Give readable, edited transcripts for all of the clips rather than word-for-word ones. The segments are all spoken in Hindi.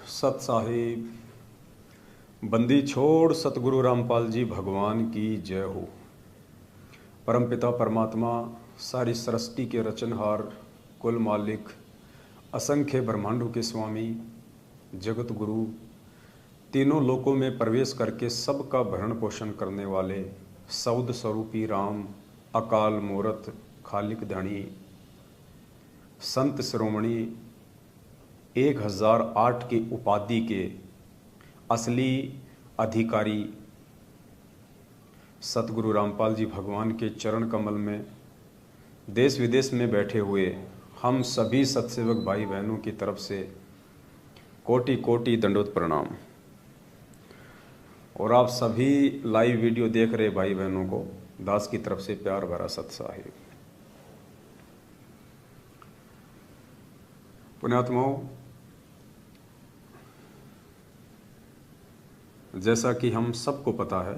सत साहिब बंदी छोड़ सतगुरु रामपाल जी भगवान की जय हो। परमपिता परमात्मा सारी सृष्टि के रचनहार, कुल मालिक, असंख्य ब्रह्मांडों के स्वामी, जगत गुरु, तीनों लोकों में प्रवेश करके सबका भरण पोषण करने वाले सौद स्वरूपी राम, अकाल मूरत, खालिक धनी, संत शिरोमणि, 1008 की उपाधि के असली अधिकारी सतगुरु रामपाल जी भगवान के चरण कमल में देश विदेश में बैठे हुए हम सभी सत्सेवक भाई बहनों की तरफ से कोटि कोटि दंडोत प्रणाम। और आप सभी लाइव वीडियो देख रहे भाई बहनों को दास की तरफ से प्यार भरा सत साहिब। पुण्यात्माओं, जैसा कि हम सबको पता है,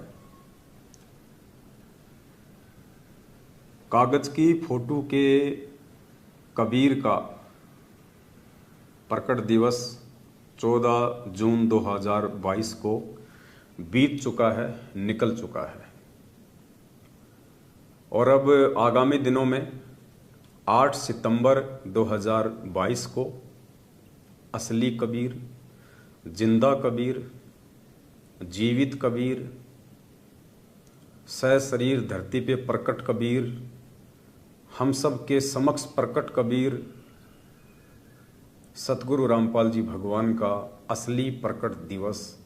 कागज की फोटो के कबीर का प्रकट दिवस 14 जून 2022 को बीत चुका है, निकल चुका है। और अब आगामी दिनों में 8 सितंबर 2022 को असली कबीर, जिंदा कबीर, जीवित कबीर, सशरीर धरती पे प्रकट कबीर, हम सब के समक्ष प्रकट कबीर सतगुरु रामपाल जी भगवान का असली प्रकट दिवस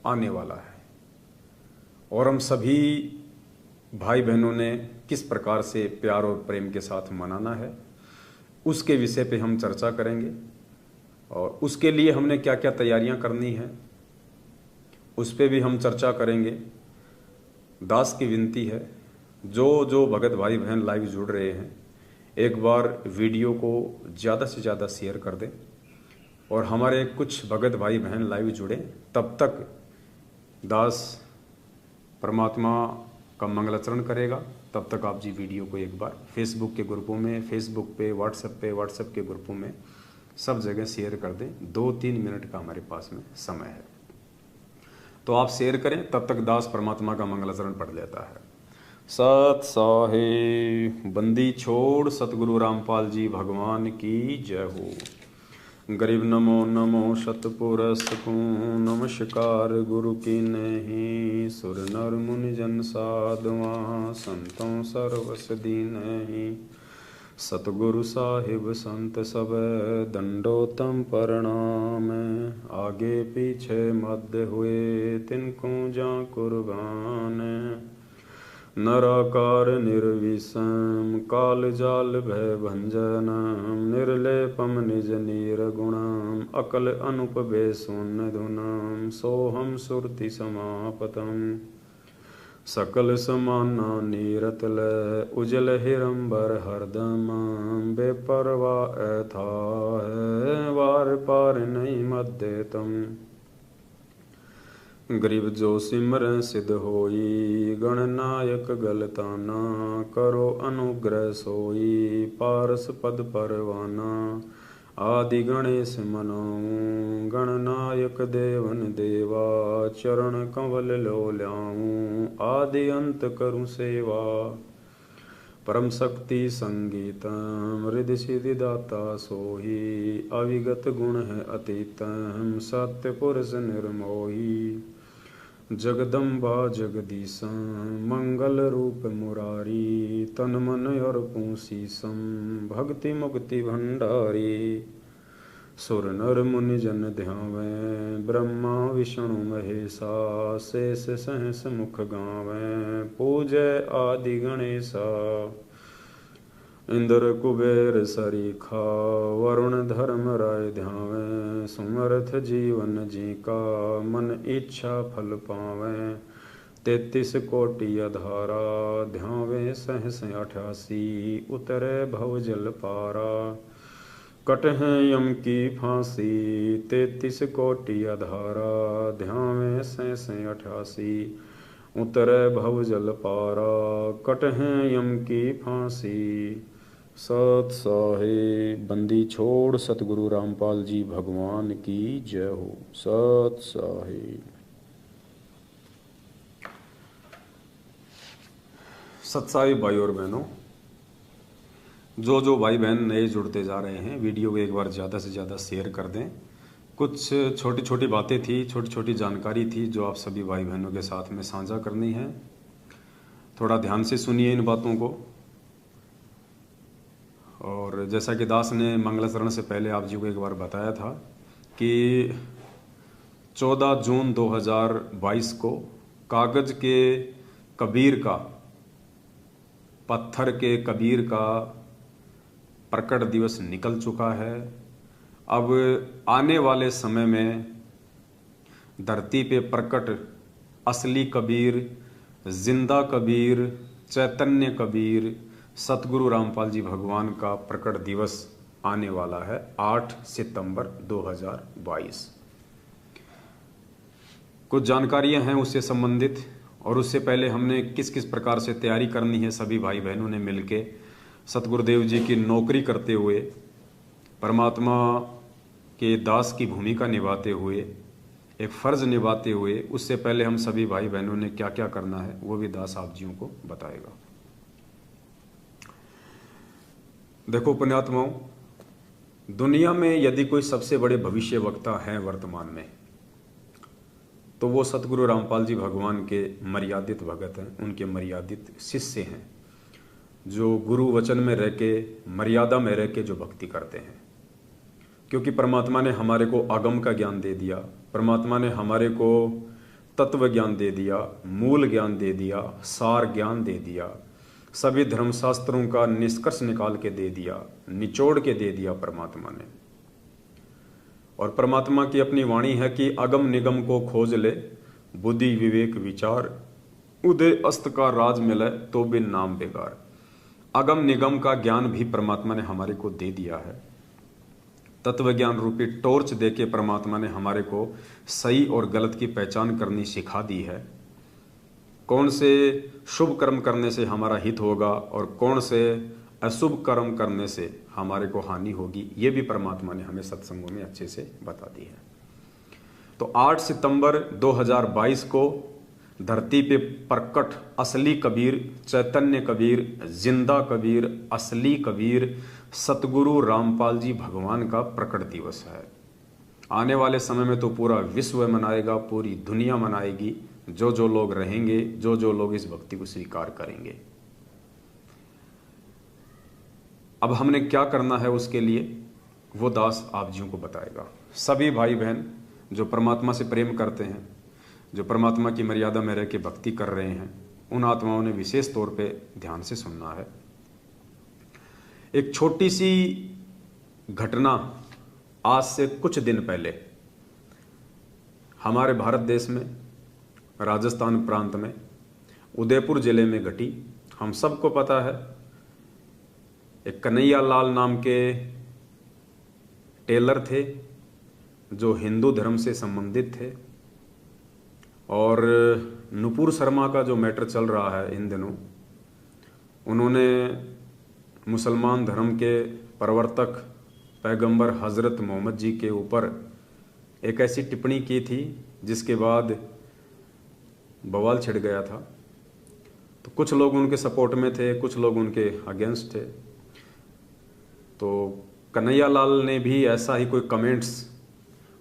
आने वाला है। और हम सभी भाई बहनों ने किस प्रकार से प्यार और प्रेम के साथ मनाना है, उसके विषय पे हम चर्चा करेंगे। और उसके लिए हमने क्या क्या तैयारियां करनी है, उस पर भी हम चर्चा करेंगे। दास की विनती है, जो भगत भाई बहन लाइव जुड़ रहे हैं, एक बार वीडियो को ज़्यादा से ज़्यादा शेयर कर दें। और हमारे कुछ भगत भाई बहन लाइव जुड़े, तब तक दास परमात्मा का मंगलाचरण करेगा। तब तक आप जी वीडियो को एक बार फेसबुक के ग्रुपों में, फेसबुक पे, व्हाट्सएप के ग्रुपों में सब जगह शेयर कर दें। 2-3 मिनट का हमारे पास में समय है, तो आप शेयर करें। तब तक दास परमात्मा का मंगलाचरण पढ़ लेता है। सत साहिब बंदी छोड़ सतगुरु रामपाल जी भगवान की जय हो। गरीब नमो नमो शतपुरस को नमस्कार गुरु की नहीं, सुर नर मुनि जन साधुआ संतों सर्वस दीनहि। सतगुरु साहिब संत सब दंडोतम प्रणाम, आगे पीछे मध्य हुए तिनको जा कुर्बान। नराकार निर्विषम काल जाल भय भंजनम, निर्लेपम निज नीर गुणम अकल अनुप बेसुन धुनम। सोहम सुरति समापतम सकल समाना नीरत लय, उजल हिरंबर हरदम बेपरवा ऐथा है, वार पार नहीं मध्य तम। गरीब जो सिमर सिद्ध होई, गणनायक गलताना करो अनुग्रह सोई, पारस पद परवाना। आदि गणेश मनाऊं गणनायक देवन देवा, चरण कंवल लो ल्याऊं आदि अंत करूं सेवा। परम शक्ति संगीतम रिद्धि सिद्धि दाता सोही, अविगत गुण है अतीतम सत्य पुरुष निर्मोही। जगदम्बा जगदीशम मंगल रूप मुरारी, तन मन और पूसीसम भक्ति मुक्ति भंडारी। सुर नर मुनि जन ध्यावे, ब्रह्मा विष्णु महेशा, शेष सहस मुख गावे, पूजय आदि गणेशा। इंद्र कुबेर सरीखा, वरुण धर्म राय ध्यावे, सुमर्थ जीवन जी का, मन इच्छा फल पावे। 33 कोटि अधारा, ध्यावे सहस 88, उतरे भव जल पारा। कटहे यम की फांसी, 33 कोटि अधारा, ध्यावे सहस 88, उतरे भव जल पारा। कटहे यम की फांसी, सत साहिब बंदी छोड़ सतगुरु रामपाल जी भगवान की जय हो। सत साहिब। सत साहिब भाई और बहनों, जो भाई बहन नए जुड़ते जा रहे हैं, वीडियो को एक बार ज़्यादा से ज़्यादा शेयर कर दें। कुछ छोटी छोटी बातें थी, छोटी छोटी जानकारी थी जो आप सभी भाई बहनों के साथ में साझा करनी है। थोड़ा ध्यान से सुनिए इन बातों को। और जैसा कि दास ने मंगलाचरण से पहले आप जी को एक बार बताया था कि 14 जून 2022 को कागज के कबीर का, पत्थर के कबीर का प्रकट दिवस निकल चुका है। अब आने वाले समय में धरती पे प्रकट असली कबीर, जिंदा कबीर, चैतन्य कबीर, सतगुरु रामपाल जी भगवान का प्रकट दिवस आने वाला है 8 सितंबर 2022। कुछ जानकारियां हैं उससे संबंधित, और उससे पहले हमने किस किस प्रकार से तैयारी करनी है सभी भाई बहनों ने मिलके सतगुरुदेव जी की नौकरी करते हुए, परमात्मा के दास की भूमिका निभाते हुए, एक फ़र्ज निभाते हुए, उससे पहले हम सभी भाई बहनों ने क्या क्या करना है वो भी दास आप जियों को बताएगा। देखो पुण्यात्माओं, दुनिया में यदि कोई सबसे बड़े भविष्य वक्ता हैं वर्तमान में, तो वो सतगुरु रामपाल जी भगवान के मर्यादित भगत हैं, उनके मर्यादित शिष्य हैं, जो गुरु वचन में रह के, मर्यादा में रह के जो भक्ति करते हैं। क्योंकि परमात्मा ने हमारे को आगम का ज्ञान दे दिया, परमात्मा ने हमारे को तत्व ज्ञान दे दिया, मूल ज्ञान दे दिया, सार ज्ञान दे दिया, सभी धर्मशास्त्रों का निष्कर्ष निकाल के दे दिया, निचोड़ के दे दिया परमात्मा ने। और परमात्मा की अपनी वाणी है कि अगम निगम को खोज ले, बुद्धि विवेक विचार, उदय अस्त का राज मिले तो भी नाम बेकार। अगम निगम का ज्ञान भी परमात्मा ने हमारे को दे दिया है। तत्व ज्ञान रूपी टॉर्च देके परमात्मा ने हमारे को सही और गलत की पहचान करनी सिखा दी है। कौन से शुभ कर्म करने से हमारा हित होगा और कौन से अशुभ कर्म करने से हमारे को हानि होगी, ये भी परमात्मा ने हमें सत्संगों में अच्छे से बता दी है। तो 8 सितंबर 2022 को धरती पे प्रकट असली कबीर, चैतन्य कबीर, जिंदा कबीर, असली कबीर, सतगुरु रामपाल जी भगवान का प्रकट दिवस है। आने वाले समय में तो पूरा विश्व मनाएगा, पूरी दुनिया मनाएगी, जो लोग रहेंगे, जो लोग इस भक्ति को स्वीकार करेंगे। अब हमने क्या करना है उसके लिए वो दास आप जियों को बताएगा। सभी भाई बहन जो परमात्मा से प्रेम करते हैं, जो परमात्मा की मर्यादा में रह के भक्ति कर रहे हैं, उन आत्माओं ने विशेष तौर पे ध्यान से सुनना है। एक छोटी सी घटना आज से कुछ दिन पहले हमारे भारत देश में, राजस्थान प्रांत में, उदयपुर जिले में घटी। हम सबको पता है, एक कन्हैया लाल नाम के टेलर थे जो हिंदू धर्म से संबंधित थे, और नुपुर शर्मा का जो मैटर चल रहा है इन दिनों, उन्होंने मुसलमान धर्म के प्रवर्तक पैगंबर हज़रत मोहम्मद जी के ऊपर एक ऐसी टिप्पणी की थी जिसके बाद बवाल छिड़ गया था। तो कुछ लोग उनके सपोर्ट में थे, कुछ लोग उनके अगेंस्ट थे। तो कन्हैया लाल ने भी ऐसा ही कोई कमेंट्स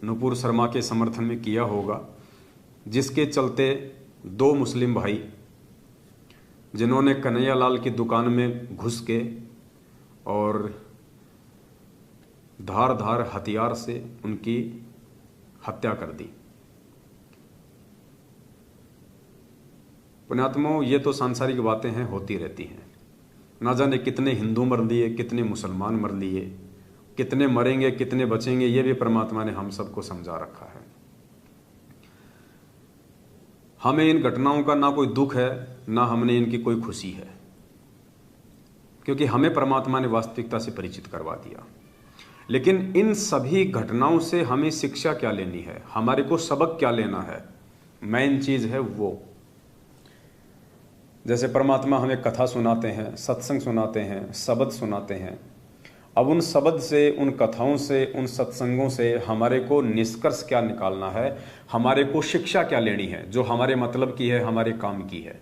नुपुर शर्मा के समर्थन में किया होगा, जिसके चलते 2 मुस्लिम भाई, जिन्होंने कन्हैया लाल की दुकान में घुस के और धार हथियार से उनकी हत्या कर दी। पुण्यात्माओं, ये तो सांसारिक बातें हैं, होती रहती हैं। ना जाने कितने हिंदू मर लिए, कितने मुसलमान मर लिए, कितने मरेंगे, कितने बचेंगे, ये भी परमात्मा ने हम सबको समझा रखा है। हमें इन घटनाओं का ना कोई दुख है, ना हमने इनकी कोई खुशी है, क्योंकि हमें परमात्मा ने वास्तविकता से परिचित करवा दिया। लेकिन इन सभी घटनाओं से हमें शिक्षा क्या लेनी है, हमारे को सबक क्या लेना है, मेन चीज है वो जैसे परमात्मा हमें कथा सुनाते हैं, सत्संग सुनाते हैं, शब्द सुनाते हैं। अब उन शब्द से, उन कथाओं से, उन सत्संगों से हमारे को निष्कर्ष क्या निकालना है, हमारे को शिक्षा क्या लेनी है, जो हमारे मतलब की है, हमारे काम की है।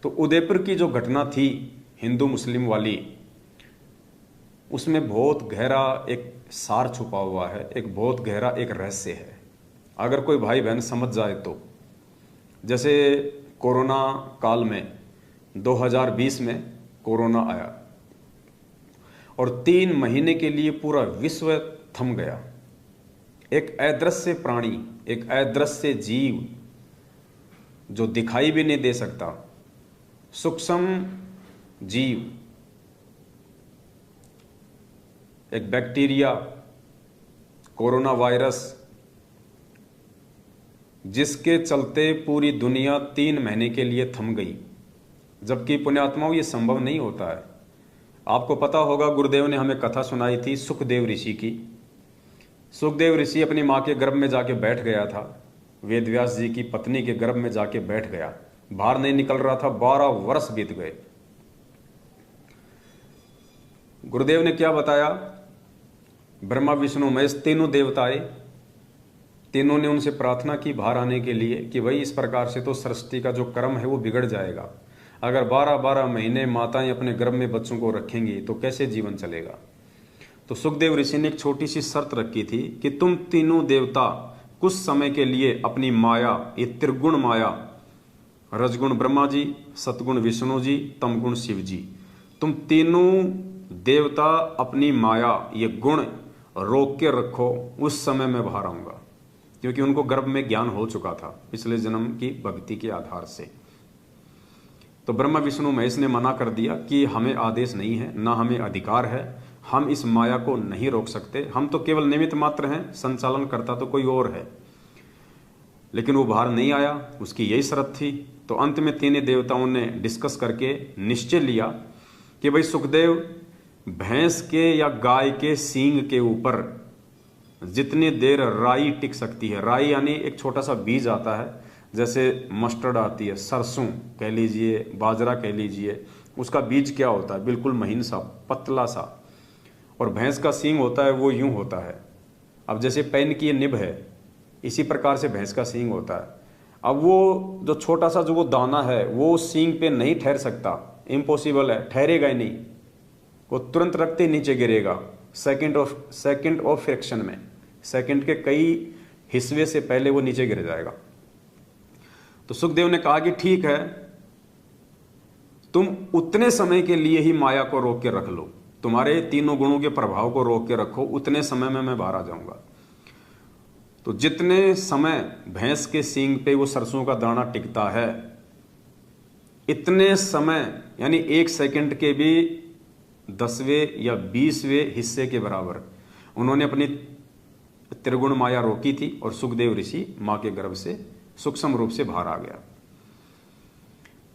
तो उदयपुर की जो घटना थी हिंदू मुस्लिम वाली, उसमें बहुत गहरा एक सार छुपा हुआ है, एक बहुत गहरा एक रहस्य है। अगर कोई भाई बहन समझ जाए तो, जैसे कोरोना काल में 2020 में कोरोना आया और 3 महीने के लिए पूरा विश्व थम गया। एक अदृश्य प्राणी, एक अदृश्य जीव जो दिखाई भी नहीं दे सकता, सूक्ष्म जीव, एक बैक्टीरिया, कोरोना वायरस, जिसके चलते पूरी दुनिया 3 महीने के लिए थम गई। जबकि पुण्यात्माओं ये संभव नहीं होता है। आपको पता होगा गुरुदेव ने हमें कथा सुनाई थी सुखदेव ऋषि की। सुखदेव ऋषि अपनी माँ के गर्भ में जाके बैठ गया था, वेदव्यास जी की पत्नी के गर्भ में जाके बैठ गया, बाहर नहीं निकल रहा था। 12 वर्ष बीत गए। गुरुदेव ने क्या बताया, ब्रह्मा विष्णु महेश तीनों देवता आए, तीनों ने उनसे प्रार्थना की बाहर आने के लिए कि भाई इस प्रकार से तो सृष्टि का जो क्रम है वो बिगड़ जाएगा। अगर 12-12 महीने माताएं अपने गर्भ में बच्चों को रखेंगी तो कैसे जीवन चलेगा। तो सुखदेव ऋषि ने एक छोटी सी शर्त रखी थी कि तुम तीनों देवता कुछ समय के लिए अपनी माया, ये त्रिगुण माया, रजगुण ब्रह्मा जी, सतगुण विष्णु जी, तमगुण शिव जी, तुम तीनों देवता अपनी माया, ये गुण रोक के रखो, उस समय मैं बाहर आऊंगा। क्योंकि उनको गर्भ में ज्ञान हो चुका था पिछले जन्म की भक्ति के आधार से। तो ब्रह्मा विष्णु महेश ने मना कर दिया कि हमें आदेश नहीं है, ना हमें अधिकार है, हम इस माया को नहीं रोक सकते, हम तो केवल निमित्त मात्र हैं, संचालन करता तो कोई और है। लेकिन वो बाहर नहीं आया, उसकी यही शर्त थी। तो अंत में 3 देवताओं ने डिस्कस करके निश्चय लिया कि भाई सुखदेव, भैंस के या गाय के सींग के ऊपर जितनी देर राई टिक सकती है, राई यानी एक छोटा सा बीज आता है, जैसे मस्टर्ड आती है, सरसों कह लीजिए, बाजरा कह लीजिए, उसका बीज क्या होता है, बिल्कुल महीन सा, पतला सा, और भैंस का सींग होता है वो यूं होता है। अब जैसे पेन की ये निब है, इसी प्रकार से भैंस का सींग होता है। अब वो जो छोटा सा जो वो दाना है वो सींग पे नहीं ठहर सकता, इम्पॉसिबल है, ठहरेगा ही नहीं, वो तुरंत रखते ही नीचे गिरेगा सेकंड ऑफ फ्रैक्शन में, सेकंड के कई हिस्से से पहले वो नीचे गिर जाएगा। तो सुखदेव ने कहा कि ठीक है, तुम उतने समय के लिए ही माया को रोक के रख लो, तुम्हारे तीनों गुणों के प्रभाव को रोक के रखो, उतने समय में मैं बाहर आ जाऊंगा। तो जितने समय भैंस के सींग पे वो सरसों का दाना टिकता है, इतने समय यानी 1 सेकंड के भी 10वें या 20वें हिस्से के बराबर उन्होंने अपनी त्रिगुण माया रोकी थी और सुखदेव ऋषि मां के गर्भ से सूक्ष्म रूप से बाहर आ गया।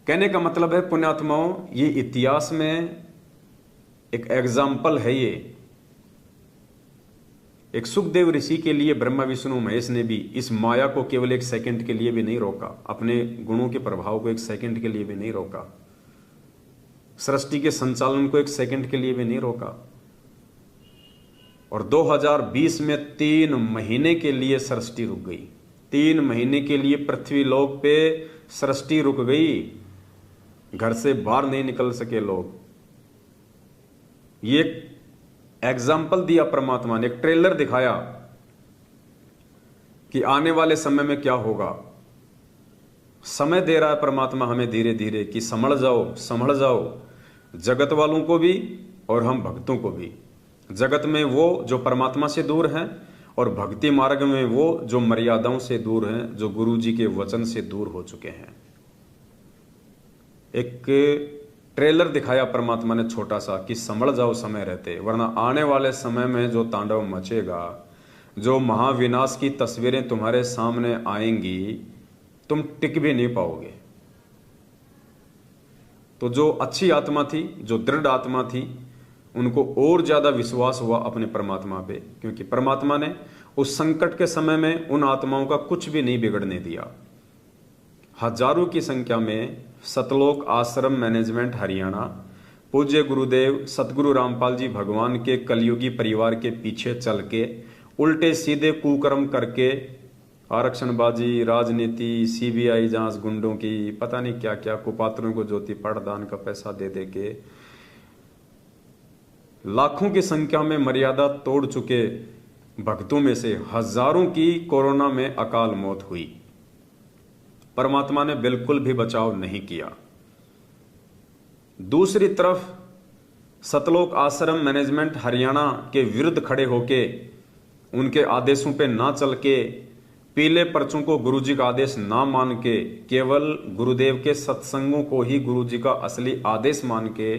कहने का मतलब है पुण्यात्माओं, ये इतिहास में एक एग्जाम्पल है। ये एक सुखदेव ऋषि के लिए ब्रह्मा विष्णु महेश ने भी इस माया को केवल 1 सेकंड के लिए भी नहीं रोका, अपने गुणों के प्रभाव को 1 सेकंड के लिए भी नहीं रोका, सृष्टि के संचालन को 1 सेकंड के लिए भी नहीं रोका। और 2020 में 3 महीने के लिए सृष्टि रुक गई। 3 महीने के लिए पृथ्वी लोक पे सृष्टि रुक गई, घर से बाहर नहीं निकल सके लोग। ये एग्जाम्पल दिया परमात्मा ने, एक ट्रेलर दिखाया कि आने वाले समय में क्या होगा। समय दे रहा है परमात्मा हमें धीरे धीरे कि संभल जाओ, जगत वालों को भी और हम भक्तों को भी। जगत में वो जो परमात्मा से दूर हैं और भक्ति मार्ग में वो जो मर्यादाओं से दूर हैं, जो गुरु जी के वचन से दूर हो चुके हैं। एक ट्रेलर दिखाया परमात्मा ने छोटा सा कि संभल जाओ समय रहते, वरना आने वाले समय में जो तांडव मचेगा, जो महाविनाश की तस्वीरें तुम्हारे सामने आएंगी, तुम टिक भी नहीं पाओगे। तो जो अच्छी आत्मा थी, जो दृढ़ आत्मा थी, उनको और ज्यादा विश्वास हुआ अपने परमात्मा पे, क्योंकि परमात्मा ने उस संकट के समय में उन आत्माओं का कुछ भी नहीं बिगड़ने दिया। हजारों की संख्या में सतलोक आश्रम मैनेजमेंट हरियाणा पूज्य गुरुदेव सतगुरु रामपाल जी भगवान के कलयुगी परिवार के पीछे चल के उल्टे सीधे कुकर्म करके आरक्षणबाजी, राजनीति, सीबीआई जांच, गुंडों की पता नहीं क्या क्या, कुपात्रों को ज्योति पाठदान का पैसा दे दे के लाखों की संख्या में मर्यादा तोड़ चुके भक्तों में से हजारों की कोरोना में अकाल मौत हुई। परमात्मा ने बिल्कुल भी बचाव नहीं किया। दूसरी तरफ सतलोक आश्रम मैनेजमेंट हरियाणा के विरुद्ध खड़े होके उनके आदेशों पे ना चल के, पीले पर्चों को गुरुजी का आदेश ना मान के, केवल गुरुदेव के सत्संगों को ही गुरुजी का असली आदेश मान के,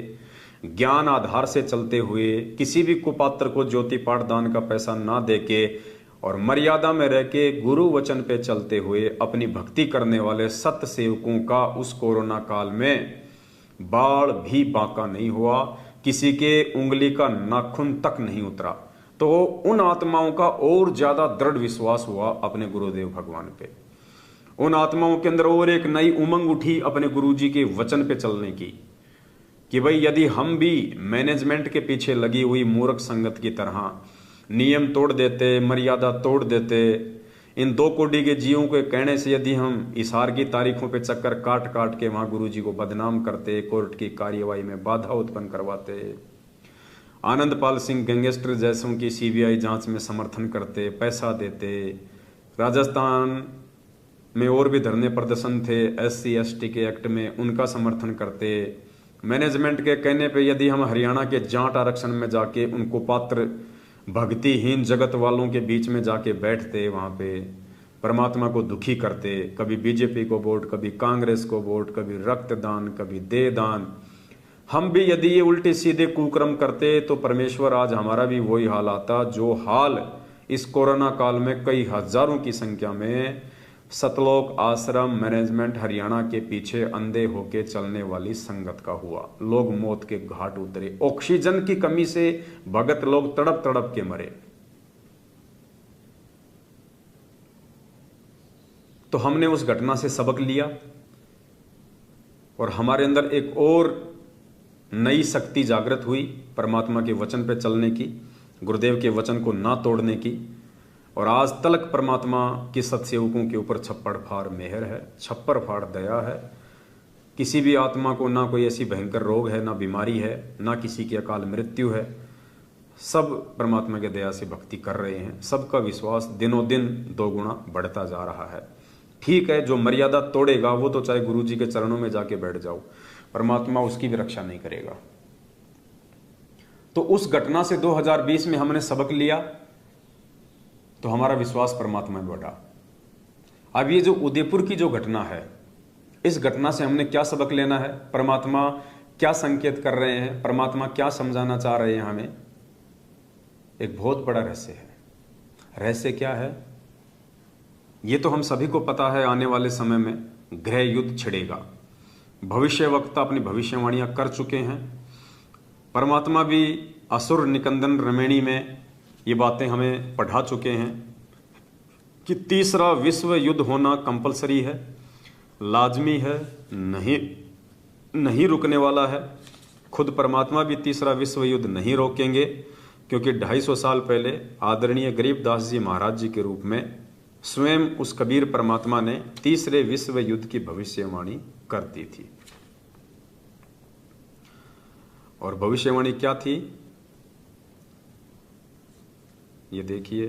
ज्ञान आधार से चलते हुए, किसी भी कुपात्र को ज्योति पाठदान का पैसा ना देके और मर्यादा में रह के गुरु वचन पे चलते हुए अपनी भक्ति करने वाले सत्य सेवकों का उस कोरोना काल में बाल भी बांका नहीं हुआ, किसी के उंगली का नाखून तक नहीं उतरा। तो उन आत्माओं का और ज्यादा दृढ़ विश्वास हुआ अपने गुरुदेव भगवान पे। उन आत्माओं के अंदर और एक नई उमंग उठी अपने गुरुजी के वचन पे चलने की कि भाई यदि हम भी मैनेजमेंट के पीछे लगी हुई मूर्ख संगत की तरह नियम तोड़ देते, मर्यादा तोड़ देते, इन 2 कोड़ी के जीवों के कहने से यदि हम इशार की तारीखों पे चक्कर काट काट के वहां गुरुजी को बदनाम करते, कोर्ट की कार्यवाही में बाधा उत्पन्न करवाते, आनंदपाल सिंह गैंगस्टर जैसों की सीबीआई जांच में समर्थन करते, पैसा देते, राजस्थान में और भी धरने प्रदर्शन थे SC ST के एक्ट में, उनका समर्थन करते, मैनेजमेंट के कहने पे यदि हम हरियाणा के जाट आरक्षण में जाके उनको पात्र भक्तिहीन जगत वालों के बीच में जाके बैठते, वहां पे परमात्मा को दुखी करते, कभी बीजेपी को वोट, कभी कांग्रेस को वोट, कभी रक्तदान, कभी देहदान, हम भी यदि ये उल्टे सीधे कुकर्म करते तो परमेश्वर आज हमारा भी वही हाल आता जो हाल इस कोरोना काल में कई हजारों की संख्या में सतलोक आश्रम मैनेजमेंट हरियाणा के पीछे अंधे होके चलने वाली संगत का हुआ। लोग मौत के घाट उतरे, ऑक्सीजन की कमी से भगत लोग तड़प तड़प के मरे। तो हमने उस घटना से सबक लिया और हमारे अंदर एक और नई शक्ति जागृत हुई परमात्मा के वचन पे चलने की, गुरुदेव के वचन को ना तोड़ने की। और आज तलक परमात्मा के सत्सेवकों के ऊपर छप्पड़ फाड़ मेहर है, छप्पर फाड़ दया है। किसी भी आत्मा को ना कोई ऐसी भयंकर रोग है, ना बीमारी है, ना किसी की अकाल मृत्यु है। सब परमात्मा के दया से भक्ति कर रहे हैं। सबका विश्वास दिनों दिन 2 गुना बढ़ता जा रहा है। ठीक है, जो मर्यादा तोड़ेगा वो तो चाहे गुरु जी के चरणों में जाके बैठ जाओ, परमात्मा उसकी भी रक्षा नहीं करेगा। तो उस घटना से 2020 में हमने सबक लिया तो हमारा विश्वास परमात्मा में बढ़ा। अब ये जो उदयपुर की जो घटना है, इस घटना से हमने क्या सबक लेना है, परमात्मा क्या संकेत कर रहे हैं, परमात्मा क्या समझाना चाह रहे हैं हमें, एक बहुत बड़ा रहस्य है। रहस्य क्या है ये तो हम सभी को पता है। आने वाले समय में गृह युद्ध छिड़ेगा। भविष्य वक्ता अपनी भविष्यवाणियां कर चुके हैं। परमात्मा भी असुर निकंदन रमेणी में ये बातें हमें पढ़ा चुके हैं कि तीसरा विश्व युद्ध होना कंपलसरी है, लाजमी है, नहीं रुकने वाला है। खुद परमात्मा भी तीसरा विश्व युद्ध नहीं रोकेंगे, क्योंकि 250 साल पहले आदरणीय गरीबदास जी महाराज जी के रूप में स्वयं उस कबीर परमात्मा ने तीसरे विश्व युद्ध की भविष्यवाणी कर दी थी। और भविष्यवाणी क्या थी ये देखिए।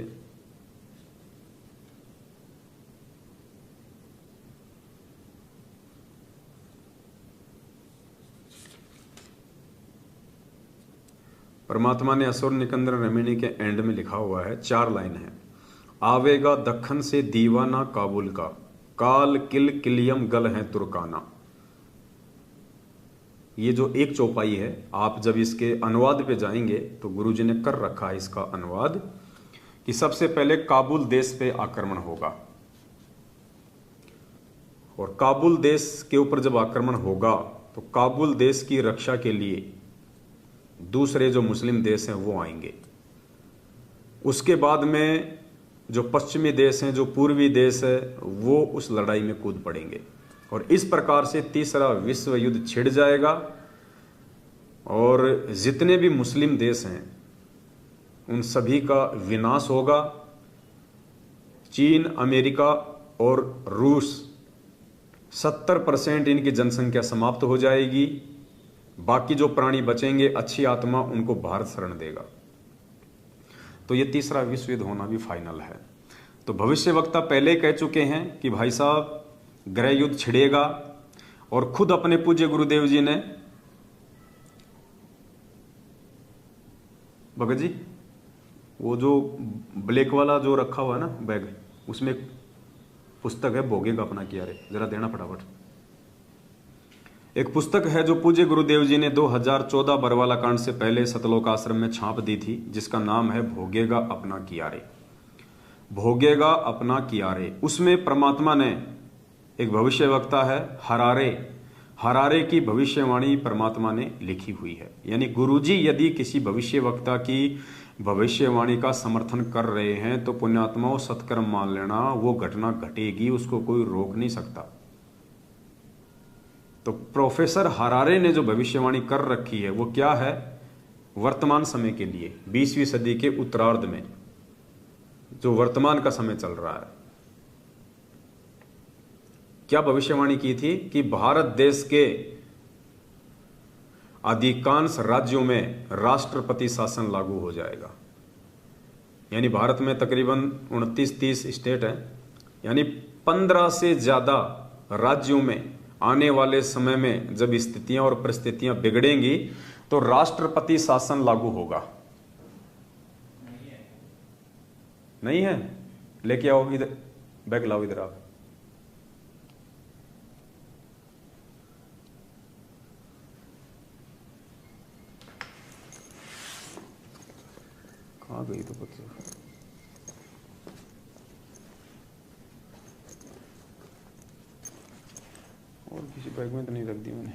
परमात्मा ने असुर निकंदन रमेणी के एंड में लिखा हुआ है, 4 लाइन है। आवेगा दखन से दीवाना काबुल का, काल किल किलियम गल है तुर्काना। ये जो एक चौपाई है, आप जब इसके अनुवाद पे जाएंगे तो गुरुजी ने कर रखा है इसका अनुवाद कि सबसे पहले काबुल देश पे आक्रमण होगा, और काबुल देश के ऊपर जब आक्रमण होगा तो काबुल देश की रक्षा के लिए दूसरे जो मुस्लिम देश हैं वो आएंगे। उसके बाद में जो पश्चिमी देश हैं, जो पूर्वी देश है, वो उस लड़ाई में कूद पड़ेंगे। और इस प्रकार से तीसरा विश्व युद्ध छिड़ जाएगा और जितने भी मुस्लिम देश हैं उन सभी का विनाश होगा। चीन, अमेरिका और रूस 70% इनकी जनसंख्या समाप्त हो जाएगी। बाकी जो प्राणी बचेंगे, अच्छी आत्मा, उनको भारत शरण देगा। तो ये तीसरा विश्व युद्ध होना भी फाइनल है। तो भविष्यवक्ता पहले कह चुके हैं कि भाई साहब गृह युद्ध छिड़ेगा, और खुद अपने पूज्य गुरुदेव जी ने, भगत जी वो जो ब्लैक वाला जो रखा हुआ है ना बैग, उसमें एक पुस्तक है भोगेगा अपना किया रे, जरा देना फटाफट। एक पुस्तक है जो पूज्य गुरुदेव जी ने 2014 बरवाला कांड से पहले सतलोक आश्रम में छाप दी थी, जिसका नाम है भोगेगा अपना किया रे। भोगेगा अपना किया रे। उसमें परमात्मा ने, एक भविष्यवक्ता है हरारे की भविष्यवाणी परमात्मा ने लिखी हुई है। यानी गुरुजी यदि किसी भविष्यवक्ता की भविष्यवाणी का समर्थन कर रहे हैं तो पुण्यात्माओं सत्कर्म मान लेना, वो घटना घटेगी, उसको कोई रोक नहीं सकता। तो प्रोफेसर हरारे ने जो भविष्यवाणी कर रखी है वो क्या है? वर्तमान समय के लिए 20वीं सदी के उत्तरार्ध में जो वर्तमान का समय चल रहा है, क्या भविष्यवाणी की थी कि भारत देश के अधिकांश राज्यों में राष्ट्रपति शासन लागू हो जाएगा। यानी भारत में तकरीबन 29-30 स्टेट हैं, यानी 15 से ज्यादा राज्यों में आने वाले समय में जब स्थितियां और परिस्थितियां बिगड़ेंगी तो राष्ट्रपति शासन लागू होगा। नहीं है? लेके आओ इधर, बैग लाओ इधर आप। कहाँ गई तो बच्चे? और किसी बैग में तो नहीं रख दी मैंने।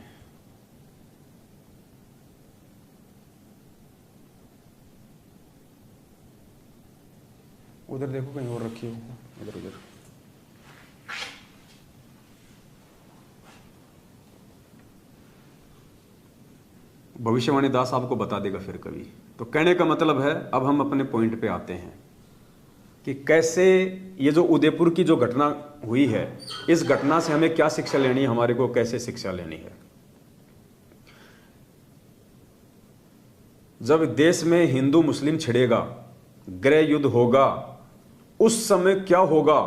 उधर देखो कहीं और रखी हो, इधर उधर। भविष्यवाणी दास आपको बता देगा फिर कभी। तो कहने का मतलब है, अब हम अपने पॉइंट पे आते हैं कि कैसे ये जो उदयपुर की जो घटना हुई है, इस घटना से हमें क्या शिक्षा लेनी है, हमारे को कैसे शिक्षा लेनी है। जब देश में हिंदू मुस्लिम छिड़ेगा, गृह युद्ध होगा, उस समय क्या होगा?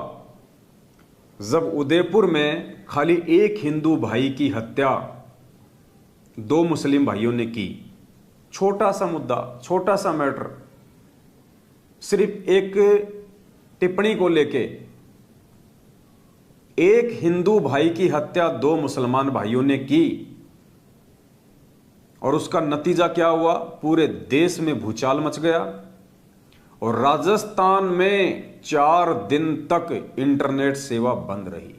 जब उदयपुर में खाली एक हिंदू भाई की हत्या 2 मुस्लिम भाइयों ने की, छोटा सा मुद्दा, छोटा सा मैटर, सिर्फ एक टिप्पणी को लेके एक हिंदू भाई की हत्या 2 मुसलमान भाइयों ने की, और उसका नतीजा क्या हुआ? पूरे देश में भूचाल मच गया और राजस्थान में 4 दिन तक इंटरनेट सेवा बंद रही।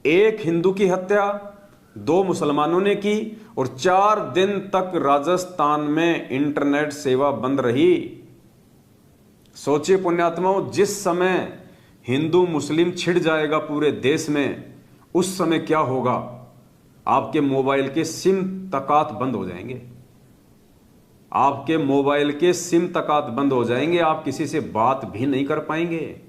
एक हिंदू की हत्या 2 मुसलमानों ने की और 4 दिन तक राजस्थान में इंटरनेट सेवा बंद रही। सोचिए पुण्यात्माओं, जिस समय हिंदू मुस्लिम छिड़ जाएगा पूरे देश में, उस समय क्या होगा? आपके मोबाइल के सिम तकात बंद हो जाएंगे। आपके मोबाइल के सिम तकात बंद हो जाएंगे, आप किसी से बात भी नहीं कर पाएंगे।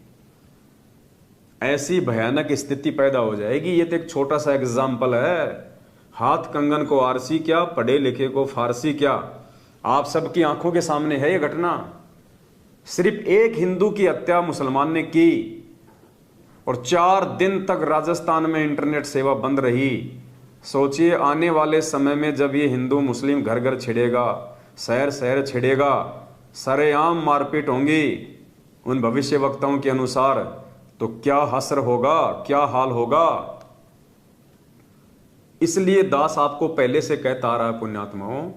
ऐसी भयानक स्थिति पैदा हो जाएगी। ये तो एक छोटा सा एग्जाम्पल है। हाथ कंगन को आरसी क्या, पढ़े लिखे को फारसी क्या, आप सबकी आंखों के सामने है ये घटना। सिर्फ एक हिंदू की हत्या मुसलमान ने की और 4 दिन तक राजस्थान में इंटरनेट सेवा बंद रही। सोचिए आने वाले समय में जब ये हिंदू मुस्लिम घर घर छिड़ेगा, शहर शहर छिड़ेगा, सरेआम मारपीट होंगी उन भविष्यवक्ताओं के अनुसार, तो क्या हसर होगा, क्या हाल होगा। इसलिए दास आपको पहले से कहता आ रहा है पुण्यात्माओं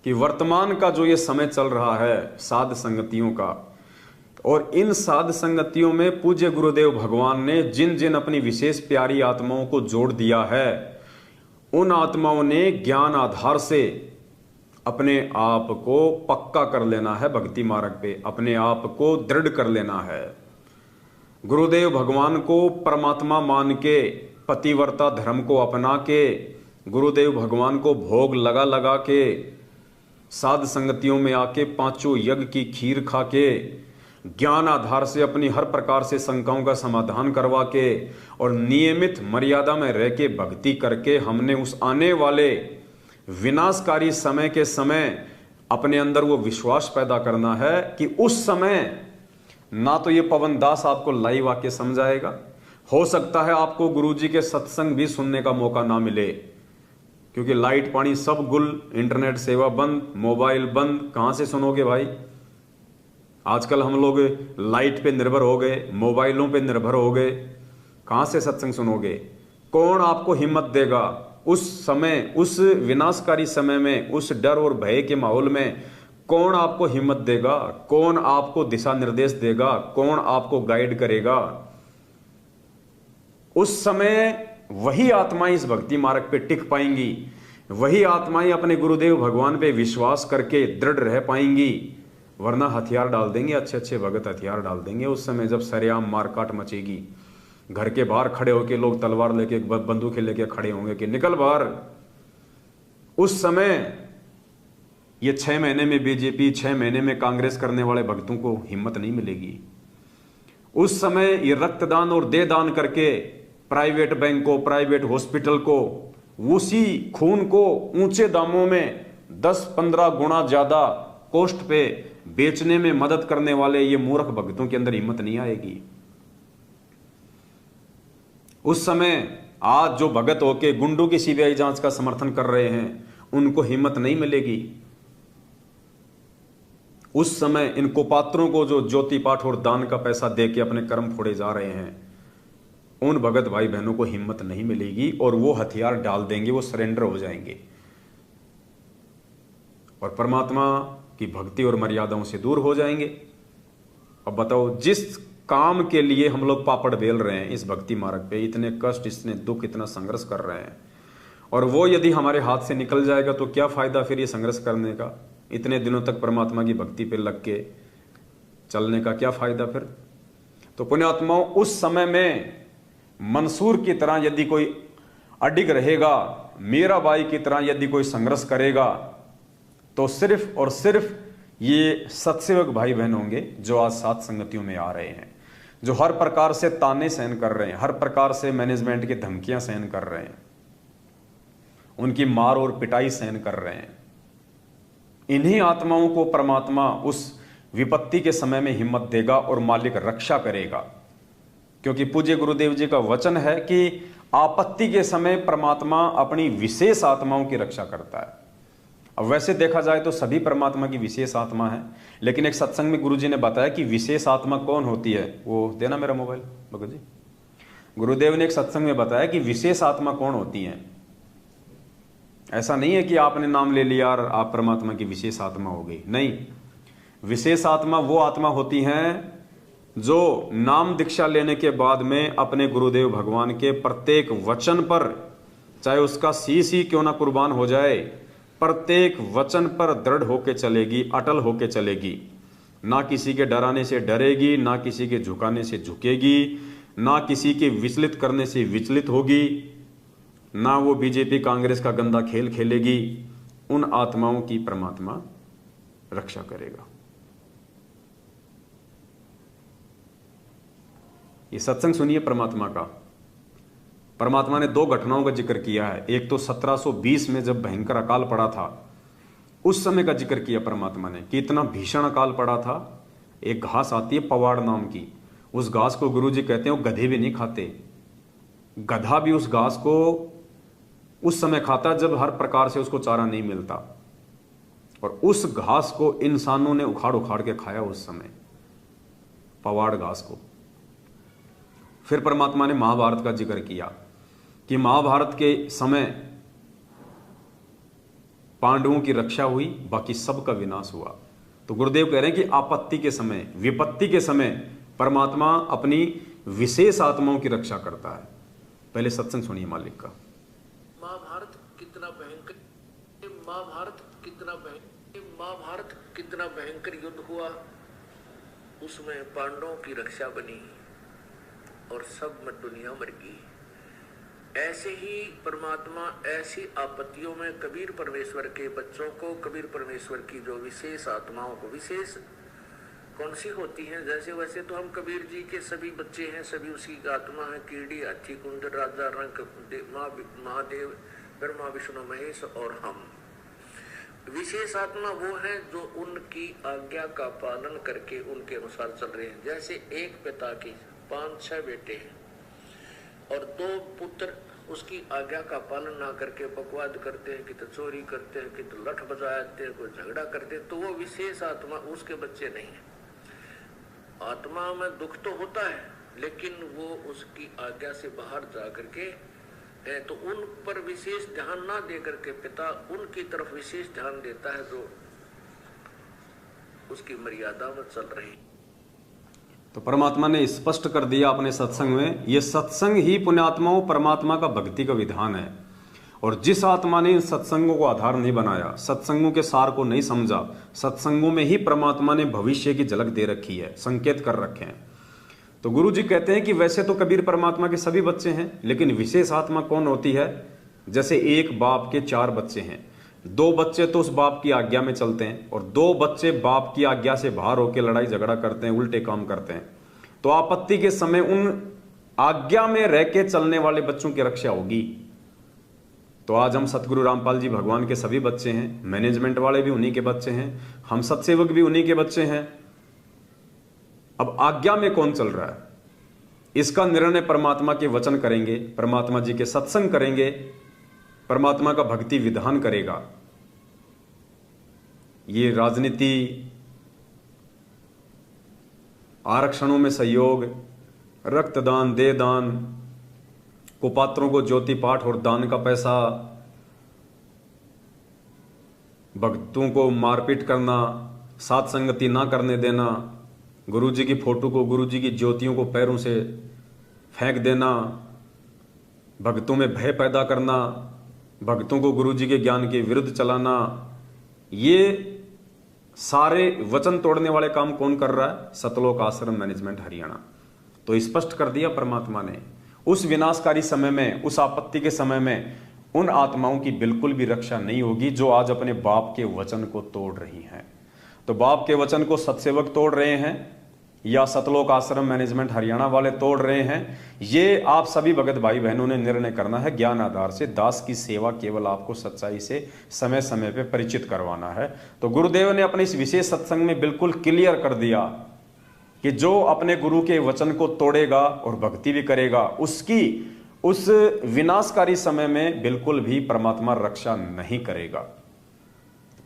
कि वर्तमान का जो ये समय चल रहा है साध संगतियों का, और इन साध संगतियों में पूज्य गुरुदेव भगवान ने जिन जिन अपनी विशेष प्यारी आत्माओं को जोड़ दिया है, उन आत्माओं ने ज्ञान आधार से अपने आप को पक्का कर लेना है, भक्ति मार्ग पे अपने आप को दृढ़ कर लेना है। गुरुदेव भगवान को परमात्मा मान के, पतिव्रता धर्म को अपना के, गुरुदेव भगवान को भोग लगा लगा के, साध संगतियों में आके पांचों यज्ञ की खीर खा के, ज्ञान आधार से अपनी हर प्रकार से शंकाओं का समाधान करवा के और नियमित मर्यादा में रह के भक्ति करके हमने उस आने वाले विनाशकारी समय के समय अपने अंदर वो विश्वास पैदा करना है कि उस समय ना तो ये पवन दास आपको लाइव आके समझाएगा, हो सकता है आपको गुरुजी के सत्संग भी सुनने का मौका ना मिले, क्योंकि लाइट पानी सब गुल, इंटरनेट सेवा बंद, मोबाइल बंद, कहां से सुनोगे भाई। आजकल हम लोग लाइट पे निर्भर हो गए, मोबाइलों पे निर्भर हो गए, कहां से सत्संग सुनोगे। कौन आपको हिम्मत देगा उस समय, उस विनाशकारी समय में, उस डर और भय के माहौल में कौन आपको हिम्मत देगा, कौन आपको दिशा निर्देश देगा, कौन आपको गाइड करेगा। उस समय वही आत्माएं इस भक्ति मार्ग पे टिक पाएंगी, वही आत्माएं अपने गुरुदेव भगवान पे विश्वास करके दृढ़ रह पाएंगी, वरना हथियार डाल देंगे, अच्छे अच्छे भगत हथियार डाल देंगे उस समय जब सरेआम मारकाट मचेगी। घर के बाहर खड़े होके लोग तलवार लेके, बंदूकें लेके खड़े होंगे कि निकल बाहर। उस समय ये 6 महीने में बीजेपी, 6 महीने में कांग्रेस करने वाले भक्तों को हिम्मत नहीं मिलेगी। उस समय ये रक्तदान और देहदान करके प्राइवेट बैंक को, प्राइवेट हॉस्पिटल को, उसी खून को ऊंचे दामों में 10-15 गुना ज्यादा कॉस्ट पे बेचने में मदद करने वाले ये मूर्ख भक्तों के अंदर हिम्मत नहीं आएगी। उस समय आज जो भगत होके गुंडों की सीबीआई जांच का समर्थन कर रहे हैं, उनको हिम्मत नहीं मिलेगी। उस समय इन कुपात्रों को जो ज्योति पाठ और दान का पैसा देके अपने कर्म फोड़े जा रहे हैं, उन भगत भाई बहनों को हिम्मत नहीं मिलेगी और वो हथियार डाल देंगे, वो सरेंडर हो जाएंगे और परमात्मा की भक्ति और मर्यादाओं से दूर हो जाएंगे। अब बताओ, जिस काम के लिए हम लोग पापड़ बेल रहे हैं इस भक्ति मार्ग पे, इतने कष्ट, इतने दुख, इतना संघर्ष कर रहे हैं, और वो यदि हमारे हाथ से निकल जाएगा तो क्या फायदा फिर ये संघर्ष करने का। इतने दिनों तक परमात्मा की भक्ति पे लग के चलने का क्या फायदा फिर। तो पुण्यात्माओं, उस समय में मंसूर की तरह यदि कोई अडिग रहेगा, मीराबाई की तरह यदि कोई संघर्ष करेगा, तो सिर्फ और सिर्फ ये सत्सेवक भाई बहन होंगे जो आज साथ संगतियों में आ रहे हैं, जो हर प्रकार से ताने सहन कर रहे हैं, हर प्रकार से मैनेजमेंट की धमकियां सहन कर रहे हैं, उनकी मार और पिटाई सहन कर रहे हैं। इन्हीं आत्माओं को परमात्मा उस विपत्ति के समय में हिम्मत देगा और मालिक रक्षा करेगा, क्योंकि पूज्य गुरुदेव जी का वचन है कि आपत्ति के समय परमात्मा अपनी विशेष आत्माओं की रक्षा करता है। अब वैसे देखा जाए तो सभी परमात्मा की विशेष आत्मा है, लेकिन एक सत्संग में गुरुजी ने बताया कि विशेष आत्मा कौन होती है। वो देना मेरा मोबाइल भगत जी। गुरुदेव ने एक सत्संग में बताया कि विशेष आत्मा कौन होती है। ऐसा नहीं है कि आपने नाम ले लिया और आप परमात्मा की विशेष आत्मा हो गई, नहीं। विशेष आत्मा वो आत्मा होती है जो नाम दीक्षा लेने के बाद में अपने गुरुदेव भगवान के प्रत्येक वचन पर, चाहे उसका शीश ही क्यों ना कुर्बान हो जाए, प्रत्येक वचन पर दृढ़ होके चलेगी, अटल होके चलेगी। ना किसी के डराने से डरेगी, ना किसी के झुकाने से झुकेगी, ना किसी के विचलित करने से विचलित होगी, ना वो बीजेपी कांग्रेस का गंदा खेल खेलेगी। उन आत्माओं की परमात्मा रक्षा करेगा। ये सत्संग सुनिए परमात्मा का। परमात्मा ने 2 घटनाओं का जिक्र किया है। एक तो 1720 में जब भयंकर अकाल पड़ा था, उस समय का जिक्र किया परमात्मा ने कि इतना भीषण अकाल पड़ा था। एक घास आती है पवाड़ नाम की, उस घास को गुरुजी कहते हैं वो गधे भी नहीं खाते, गधा भी उस घास को उस समय खाता जब हर प्रकार से उसको चारा नहीं मिलता, और उस घास को इंसानों ने उखाड़ उखाड़ के खाया उस समय, पवाड़ घास को। फिर परमात्मा ने महाभारत का जिक्र किया कि महाभारत के समय पांडवों की रक्षा हुई, बाकी सबका विनाश हुआ। तो गुरुदेव कह रहे हैं कि आपत्ति के समय, विपत्ति के समय परमात्मा अपनी विशेष आत्माओं की रक्षा करता है। पहले सत्संग सुनिए मालिक का। महाभारत कितना भयंकर, महाभारत कितना भयंकर युद्ध हुआ, उसमें पांडवों की रक्षा बनी। और सब में दुनिया मर गई। ऐसे ही परमात्मा ऐसी आपत्तियों में कबीर परमेश्वर के बच्चों को, कबीर परमेश्वर की जो विशेष आत्माओं को, विशेष कौन सी होती हैं, जैसे वैसे तो हम कबीर जी के सभी बच्चे हैं, सभी उसी की आत्मा है। कीड़ी, हाथी, कुंड, राजा, रंक, महादेव, ब्रह्मा, विष्णु, महेश और हम। विशेष आत्मा वो है जो उनकी आज्ञा का पालन करके उनके अनुसार चल रहे हैं। जैसे एक पिता की 5-6 बेटे हैं और 2 पुत्र उसकी आज्ञा का पालन ना करके बकवाद करते हैं, कि तो चोरी करते हैं, कि तो लठ बजाते हैं, कोई झगड़ा करते हैं, तो वो विशेष आत्मा उसके बच्चे नहीं है। आत्मा में दुख तो होता है, लेकिन वो उसकी आज्ञा से बाहर जा करके है, तो उन पर विशेष ध्यान ना दे करके पिता उनकी तरफ विशेष ध्यान देता है जो उसकी मर्यादा में चल रहे हैं। तो परमात्मा ने स्पष्ट कर दिया अपने सत्संग में, ये सत्संग ही पुण्यात्माओं परमात्मा का भक्ति का विधान है। और जिस आत्मा ने इन सत्संगों को आधार नहीं बनाया, सत्संगों के सार को नहीं समझा, सत्संगों में ही परमात्मा ने भविष्य की झलक दे रखी है, संकेत कर रखे हैं। तो गुरु जी कहते हैं कि वैसे तो कबीर परमात्मा के सभी बच्चे हैं, लेकिन विशेष आत्मा कौन होती है? जैसे एक बाप के 4 बच्चे हैं, 2 बच्चे तो उस बाप की आज्ञा में चलते हैं और 2 बच्चे बाप की आज्ञा से बाहर होकर लड़ाई झगड़ा करते हैं, उल्टे काम करते हैं। तो आपत्ति के समय उन आज्ञा में रह के चलने वाले बच्चों की रक्षा होगी। तो आज हम सतगुरु रामपाल जी भगवान के सभी बच्चे हैं, मैनेजमेंट वाले भी उन्हीं के बच्चे हैं, हम सत्सेवक भी उन्हीं के बच्चे हैं। अब आज्ञा में कौन चल रहा है, इसका निर्णय परमात्मा के वचन करेंगे, परमात्मा जी के सत्संग करेंगे, परमात्मा का भक्ति विधान करेगा। ये राजनीति, आरक्षणों में सहयोग, रक्तदान, देदान, कुपात्रों को ज्योति पाठ और दान का पैसा, भक्तों को मारपीट करना, साथ संगति ना करने देना, गुरुजी की फोटो को, गुरुजी की ज्योतियों को पैरों से फेंक देना, भक्तों में भय पैदा करना, भक्तों को गुरुजी के ज्ञान के विरुद्ध चलाना, ये सारे वचन तोड़ने वाले काम कौन कर रहा है? सतलोक आश्रम मैनेजमेंट हरियाणा। तो स्पष्ट कर दिया परमात्मा ने, उस विनाशकारी समय में, उस आपत्ति के समय में उन आत्माओं की बिल्कुल भी रक्षा नहीं होगी जो आज अपने बाप के वचन को तोड़ रही हैं। तो बाप के वचन को सत्सेवक तोड़ रहे हैं या सतलोक आश्रम मैनेजमेंट हरियाणा वाले तोड़ रहे हैं, ये आप सभी भगत भाई बहनों ने निर्णय करना है। ज्ञान आधार से दास की सेवा केवल आपको सच्चाई से समय समय पे परिचित करवाना है। तो गुरुदेव ने अपने इस विशेष सत्संग में बिल्कुल क्लियर कर दिया कि जो अपने गुरु के वचन को तोड़ेगा और भक्ति भी करेगा, उसकी उस विनाशकारी समय में बिल्कुल भी परमात्मा रक्षा नहीं करेगा।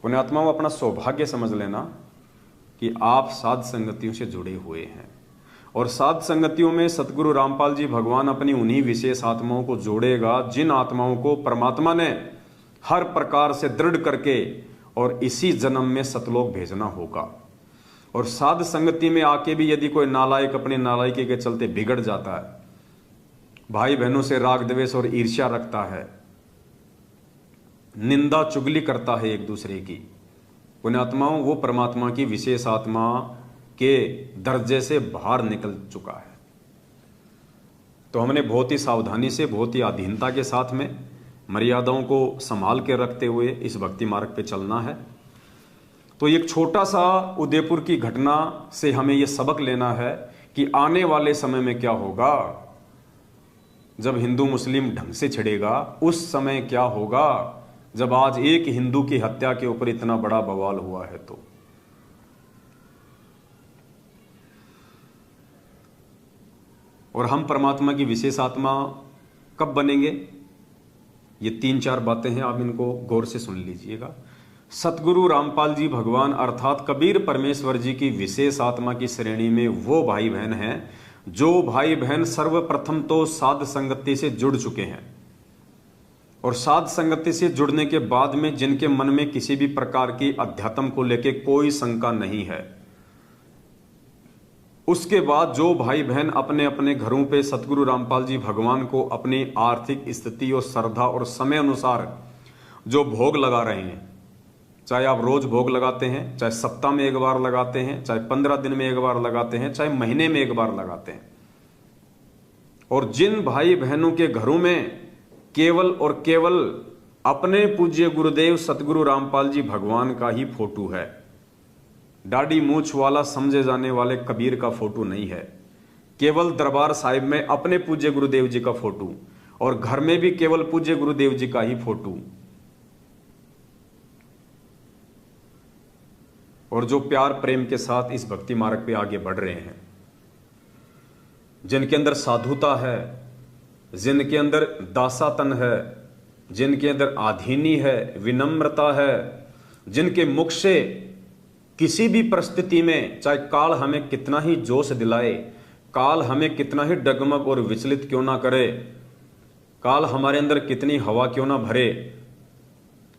पुण्यात्माओं, अपना सौभाग्य समझ लेना कि आप साध संगतियों से जुड़े हुए हैं और साध संगतियों में सतगुरु रामपाल जी भगवान अपनी उन्हीं विशेष आत्माओं को जोड़ेगा जिन आत्माओं को परमात्मा ने हर प्रकार से दृढ़ करके और इसी जन्म में सतलोक भेजना होगा। और साध संगति में आके भी यदि कोई नालायक अपनी नालायकी के चलते बिगड़ जाता है, भाई बहनों से राग द्वेष और ईर्ष्या रखता है, निंदा चुगली करता है एक दूसरे की, पुण्यात्माओं, वो परमात्मा की विशेष आत्मा के दर्जे से बाहर निकल चुका है। तो हमने बहुत ही सावधानी से, बहुत ही अधीनता के साथ में मर्यादाओं को संभाल के रखते हुए इस भक्ति मार्ग पे चलना है। तो एक छोटा सा उदयपुर की घटना से हमें यह सबक लेना है कि आने वाले समय में क्या होगा, जब हिंदू मुस्लिम ढंग से छिड़ेगा, उस समय क्या होगा जब आज एक हिंदू की हत्या के ऊपर इतना बड़ा बवाल हुआ है। तो और हम परमात्मा की विशेष आत्मा कब बनेंगे, ये 3-4 बातें हैं, आप इनको गौर से सुन लीजिएगा। सतगुरु रामपाल जी भगवान अर्थात कबीर परमेश्वर जी की विशेष आत्मा की श्रेणी में वो भाई बहन हैं जो भाई बहन सर्वप्रथम तो साध संगति से जुड़ चुके हैं और साध संगति से जुड़ने के बाद में जिनके मन में किसी भी प्रकार की अध्यात्म को लेके कोई शंका नहीं है, उसके बाद जो भाई बहन अपने अपने घरों पे सतगुरु रामपाल जी भगवान को अपनी आर्थिक स्थिति और श्रद्धा और समय अनुसार जो भोग लगा रहे हैं, चाहे आप रोज भोग लगाते हैं, चाहे सप्ताह में एक बार लगाते हैं, चाहे 15 दिन में एक बार लगाते हैं, चाहे महीने में एक बार लगाते हैं, और जिन भाई बहनों के घरों में केवल और केवल अपने पूज्य गुरुदेव सतगुरु रामपाल जी भगवान का ही फोटो है, दाढ़ी मूछ वाला समझे जाने वाले कबीर का फोटो नहीं है, केवल दरबार साहिब में अपने पूज्य गुरुदेव जी का फोटो और घर में भी केवल पूज्य गुरुदेव जी का ही फोटो, और जो प्यार प्रेम के साथ इस भक्ति मार्ग पे आगे बढ़ रहे हैं, जिनके अंदर साधुता है, जिनके अंदर दासातन है, जिनके अंदर आधीनी है, विनम्रता है, जिनके मुख से किसी भी परिस्थिति में चाहे काल हमें कितना ही जोश दिलाए, काल हमें कितना ही डगमग और विचलित क्यों ना करे, काल हमारे अंदर कितनी हवा क्यों ना भरे,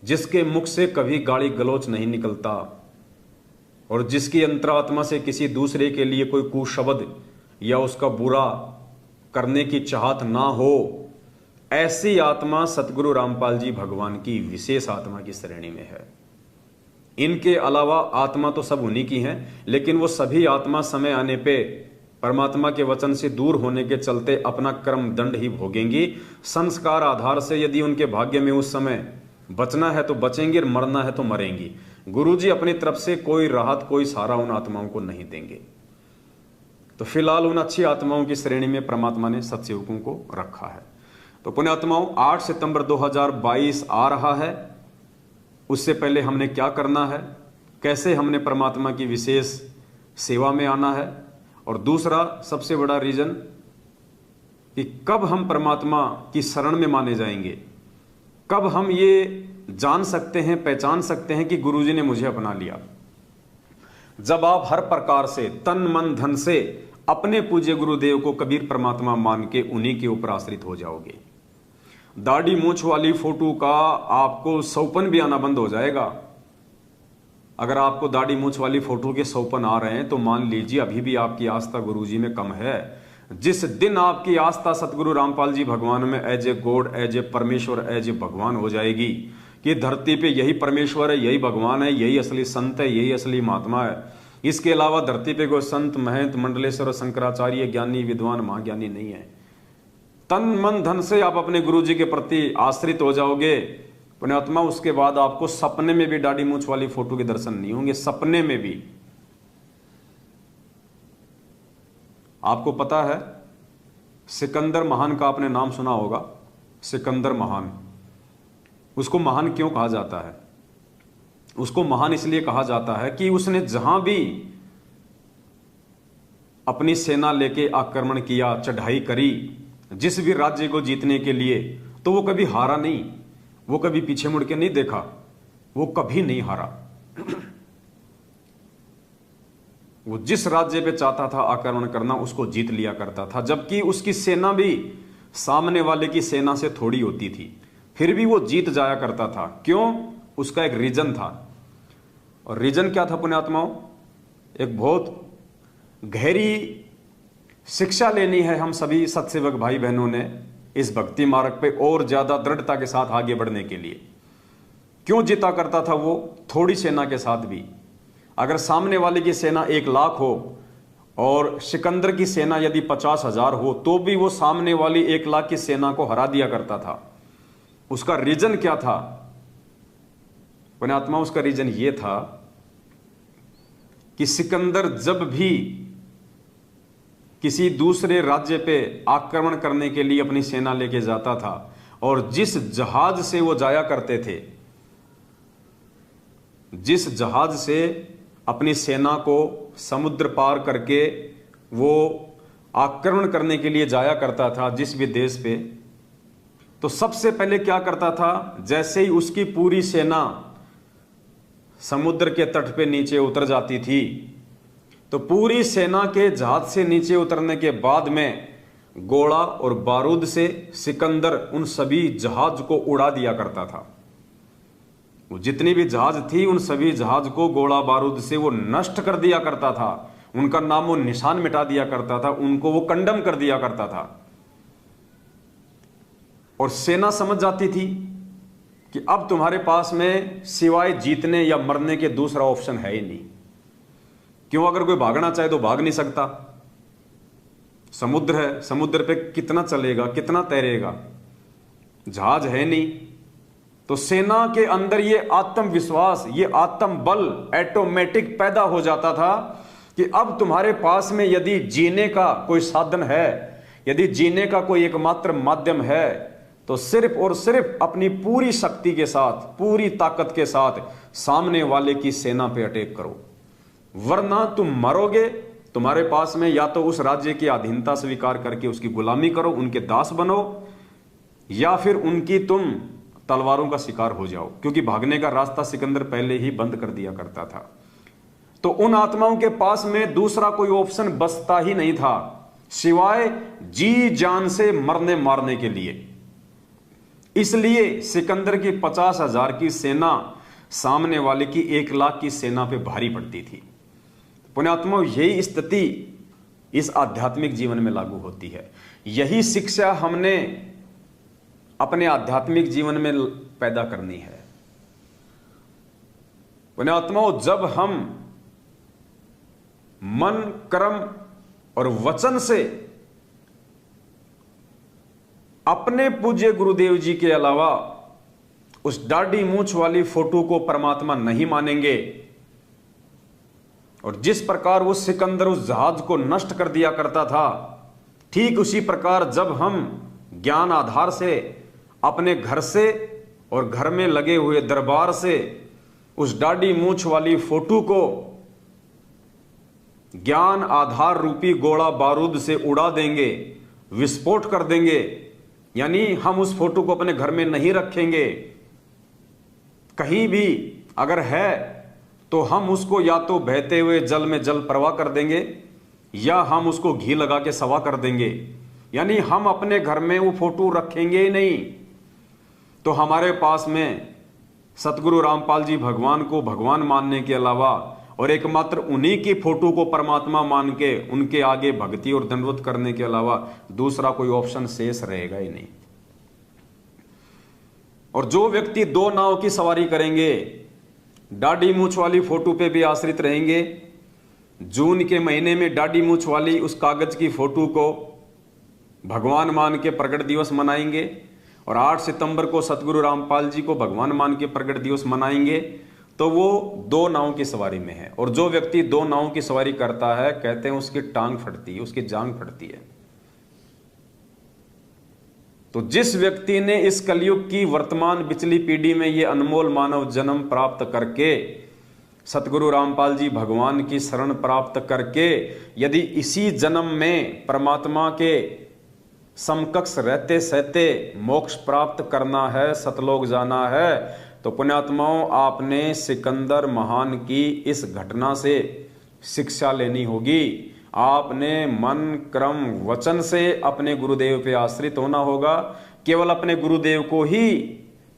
जिसके मुख से कभी गाली गलौच नहीं निकलता और जिसकी अंतरात्मा से किसी दूसरे के लिए कोई कुशब्द या उसका बुरा करने की चाहत ना हो, ऐसी आत्मा सतगुरु रामपाल जी भगवान की विशेष आत्मा की श्रेणी में है। इनके अलावा आत्मा तो सब उन्हीं की हैं, लेकिन वो सभी आत्मा समय आने पे परमात्मा के वचन से दूर होने के चलते अपना कर्म दंड ही भोगेंगी। संस्कार आधार से यदि उनके भाग्य में उस समय बचना है तो बचेंगे, मरना है तो मरेंगी। गुरुजी अपनी तरफ से कोई राहत, कोई सहारा उन आत्माओं को नहीं देंगे। तो फिलहाल उन अच्छी आत्माओं की श्रेणी में परमात्मा ने सत्सेवकों को रखा है। तो पुण्यात्माओं, 8 सितंबर 2022 आ रहा है। उससे पहले हमने क्या करना है, कैसे हमने परमात्मा की विशेष सेवा में आना है, और दूसरा सबसे बड़ा रीजन कि कब हम परमात्मा की शरण में माने जाएंगे, कब हम ये जान सकते हैं, पहचान सकते हैं कि गुरुजी ने मुझे अपना लिया। जब आप हर प्रकार से तन मन धन से अपने पूज्य गुरुदेव को कबीर परमात्मा मान के उन्हीं के ऊपर आश्रित हो जाओगे। दाढ़ी मूछ वाली फोटो का आपको सौपन भी आना बंद हो जाएगा। अगर आपको दाढ़ी मूछ वाली फोटो के सौपन आ रहे हैं तो मान लीजिए अभी भी आपकी आस्था गुरुजी में कम है। जिस दिन आपकी आस्था सतगुरु रामपाल जी भगवान में as a god, as a parmeshwar, as ए भगवान हो जाएगी कि धरती पे यही परमेश्वर है, यही भगवान है, यही असली संत है, यही असली महात्मा है, इसके अलावा धरती पे कोई संत, महंत, मंडलेश्वर, शंकराचार्य, ज्ञानी, विद्वान, महाज्ञानी नहीं है। तन मन धन से आप अपने गुरुजी के प्रति आश्रित हो जाओगे पुण्यात्मा। उसके बाद आपको सपने में भी दाढ़ी मूछ वाली फोटो के दर्शन नहीं होंगे। सपने में भी आपको पता है सिकंदर महान का आपने नाम सुना होगा। सिकंदर महान, उसको महान क्यों कहा जाता है? उसको महान इसलिए कहा जाता है कि उसने जहां भी अपनी सेना लेके आक्रमण किया, चढ़ाई करी, जिस भी राज्य को जीतने के लिए, तो वो कभी हारा नहीं, वो कभी पीछे मुड़ के नहीं देखा, वो कभी नहीं हारा। वो जिस राज्य पे चाहता था आक्रमण करना, उसको जीत लिया करता था। जबकि उसकी सेना भी सामने वाले की सेना से थोड़ी होती थी, फिर भी वो जीत जाया करता था। क्यों? उसका एक रीजन था। और रीजन क्या था पुण्यात्माओं? एक बहुत गहरी शिक्षा लेनी है हम सभी सत्सेवक भाई बहनों ने इस भक्ति मार्ग पे और ज्यादा दृढ़ता के साथ आगे बढ़ने के लिए। क्यों जीता करता था वो? थोड़ी सेना के साथ भी। अगर सामने वाले की सेना 1 लाख हो और सिकंदर की सेना यदि 50,000 हो, तो भी वो सामने वाली 1 लाख की सेना को हरा दिया करता था। उसका रीजन क्या था पुण्यात्मा? उसका रीजन ये था कि सिकंदर जब भी किसी दूसरे राज्य पे आक्रमण करने के लिए अपनी सेना लेके जाता था, और जिस जहाज से वो जाया करते थे, जिस जहाज से अपनी सेना को समुद्र पार करके वो आक्रमण करने के लिए जाया करता था जिस भी देश पे, तो सबसे पहले क्या करता था? जैसे ही उसकी पूरी सेना समुद्र के तट पे नीचे उतर जाती थी, तो पूरी सेना के जहाज से नीचे उतरने के बाद में गोला और बारूद से सिकंदर उन सभी जहाज को उड़ा दिया करता था। वो जितनी भी जहाज थी, उन सभी जहाज को गोला बारूद से वो नष्ट कर दिया करता था, उनका नामो निशान मिटा दिया करता था, उनको वो कंडम कर दिया करता था। और सेना समझ जाती थी कि अब तुम्हारे पास में सिवाय जीतने या मरने के दूसरा ऑप्शन है ही नहीं। क्यों? अगर कोई भागना चाहे तो भाग नहीं सकता, समुद्र है, समुद्र पे कितना चलेगा, कितना तैरेगा, जहाज है नहीं। तो सेना के अंदर ये आत्मविश्वास, ये आत्म बल ऑटोमेटिक पैदा हो जाता था कि अब तुम्हारे पास में यदि जीने का कोई साधन है, यदि जीने का कोई एकमात्र माध्यम है, तो सिर्फ और सिर्फ अपनी पूरी शक्ति के साथ, पूरी ताकत के साथ सामने वाले की सेना पे अटैक करो, वरना तुम मरोगे। तुम्हारे पास में या तो उस राज्य की अधीनता स्वीकार करके उसकी गुलामी करो, उनके दास बनो, या फिर उनकी तुम तलवारों का शिकार हो जाओ, क्योंकि भागने का रास्ता सिकंदर पहले ही बंद कर दिया करता था। तो उन आत्माओं के पास में दूसरा कोई ऑप्शन बचता ही नहीं था सिवाय जी जान से मरने मारने के लिए। इसलिए सिकंदर की 50,000 की सेना सामने वाले की 1 लाख की सेना पे भारी पड़ती थी। पुण्यात्माओं, यही स्थिति इस आध्यात्मिक जीवन में लागू होती है। यही शिक्षा हमने अपने आध्यात्मिक जीवन में पैदा करनी है। पुण्यात्माओं, जब हम मन, कर्म और वचन से अपने पूज्य गुरुदेव जी के अलावा उस दाढ़ी मूंछ वाली फोटो को परमात्मा नहीं मानेंगे, और जिस प्रकार वो सिकंदर उस जहाज को नष्ट कर दिया करता था, ठीक उसी प्रकार जब हम ज्ञान आधार से अपने घर से और घर में लगे हुए दरबार से उस दाढ़ी मूंछ वाली फोटो को ज्ञान आधार रूपी गोला बारूद से उड़ा देंगे, विस्फोट कर देंगे, यानी हम उस फोटो को अपने घर में नहीं रखेंगे, कहीं भी अगर है तो हम उसको या तो बहते हुए जल में जल प्रवाह कर देंगे, या हम उसको घी लगा के सवा कर देंगे, यानी हम अपने घर में वो फोटो रखेंगे ही नहीं। तो हमारे पास में सतगुरु रामपाल जी भगवान को भगवान मानने के अलावा और एकमात्र उन्हीं की फोटो को परमात्मा मान के उनके आगे भक्ति और दंडवत करने के अलावा दूसरा कोई ऑप्शन शेष रहेगा ही नहीं। और जो व्यक्ति 2 नाव की सवारी करेंगे, दाढ़ी मूंछ वाली फोटो पे भी आश्रित रहेंगे, जून के महीने में दाढ़ी मूंछ वाली उस कागज की फोटो को भगवान मान के प्रगट दिवस मनाएंगे, और 8 सितंबर को सतगुरु रामपाल जी को भगवान मान के प्रगट दिवस मनाएंगे, तो वो 2 नाव की सवारी में है। और जो व्यक्ति 2 नाव की सवारी करता है, कहते हैं उसकी टांग फटती है, उसकी जांग फटती है। तो जिस व्यक्ति ने इस कलयुग की वर्तमान पिछली पीढ़ी में ये अनमोल मानव जन्म प्राप्त करके सतगुरु रामपाल जी भगवान की शरण प्राप्त करके यदि इसी जन्म में परमात्मा के समकक्ष रहते सहते मोक्ष प्राप्त करना है, सतलोक जाना है, तो पुण्यात्माओं, आपने सिकंदर महान की इस घटना से शिक्षा लेनी होगी। आपने मन, क्रम, वचन से अपने गुरुदेव पे आश्रित होना होगा। केवल अपने गुरुदेव को ही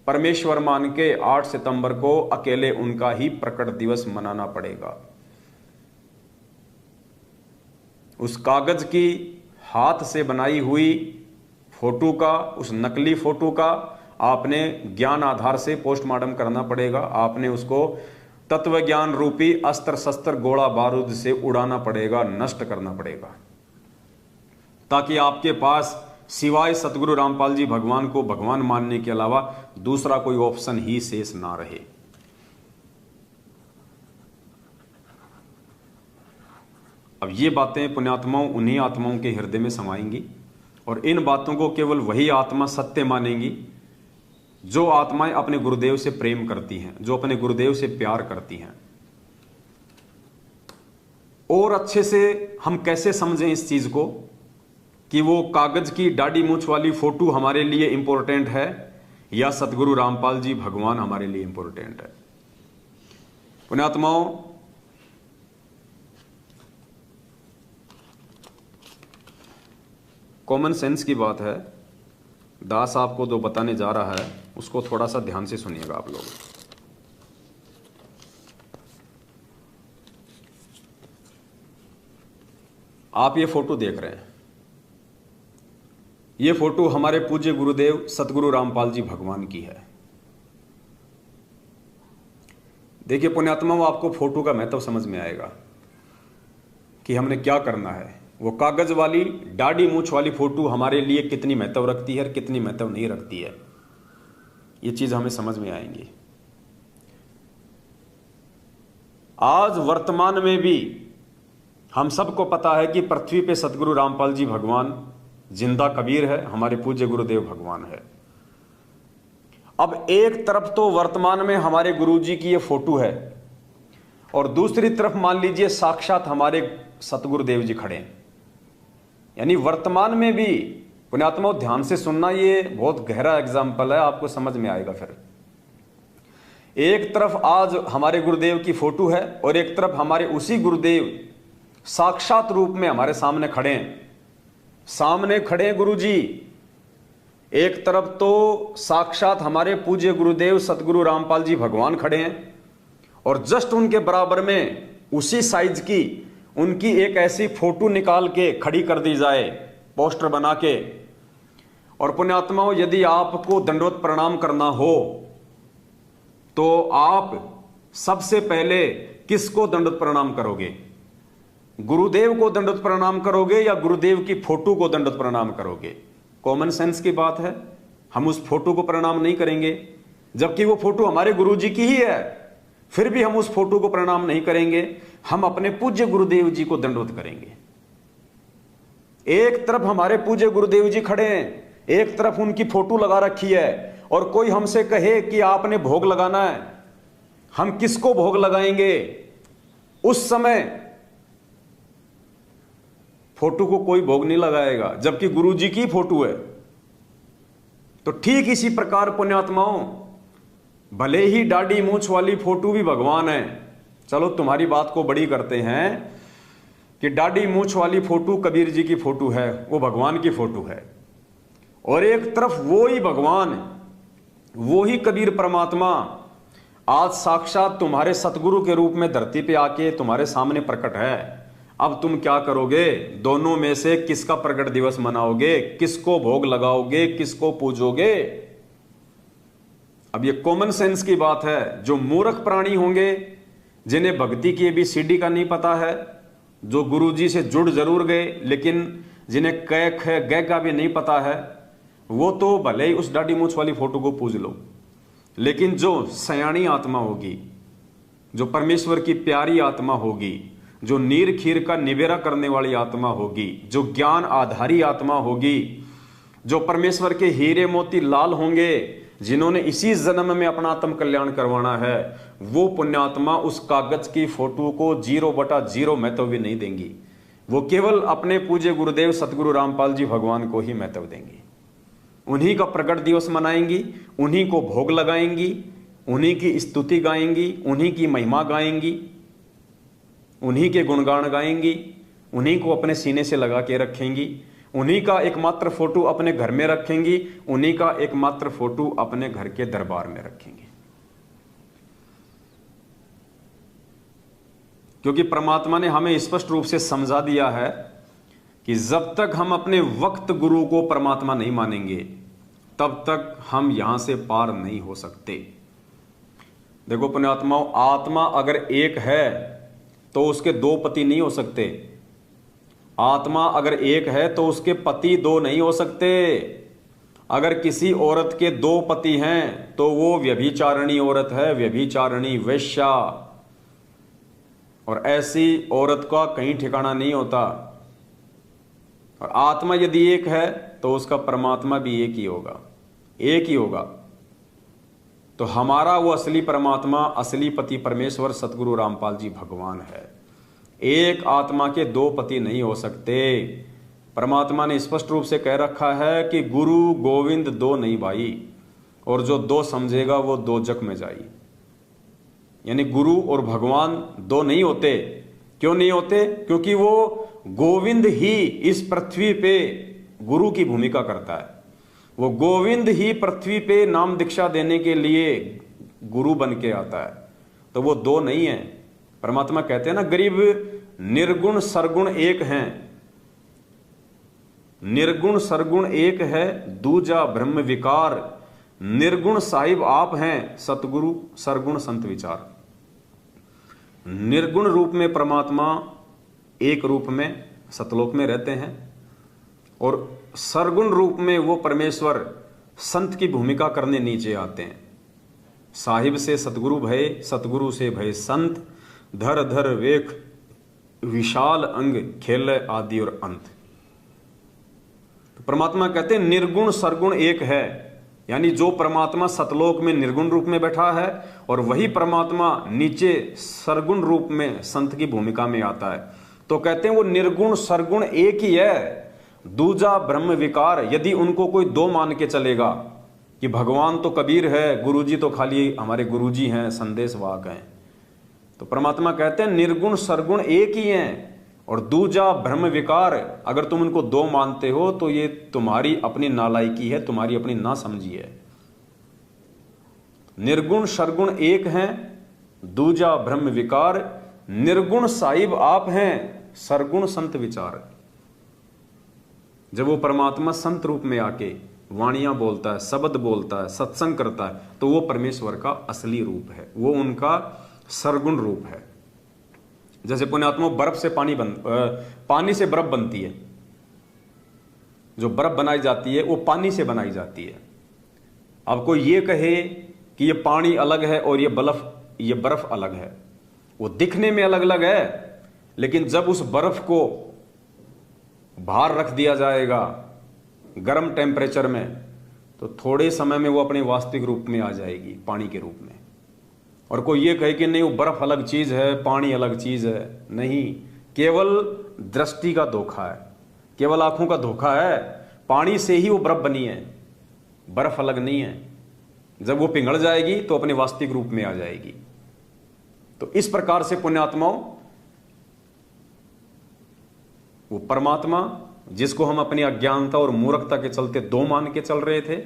परमेश्वर मान के 8 सितंबर को अकेले उनका ही प्रकट दिवस मनाना पड़ेगा। उस कागज की हाथ से बनाई हुई फोटो का, उस नकली फोटो का आपने ज्ञान आधार से पोस्टमार्टम करना पड़ेगा। आपने उसको तत्व ज्ञान रूपी अस्त्र शस्त्र गोला बारूद से उड़ाना पड़ेगा, नष्ट करना पड़ेगा, ताकि आपके पास सिवाय सतगुरु रामपाल जी भगवान को भगवान मानने के अलावा दूसरा कोई ऑप्शन ही शेष ना रहे। अब ये बातें पुण्यात्माओं उन्हीं आत्माओं के हृदय में समाएंगी, और इन बातों को केवल वही आत्मा सत्य मानेंगी जो आत्माएं अपने गुरुदेव से प्रेम करती हैं, जो अपने गुरुदेव से प्यार करती हैं। और अच्छे से हम कैसे समझें इस चीज को कि वो कागज की दाढ़ी मूंछ वाली फोटो हमारे लिए इंपॉर्टेंट है या सतगुरु रामपाल जी भगवान हमारे लिए इंपॉर्टेंट है। पुण्यात्माओं, कॉमन सेंस की बात है, दास आपको जो बताने जा रहा है उसको थोड़ा सा ध्यान से सुनिएगा आप लोग। आप ये फोटो देख रहे हैं, ये फोटो हमारे पूज्य गुरुदेव सतगुरु रामपाल जी भगवान की है। देखिए पुण्यात्माओं, आपको फोटो का महत्व समझ में आएगा कि हमने क्या करना है, वो कागज वाली दाढ़ी मूछ वाली फोटो हमारे लिए कितनी महत्व रखती है और कितनी महत्व नहीं रखती है, ये चीज हमें समझ में आएंगी। आज वर्तमान में भी हम सबको पता है कि पृथ्वी पे सतगुरु रामपाल जी भगवान जिंदा कबीर है, हमारे पूज्य गुरुदेव भगवान है। अब एक तरफ तो वर्तमान में हमारे गुरु जी की ये फोटो है और दूसरी तरफ मान लीजिए साक्षात हमारे सतगुरुदेव जी खड़े हैं। यानी वर्तमान में भी पुण्यात्मा ध्यान से सुनना, ये बहुत गहरा एग्जाम्पल है, आपको समझ में आएगा। फिर एक तरफ आज हमारे गुरुदेव की फोटो है और एक तरफ हमारे उसी गुरुदेव साक्षात रूप में हमारे सामने खड़े हैं। सामने खड़े हैं गुरु जी, एक तरफ तो साक्षात हमारे पूज्य गुरुदेव सतगुरु रामपाल जी भगवान खड़े हैं और जस्ट उनके बराबर में उसी साइज की उनकी एक ऐसी फोटो निकाल के खड़ी कर दी जाए, पोस्टर बना के। और पुण्यात्माओं, यदि आपको दंडवत प्रणाम करना हो तो आप सबसे पहले किसको दंडवत प्रणाम करोगे? गुरुदेव को दंडवत प्रणाम करोगे या गुरुदेव की फोटो को दंडवत प्रणाम करोगे? कॉमन सेंस की बात है, हम उस फोटो को प्रणाम नहीं करेंगे, जबकि वो फोटो हमारे गुरु जी की ही है, फिर भी हम उस फोटो को प्रणाम नहीं करेंगे, हम अपने पूज्य गुरुदेव जी को दंडवत करेंगे। एक तरफ हमारे पूज्य गुरुदेव जी खड़े हैं, एक तरफ उनकी फोटो लगा रखी है, और कोई हमसे कहे कि आपने भोग लगाना है, हम किसको भोग लगाएंगे? उस समय फोटो को कोई भोग नहीं लगाएगा, जबकि गुरु जी की फोटो है। तो ठीक इसी प्रकार पुण्यात्माओं, भले ही दाढ़ी मूछ वाली फोटो भी भगवान है, चलो तुम्हारी बात को बड़ी करते हैं कि दाढ़ी मूछ वाली फोटो कबीर जी की फोटो है, वो भगवान की फोटो है, और एक तरफ वो ही भगवान, वो ही कबीर परमात्मा आज साक्षात तुम्हारे सतगुरु के रूप में धरती पे आके तुम्हारे सामने प्रकट है। अब तुम क्या करोगे? दोनों में से किसका प्रकट दिवस मनाओगे? किसको भोग लगाओगे? किसको पूजोगे? अब ये कॉमन सेंस की बात है। जो मूर्ख प्राणी होंगे, जिन्हें भक्ति की ABCD का नहीं पता है, जो गुरु जी से जुड़ जरूर गए लेकिन जिन्हें क ख ग का भी नहीं पता है, वो तो भले ही उस दाढ़ी मूछ वाली फोटो को पूज लो, लेकिन जो सयानी आत्मा होगी, जो परमेश्वर की प्यारी आत्मा होगी, जो नीर खीर का निवेरा करने वाली आत्मा होगी, जो ज्ञान आधारी आत्मा होगी, जो परमेश्वर के हीरे मोती लाल होंगे, जिन्होंने इसी जन्म में अपना आत्म कल्याण करवाना है, वो पुण्यात्मा उस कागज की फोटो को 0/0 महत्व भी नहीं देंगी। वो केवल अपने पूज्य गुरुदेव सतगुरु रामपाल जी भगवान को ही महत्व देंगी। उन्हीं का प्रकट दिवस मनाएंगी, उन्हीं को भोग लगाएंगी, उन्हीं की स्तुति गाएंगी, उन्हीं की महिमा गाएंगी, उन्हीं के गुणगान गाएंगी, उन्हीं को अपने सीने से लगा के रखेंगी, उन्हीं का एकमात्र फोटो अपने घर में रखेंगी, उन्हीं का एकमात्र फोटो अपने घर के दरबार में रखेंगे। क्योंकि परमात्मा ने हमें स्पष्ट रूप से समझा दिया है कि जब तक हम अपने वक्त गुरु को परमात्मा नहीं मानेंगे, तब तक हम यहां से पार नहीं हो सकते। देखो पुण्यात्माओं, आत्मा अगर एक है तो उसके 2 पति नहीं हो सकते। आत्मा अगर एक है तो उसके पति 2 नहीं हो सकते। अगर किसी औरत के 2 पति हैं तो वो व्यभिचारिणी औरत है, व्यभिचारिणी वेश्या, और ऐसी औरत का कहीं ठिकाना नहीं होता। और आत्मा यदि एक है तो उसका परमात्मा भी एक ही होगा, एक ही होगा। तो हमारा वो असली परमात्मा, असली पति परमेश्वर सतगुरु रामपाल जी भगवान है। एक आत्मा के 2 पति नहीं हो सकते। परमात्मा ने स्पष्ट रूप से कह रखा है कि गुरु गोविंद 2 नहीं भाई, और जो 2 समझेगा वो 2 जग में जाई। यानी गुरु और भगवान 2 नहीं होते। क्यों नहीं होते? क्योंकि वो गोविंद ही इस पृथ्वी पे गुरु की भूमिका करता है। वो गोविंद ही पृथ्वी पे नाम दीक्षा देने के लिए गुरु बन के आता है। तो वो 2 नहीं है। परमात्मा कहते हैं ना, गरीब निर्गुण सरगुण एक हैं, निर्गुण सरगुण एक है, दूजा ब्रह्म विकार, निर्गुण साहिब आप हैं, सतगुरु सरगुण संत विचार। निर्गुण रूप में परमात्मा एक रूप में, सतलोक में रहते हैं और सरगुण रूप में वो परमेश्वर संत की भूमिका करने नीचे आते हैं। साहिब से सतगुरु भय, सतगुरु से भय संत, धर धर वेख विशाल अंग, खेल आदि और अंत। तो परमात्मा कहते हैं निर्गुण सरगुण एक है, यानी जो परमात्मा सतलोक में निर्गुण रूप में बैठा है और वही परमात्मा नीचे सरगुण रूप में संत की भूमिका में आता है। तो कहते हैं वो निर्गुण सरगुण एक ही है। दूजा ब्रह्म विकार, यदि उनको कोई दो मान के चलेगा कि भगवान तो कबीर है, गुरुजी तो खाली हमारे गुरुजी हैं, संदेश वाहक हैं, तो परमात्मा कहते हैं निर्गुण सरगुण एक ही हैं। और दूजा ब्रह्म विकार, अगर तुम उनको दो मानते हो तो ये तुम्हारी अपनी नालायकी है, तुम्हारी अपनी नासमझी है। निर्गुण सरगुण एक हैं, दूजा ब्रह्म विकार, निर्गुण साहिब आप हैं, सरगुण संत विचार। जब वो परमात्मा संत रूप में आके वाणियां बोलता है, शब्द बोलता है, सत्संग करता है, तो वो परमेश्वर का असली रूप है, वो उनका सरगुण रूप है। जैसे पुण्यात्मा बर्फ से पानी से बर्फ बनती है, जो बर्फ बनाई जाती है वो पानी से बनाई जाती है। अब कोई ये कहे कि ये पानी अलग है और ये बर्फ अलग है, वो दिखने में अलग अलग है, लेकिन जब उस बर्फ को बाहर रख दिया जाएगा गर्म टेम्परेचर में, तो थोड़े समय में वो अपने वास्तविक रूप में आ जाएगी, पानी के रूप में। और कोई ये कहे कि नहीं वो बर्फ अलग चीज है, पानी अलग चीज है, नहीं, केवल दृष्टि का धोखा है, केवल आंखों का धोखा है। पानी से ही वो बर्फ बनी है, बर्फ अलग नहीं है। जब वो पिघल जाएगी तो अपने वास्तविक रूप में आ जाएगी। तो इस प्रकार से पुण्यात्माओं, वो परमात्मा जिसको हम अपनी अज्ञानता और मूर्खता के चलते दो मान के चल रहे थे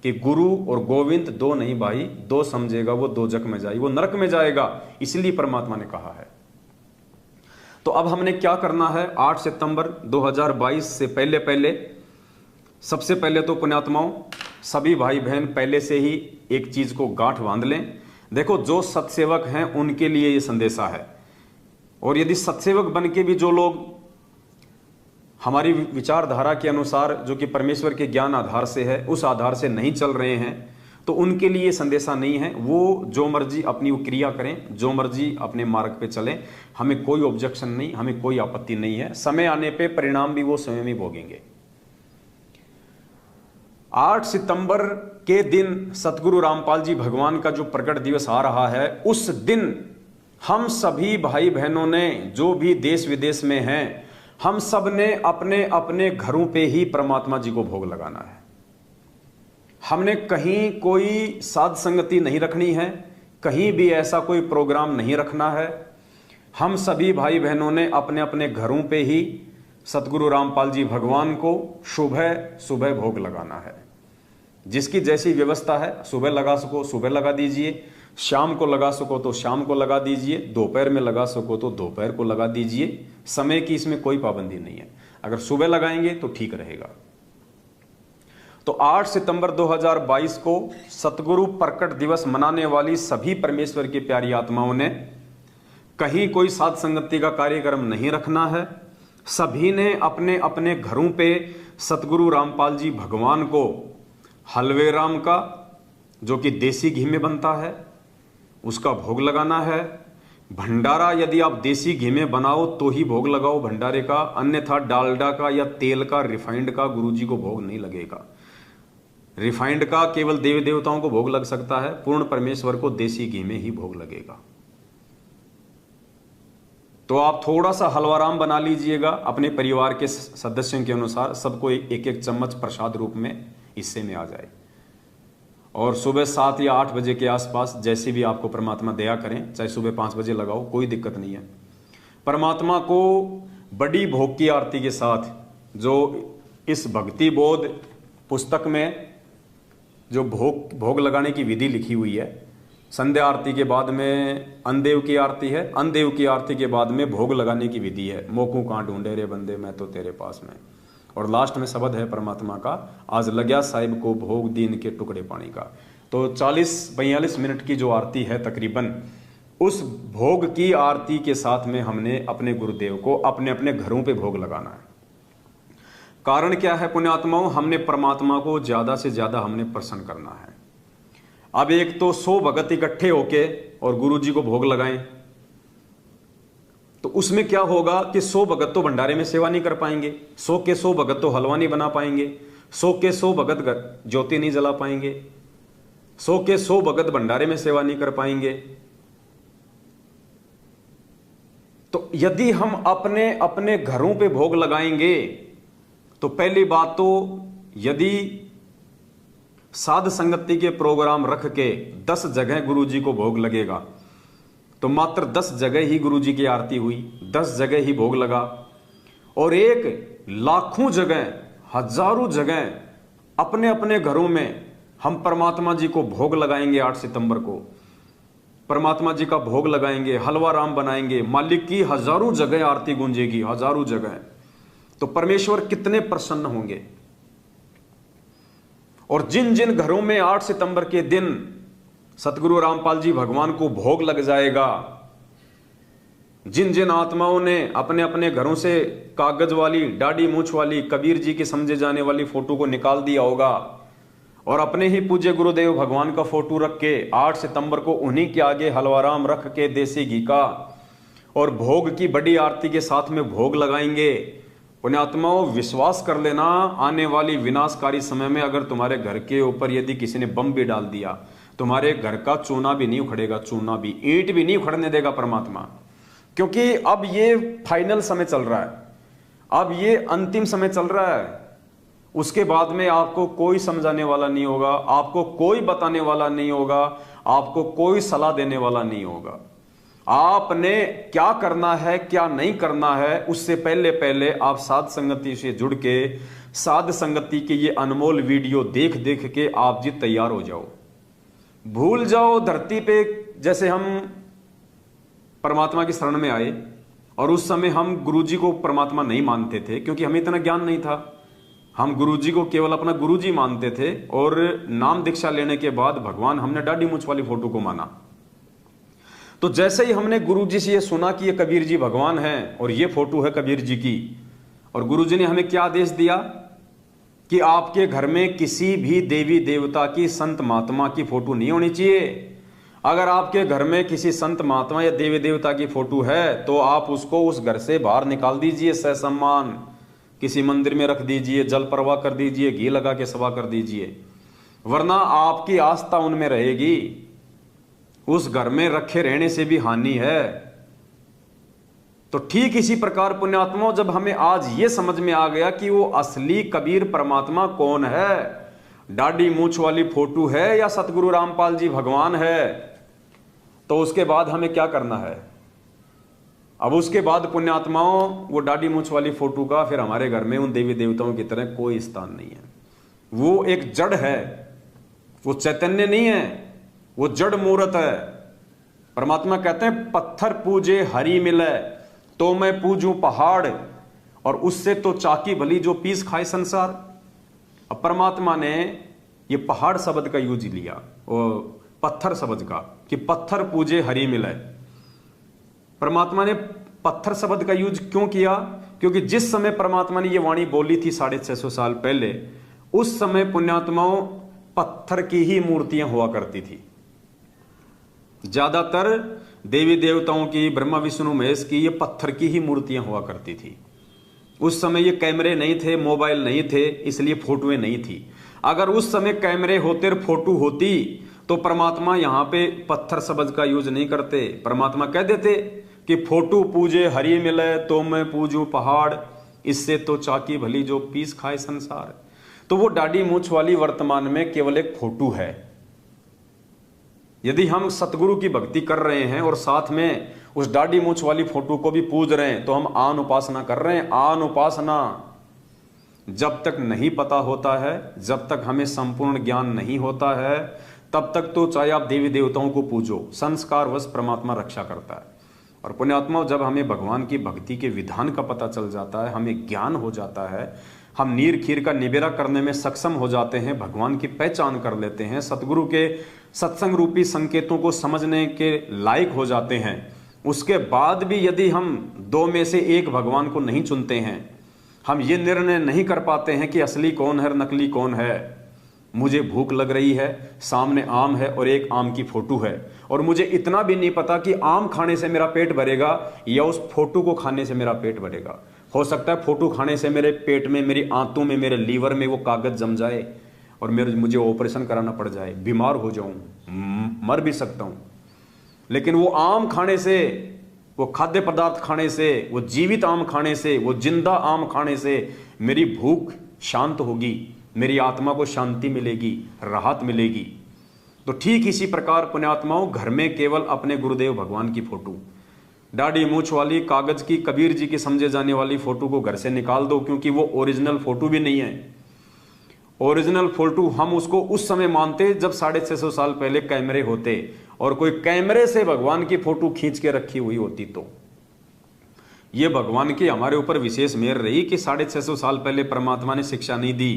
कि गुरु और गोविंद दो नहीं भाई, दो समझेगा वो दोजक में जाएगी, वो नरक में जाएगा, इसलिए परमात्मा ने कहा है। तो अब हमने क्या करना है, 8 सितंबर 2022 से पहले सबसे पहले तो पुण्यात्माओं सभी भाई बहन पहले से ही एक चीज को गांठ बांध लें। देखो, जो सत्सेवक हैं उनके लिए ये संदेशा है, और यदि सत्सेवक बन के भी जो लोग हमारी विचारधारा के अनुसार, जो कि परमेश्वर के ज्ञान आधार से है, उस आधार से नहीं चल रहे हैं, तो उनके लिए संदेशा नहीं है। वो जो मर्जी अपनी वो क्रिया करें, जो मर्जी अपने मार्ग पे चलें, हमें कोई ऑब्जेक्शन नहीं, हमें कोई आपत्ति नहीं है। समय आने पे परिणाम भी वो स्वयं ही भोगेंगे। 8 सितंबर के दिन सतगुरु रामपाल जी भगवान का जो प्रकट दिवस आ रहा है, उस दिन हम सभी भाई बहनों ने, जो भी देश विदेश में हैं, हम सब ने अपने अपने घरों पे ही परमात्मा जी को भोग लगाना है। हमने कहीं कोई साध संगति नहीं रखनी है, कहीं भी ऐसा कोई प्रोग्राम नहीं रखना है। हम सभी भाई बहनों ने अपने अपने घरों पे ही सतगुरु रामपाल जी भगवान को सुबह सुबह भोग लगाना है। जिसकी जैसी व्यवस्था है, सुबह लगा सको सुबह लगा दीजिए, शाम को लगा सको तो शाम को लगा दीजिए, दोपहर में लगा सको तो दोपहर को लगा दीजिए। समय की इसमें कोई पाबंदी नहीं है, अगर सुबह लगाएंगे तो ठीक रहेगा। तो 8 सितंबर 2022 को सतगुरु प्रकट दिवस मनाने वाली सभी परमेश्वर की प्यारी आत्माओं ने कहीं कोई साध संगति का कार्यक्रम नहीं रखना है। सभी ने अपने अपने घरों पे सतगुरु रामपाल जी भगवान को हलवे राम का, जो कि देसी घी में बनता है, उसका भोग लगाना है। भंडारा यदि आप देसी घी में बनाओ तो ही भोग लगाओ भंडारे का, अन्यथा डालडा का या तेल का, रिफाइंड का गुरुजी को भोग नहीं लगेगा। रिफाइंड का केवल देवी देवताओं को भोग लग सकता है, पूर्ण परमेश्वर को देसी घी में ही भोग लगेगा। तो आप थोड़ा सा हलवाराम बना लीजिएगा अपने परिवार के सदस्यों के अनुसार, सबको एक एक चम्मच प्रसाद रूप में हिस्से में आ जाए। और सुबह 7 या 8 बजे के आसपास, जैसे भी आपको परमात्मा दया करें, चाहे सुबह 5 बजे लगाओ, कोई दिक्कत नहीं है। परमात्मा को बड़ी भोग की आरती के साथ, जो इस भक्ति बोध पुस्तक में जो भोग लगाने की विधि लिखी हुई है, संध्या आरती के बाद में अनदेव की आरती है, अनदेव की आरती के बाद में भोग लगाने की विधि है। मोकू कहाँ ढूंढे रे बंदे, मैं तो तेरे पास में। और लास्ट में शब्द है परमात्मा का, आज लग्या साहिब को भोग दीन के टुकड़े पानी का। तो 40-42 मिनट की जो आरती है तकरीबन, उस भोग की आरती के साथ में हमने अपने गुरुदेव को अपने अपने घरों पे भोग लगाना है। कारण क्या है पुण्यात्माओं, हमने परमात्मा को ज्यादा से ज्यादा हमने प्रसन्न करना है। अब एक तो 100 भगत इकट्ठे होके और गुरु जी को भोग लगाएं, तो उसमें क्या होगा कि 100 भगत तो भंडारे में सेवा नहीं कर पाएंगे, 100 के 100 भगत तो हलवा नहीं बना पाएंगे, 100 के 100 भगत ज्योति नहीं जला पाएंगे, 100 के 100 भगत भंडारे में सेवा नहीं कर पाएंगे। तो यदि हम अपने अपने घरों पे भोग लगाएंगे तो पहली बात तो यदि साध संगति के प्रोग्राम रख के 10 जगह गुरु जी को भोग लगेगा तो मात्र 10 जगह ही गुरु जी की आरती हुई, 10 जगह ही भोग लगा। और एक लाखों जगह, हजारों जगह अपने अपने घरों में हम परमात्मा जी को भोग लगाएंगे। 8 सितंबर को परमात्मा जी का भोग लगाएंगे, हलवा राम बनाएंगे, मालिक की हजारों जगह आरती गूंजेगी, हजारों जगह। तो परमेश्वर कितने प्रसन्न होंगे। और जिन जिन घरों में 8 सितंबर के दिन सतगुरु रामपाल जी भगवान को भोग लग जाएगा, जिन जिन आत्माओं ने अपने अपने घरों से कागज वाली, दाढ़ी मूछ वाली, कबीर जी की समझे जाने वाली फोटो को निकाल दिया होगा और अपने ही पूज्य गुरुदेव भगवान का फोटो रख के 8 सितंबर को उन्हीं के आगे हलवाराम रख के देसी घी का और भोग की बड़ी आरती के साथ में भोग लगाएंगे। पुण्यात्माओं, विश्वास कर लेना, आने वाली विनाशकारी समय में अगर तुम्हारे घर के ऊपर यदि किसी ने बम भी डाल दिया, तुम्हारे घर का चूना भी नहीं उखड़ेगा, चूना भी, ईंट भी नहीं उखड़ने देगा परमात्मा। क्योंकि अब ये फाइनल समय चल रहा है, अब ये अंतिम समय चल रहा है। उसके बाद में आपको कोई समझाने वाला नहीं होगा, आपको कोई बताने वाला नहीं होगा, आपको कोई सलाह देने वाला नहीं होगा। आपने क्या करना है, क्या नहीं करना है, उससे पहले पहले आप साध संगति से जुड़ के साध संगति के ये अनमोल वीडियो देख देख के आप जी तैयार हो जाओ। भूल जाओ धरती पे जैसे हम परमात्मा की शरण में आए और उस समय हम गुरुजी को परमात्मा नहीं मानते थे, क्योंकि हमें इतना ज्ञान नहीं था। हम गुरुजी को केवल अपना गुरुजी मानते थे और नाम दीक्षा लेने के बाद भगवान हमने दाढ़ी मूछ वाली फोटो को माना। तो जैसे ही हमने गुरुजी से ये सुना कि ये कबीर जी भगवान हैं और ये फोटो है कबीर जी की, और गुरुजी ने हमें क्या आदेश दिया कि आपके घर में किसी भी देवी देवता की, संत महात्मा की फोटो नहीं होनी चाहिए। अगर आपके घर में किसी संत महात्मा या देवी देवता की फोटो है तो आप उसको उस घर से बाहर निकाल दीजिए, ससम्मान किसी मंदिर में रख दीजिए, जल प्रवाह कर दीजिए, घी लगा के सवा कर दीजिए, वरना आपकी आस्था उनमें रहेगी। उस घर में रखे रहने से भी हानि है। तो ठीक इसी प्रकार पुण्यात्माओं, जब हमें आज ये समझ में आ गया कि वो असली कबीर परमात्मा कौन है, दाढ़ी मूछ वाली फोटो है या सतगुरु रामपाल जी भगवान है, तो उसके बाद हमें क्या करना है। अब उसके बाद पुण्यात्माओं, वो दाढ़ी मूछ वाली फोटो का फिर हमारे घर में उन देवी देवताओं की तरह कोई स्थान नहीं है। वो एक जड़ है, वो चैतन्य नहीं है, वो जड़ मूर्त है। परमात्मा कहते हैं पत्थर पूजे हरि मिले तो मैं पूजूं पहाड़, और उससे तो चाकी भली जो पीस खाए संसार। अब परमात्मा ने ये पहाड़ शब्द का यूज लिया, वो पत्थर शब्द का, कि पत्थर पूजे हरि मिले। परमात्मा ने पत्थर शब्द का यूज क्यों किया? क्योंकि जिस समय परमात्मा ने ये वाणी बोली थी 650 साल पहले, उस समय पुण्यात्माओं पत्थर की ही मूर्तियां हुआ करती थी। ज्यादातर देवी देवताओं की, ब्रह्मा विष्णु महेश की, ये पत्थर की ही मूर्तियां हुआ करती थी। उस समय ये कैमरे नहीं थे, मोबाइल नहीं थे, इसलिए फोटोएं नहीं थी। अगर उस समय कैमरे होते और फोटो होती तो परमात्मा यहां पे पत्थर शब्द का यूज नहीं करते। परमात्मा कह देते कि फोटो पूजे हरि मिले तो मैं पूजूं पहाड़, इससे तो चाकी भली जो पीस खाए संसार। तो वो दाढ़ी मूछ वाली वर्तमान में केवल एक फोटो है। यदि हम सतगुरु की भक्ति कर रहे हैं और साथ में उस दाढ़ी मूछ वाली फोटो को भी पूज रहे हैं तो हम आन उपासना कर रहे हैं। आन उपासना जब तक नहीं पता होता है, जब तक हमें संपूर्ण ज्ञान नहीं होता है, तब तक तो चाहे आप देवी देवताओं को पूजो, संस्कारवश परमात्मा रक्षा करता है। और पुण्यात्माओं, जब हमें भगवान की भक्ति के विधान का पता चल जाता है, हमें ज्ञान हो जाता है, हम नीर खीर का निबेरा करने में सक्षम हो जाते हैं, भगवान की पहचान कर लेते हैं, सतगुरु के सत्संग रूपी संकेतों को समझने के लायक हो जाते हैं, उसके बाद भी यदि हम दो में से एक भगवान को नहीं चुनते हैं, हम ये निर्णय नहीं कर पाते हैं कि असली कौन है नकली कौन है। मुझे भूख लग रही है, सामने आम है और एक आम की फोटो है, और मुझे इतना भी नहीं पता कि आम खाने से मेरा पेट भरेगा या उस फोटो को खाने से मेरा पेट भरेगा। हो सकता है फोटो खाने से मेरे पेट में, मेरी आंतों में, मेरे लीवर में वो कागज जम जाए और मुझे ऑपरेशन कराना पड़ जाए, बीमार हो जाऊं, मर भी सकता हूं। लेकिन वो आम खाने से, वो खाद्य पदार्थ खाने से, वो जीवित आम खाने से, वो जिंदा आम खाने से मेरी भूख शांत होगी, मेरी आत्मा को शांति मिलेगी, राहत मिलेगी। तो ठीक इसी प्रकार पुण्यात्माओं, घर में केवल अपने गुरुदेव भगवान की फोटो, दाढ़ी मूछ वाली कागज की कबीर जी की समझे जाने वाली फोटो को घर से निकाल दो, क्योंकि वो ओरिजिनल फोटो भी नहीं है। ओरिजिनल फोटो हम उसको उस समय मानते जब 650 साल पहले कैमरे होते और कोई कैमरे से भगवान की फोटो खींच के रखी हुई होती। तो ये भगवान की हमारे ऊपर विशेष मेहर रही कि 650 साल पहले परमात्मा ने शिक्षा नहीं दी,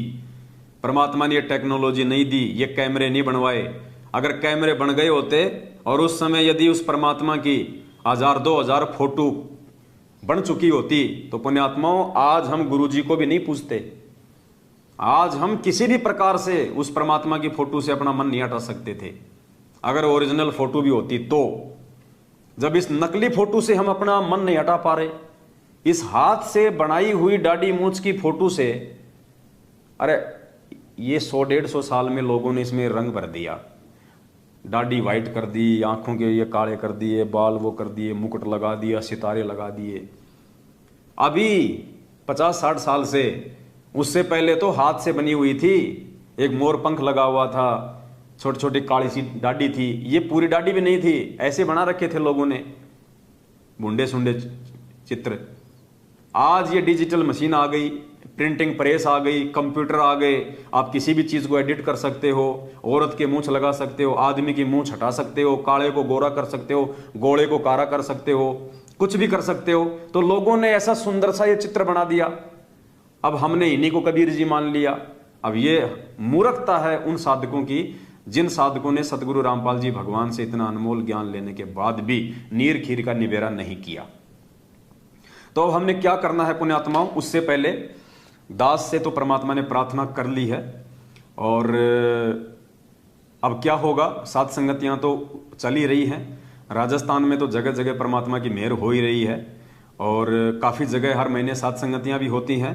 परमात्मा ने ये टेक्नोलॉजी नहीं दी, ये कैमरे नहीं बनवाए। अगर कैमरे बन गए होते और उस समय यदि उस परमात्मा की 1000-2000 फोटो बन चुकी होती, तो पुण्यात्माओं आज हम गुरुजी को भी नहीं पूछते। आज हम किसी भी प्रकार से उस परमात्मा की फोटो से अपना मन नहीं हटा सकते थे, अगर ओरिजिनल फोटो भी होती तो। जब इस नकली फोटो से हम अपना मन नहीं हटा पा रहे, इस हाथ से बनाई हुई दाढ़ी मूछ की फोटो से, अरे ये 100-150 साल में लोगों ने इसमें रंग भर दिया, दाढ़ी वाइट कर दी, आंखों के ये काले कर दिए, बाल वो कर दिए, मुकुट लगा दिया, सितारे लगा दिए। अभी 50-60 साल से, उससे पहले तो हाथ से बनी हुई थी, एक मोर पंख लगा हुआ था, छोटी छोटी काली सी दाढ़ी थी, ये पूरी दाढ़ी भी नहीं थी, ऐसे बना रखे थे लोगों ने भुंडे सुंडे चित्र। आज ये डिजिटल मशीन आ गई, प्रिंटिंग प्रेस आ गई, कंप्यूटर आ गए, आप किसी भी चीज को एडिट कर सकते हो, औरत के मूंछ लगा सकते हो, आदमी की मूंछ हटा सकते हो, काले को गोरा कर सकते हो, गोरे को काला कर सकते हो, कुछ भी कर सकते हो। तो लोगों ने ऐसा सुंदर सा ये चित्र बना दिया, अब हमने इन्हीं को कबीर जी मान लिया। अब ये मूर्खता है उन साधकों की जिन साधकों ने सतगुरु रामपाल जी भगवान से इतना अनमोल ज्ञान लेने के बाद भी नीर खीर का निबेरा नहीं किया। तो अब हमने क्या करना है पुण्यात्माओं, उससे पहले दास से तो परमात्मा ने प्रार्थना कर ली है, और अब क्या होगा, साध संगतियां तो चल ही रही हैं। राजस्थान में तो जगह जगह परमात्मा की मेहर हो ही रही है, और काफ़ी जगह हर महीने साध संगतियां भी होती हैं।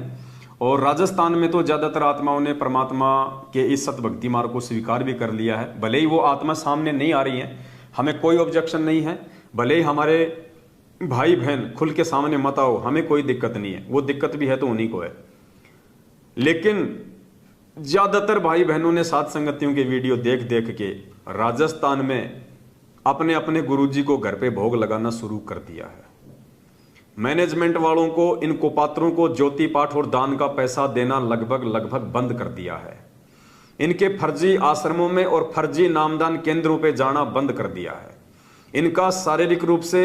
और राजस्थान में तो ज़्यादातर आत्माओं ने परमात्मा के इस सतभक्ति मार्ग को स्वीकार भी कर लिया है। भले ही वो आत्मा सामने नहीं आ रही है, हमें कोई ऑब्जेक्शन नहीं है, भले ही हमारे भाई बहन खुल के सामने मत आओ, हमें कोई दिक्कत नहीं है, वो दिक्कत भी है तो उन्हीं को है। लेकिन ज्यादातर भाई बहनों ने साध संगतियों के वीडियो देख देख के राजस्थान में अपने अपने गुरुजी को घर पे भोग लगाना शुरू कर दिया है। मैनेजमेंट वालों को, इन कुपात्रों को ज्योति पाठ और दान का पैसा देना लगभग बंद कर दिया है। इनके फर्जी आश्रमों में और फर्जी नामदान केंद्रों पे जाना बंद कर दिया है। इनका शारीरिक रूप से,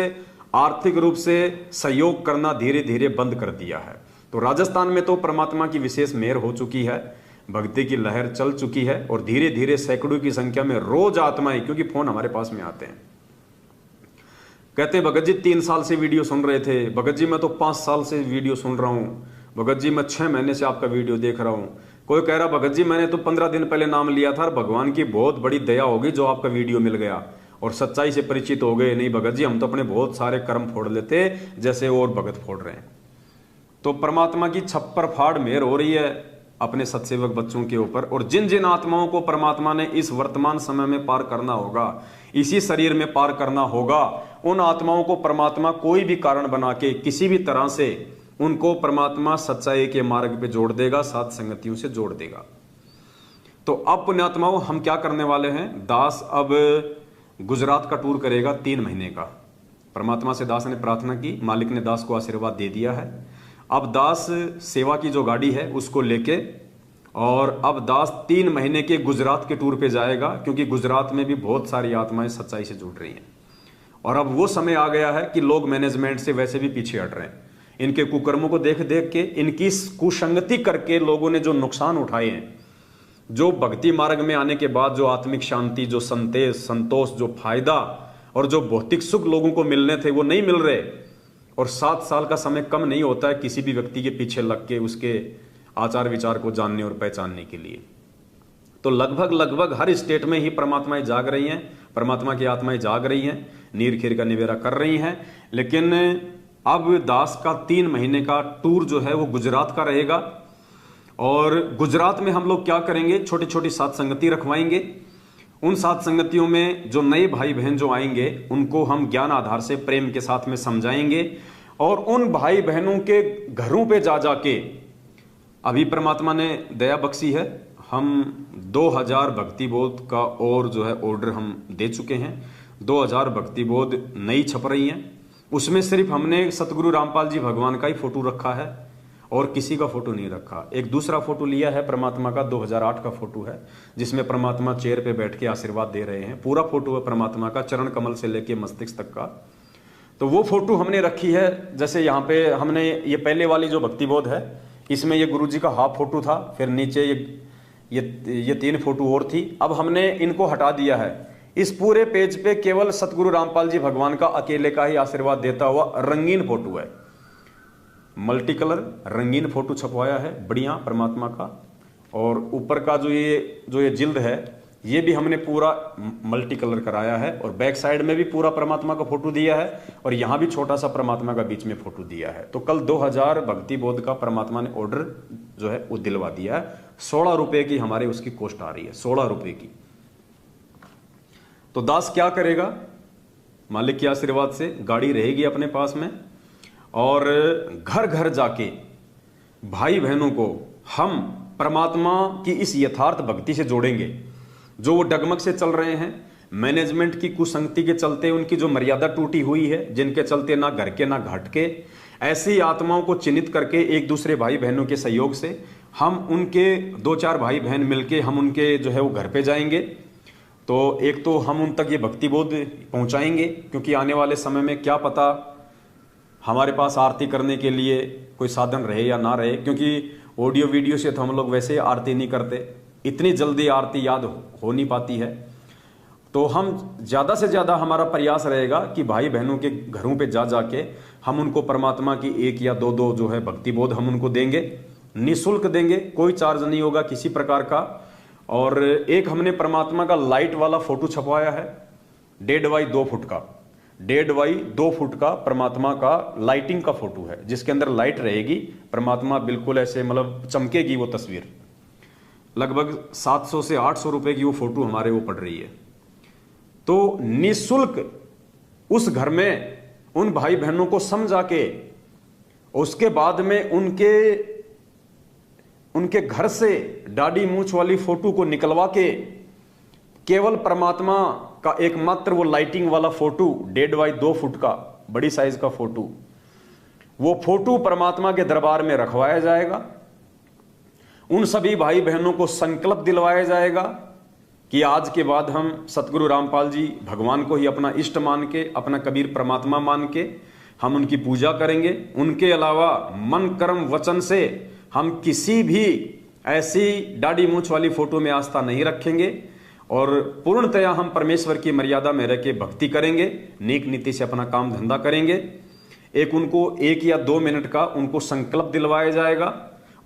आर्थिक रूप से सहयोग करना धीरे धीरे बंद कर दिया है। तो राजस्थान में तो परमात्मा की विशेष मेहर हो चुकी है, भक्ति की लहर चल चुकी है, और धीरे धीरे सैकड़ों की संख्या में रोज आत्माएं, क्योंकि फोन हमारे पास में आते हैं, कहते भगत जी 3 साल से वीडियो सुन रहे थे, भगत जी मैं तो 5 साल से वीडियो सुन रहा हूं, भगत जी मैं 6 महीने से आपका वीडियो देख रहा हूं। कोई कह रहा भगत जी मैंने तो 15 दिन पहले नाम लिया था और भगवान की बहुत बड़ी दया होगी जो आपका वीडियो मिल गया और सच्चाई से परिचित हो गए। नहीं भगत जी, हम तो अपने बहुत सारे कर्म फोड़ लेते जैसे और भगत फोड़ रहे हैं। तो परमात्मा की छप्पर फाड़ मेहर हो रही है अपने सत्सेवक बच्चों के ऊपर, और जिन जिन आत्माओं को परमात्मा ने इस वर्तमान समय में पार करना होगा, इसी शरीर में पार करना होगा, उन आत्माओं को परमात्मा कोई भी कारण बना के किसी भी तरह से उनको परमात्मा सच्चाई के मार्ग पे जोड़ देगा, साथ संगतियों से जोड़ देगा। तो अब पुण्यात्माओं हम क्या करने वाले हैं, दास अब गुजरात का टूर करेगा 3 महीने का। परमात्मा से दास ने प्रार्थना की, मालिक ने दास को आशीर्वाद दे दिया है। अब दास सेवा की जो गाड़ी है उसको लेके, और अब दास 3 महीने के गुजरात के टूर पे जाएगा, क्योंकि गुजरात में भी बहुत सारी आत्माएं सच्चाई से जुड़ रही हैं। और अब वो समय आ गया है कि लोग मैनेजमेंट से वैसे भी पीछे हट रहे हैं। इनके कुकर्मों को देख देख के, इनकी कुसंगति करके लोगों ने जो नुकसान उठाए हैं, जो भक्ति मार्ग में आने के बाद जो आत्मिक शांति, जो संतोष, जो फायदा और जो भौतिक सुख लोगों को मिलने थे वो नहीं मिल रहे। और 7 साल का समय कम नहीं होता है किसी भी व्यक्ति के पीछे लग के उसके आचार विचार को जानने और पहचानने के लिए। तो लगभग हर स्टेट में ही परमात्माएं जाग रही हैं, परमात्मा की आत्माएं जाग रही हैं, नीर खीर का निवेरा कर रही हैं। लेकिन अब दास का 3 महीने का टूर जो है वो गुजरात का रहेगा। और गुजरात में हम लोग क्या करेंगे, छोटी छोटी सत्संगति रखवाएंगे। उन सत्संगतियों में जो नए भाई बहन जो आएंगे उनको हम ज्ञान आधार से प्रेम के साथ में समझाएंगे। और उन भाई बहनों के घरों पे जा जाके, अभी परमात्मा ने दया बख्शी है, हम 2000 भक्ति बोध का और जो है ऑर्डर हम दे चुके हैं। 2000 भक्ति बोध नई छप रही हैं। उसमें सिर्फ हमने सतगुरु रामपाल जी भगवान का ही फोटो रखा है और किसी का फोटो नहीं रखा। एक दूसरा फोटो लिया है परमात्मा का, 2008 का फोटो है, जिसमें परमात्मा चेयर पे बैठ के आशीर्वाद दे रहे हैं। पूरा फोटो है परमात्मा का, चरण कमल से लेके मस्तिष्क तक का। तो वो फोटो हमने रखी है। जैसे यहाँ पे हमने ये पहले वाली जो भक्ति बोध है, इसमें ये गुरु जी का हाफ फोटो था, फिर नीचे ये 3 फोटो और थी। अब हमने इनको हटा दिया है। इस पूरे पेज पे केवल सतगुरु रामपाल जी भगवान का अकेले का ही आशीर्वाद देता हुआ रंगीन फोटो है, मल्टी कलर रंगीन फोटो छपवाया है बढ़िया परमात्मा का। और ऊपर का जो ये जिल्द है ये भी हमने पूरा मल्टी कलर कराया है। और बैक साइड में भी पूरा परमात्मा का फोटो दिया है और यहाँ भी छोटा सा परमात्मा का बीच में फोटो दिया है। तो कल 2000 भक्ति बोध का परमात्मा ने ऑर्डर जो है वो दिलवा दिया है। 16 रुपए की हमारे उसकी कॉस्ट आ रही है, 16 रुपए की। तो दास क्या करेगा, मालिक के आशीर्वाद से गाड़ी रहेगी अपने पास में, और घर घर जाके भाई बहनों को हम परमात्मा की इस यथार्थ भक्ति से जोड़ेंगे। जो वो डगमग से चल रहे हैं, मैनेजमेंट की कुसंगति के चलते उनकी जो मर्यादा टूटी हुई है, जिनके चलते ना घर के ना घाट के, ऐसी आत्माओं को चिन्हित करके एक दूसरे भाई बहनों के सहयोग से हम उनके 2-4 भाई बहन मिलके हम उनके जो है वो घर पे जाएंगे। तो एक तो हम उन तक ये भक्ति बोध पहुंचाएंगे, क्योंकि आने वाले समय में क्या पता हमारे पास आरती करने के लिए कोई साधन रहे या ना रहे, क्योंकि ऑडियो वीडियो से तो हम लोग वैसे आरती नहीं करते, इतनी जल्दी आरती याद हो नहीं पाती है। तो हम ज़्यादा से ज़्यादा हमारा प्रयास रहेगा कि भाई बहनों के घरों पे जा जाके हम उनको परमात्मा की 1 या 2 जो है भक्ति बोध हम उनको देंगे, निःशुल्क देंगे, कोई चार्ज नहीं होगा किसी प्रकार का। और एक हमने परमात्मा का लाइट वाला फोटो छपवाया है, 1.5 बाई 2 फुट का, 1.5 बाई 2 फुट का परमात्मा का लाइटिंग का फोटो है, जिसके अंदर लाइट रहेगी। परमात्मा बिल्कुल ऐसे मतलब चमकेगी वो तस्वीर। लगभग 700 से 800 रुपए की वो फोटो हमारे वो पड़ रही है। तो निःशुल्क उस घर में उन भाई बहनों को समझा के, उसके बाद में उनके घर से दाढ़ी मूंछ वाली फोटो को निकलवा के केवल परमात्मा का एकमात्र वो लाइटिंग वाला फोटो 1.5 बाई 2 फुट का बड़ी साइज का फोटो, वो फोटो परमात्मा के दरबार में रखवाया जाएगा। उन सभी भाई बहनों को संकल्प दिलवाया जाएगा कि आज के बाद हम सतगुरु रामपाल जी भगवान को ही अपना इष्ट मान के, अपना कबीर परमात्मा मान के हम उनकी पूजा करेंगे। उनके अलावा मन कर्म वचन से हम किसी भी ऐसी दाढ़ी मूंछ वाली फोटो में आस्था नहीं रखेंगे और पूर्णतया हम परमेश्वर की मर्यादा में रह के भक्ति करेंगे, नेक नीति से अपना काम धंधा करेंगे। एक उनको 1 या 2 मिनट का उनको संकल्प दिलवाया जाएगा।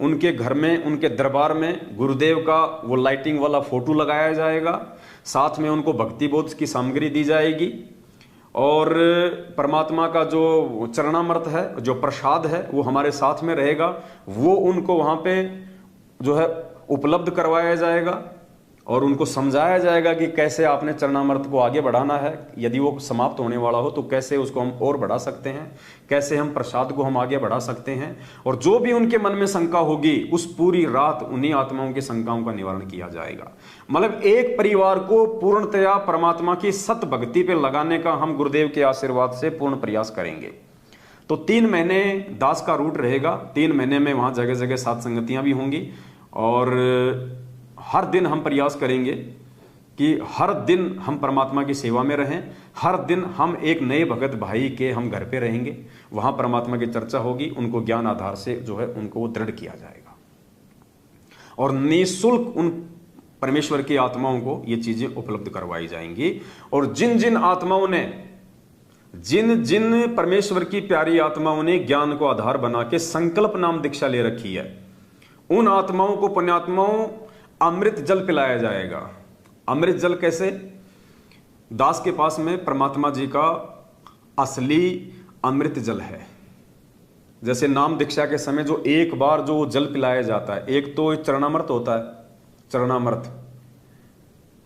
उनके घर में, उनके दरबार में गुरुदेव का वो लाइटिंग वाला फोटो लगाया जाएगा, साथ में उनको भक्ति बोध की सामग्री दी जाएगी और परमात्मा का जो चरणामृत है, जो प्रसाद है, वो हमारे साथ में रहेगा। वो उनको वहाँ पे जो है उपलब्ध करवाया जाएगा और उनको समझाया जाएगा कि कैसे आपने चरणामृत को आगे बढ़ाना है। यदि वो समाप्त होने वाला हो तो कैसे उसको हम और बढ़ा सकते हैं, कैसे हम प्रसाद को हम आगे बढ़ा सकते हैं। और जो भी उनके मन में शंका होगी, उस पूरी रात उन्हीं आत्माओं की शंकाओं का निवारण किया जाएगा। मतलब एक परिवार को पूर्णतया परमात्मा की सत भक्ति पे लगाने का हम गुरुदेव के आशीर्वाद से पूर्ण प्रयास करेंगे। तो 3 महीने दास का रूट रहेगा। 3 महीने में वहां जगह जगह सत्संगतियां भी होंगी और हर दिन हम प्रयास करेंगे कि हर दिन हम परमात्मा की सेवा में रहें, हर दिन हम एक नए भगत भाई के हम घर पे रहेंगे, वहां परमात्मा की चर्चा होगी, उनको ज्ञान आधार से जो है उनको वो दृढ़ किया जाएगा और निःशुल्क उन परमेश्वर की आत्माओं को ये चीजें उपलब्ध करवाई जाएंगी। और जिन जिन आत्माओं ने, जिन जिन परमेश्वर की प्यारी आत्माओं ने ज्ञान को आधार बना के संकल्प नाम दीक्षा ले रखी है, उन आत्माओं को, पुण्यात्माओं, अमृत जल पिलाया जाएगा। अमृत जल कैसे? दास के पास में परमात्मा जी का असली अमृत जल है। जैसे नाम दीक्षा के समय जो एक बार जो जल पिलाया जाता है, एक तो चरणामृत होता है, चरणामृत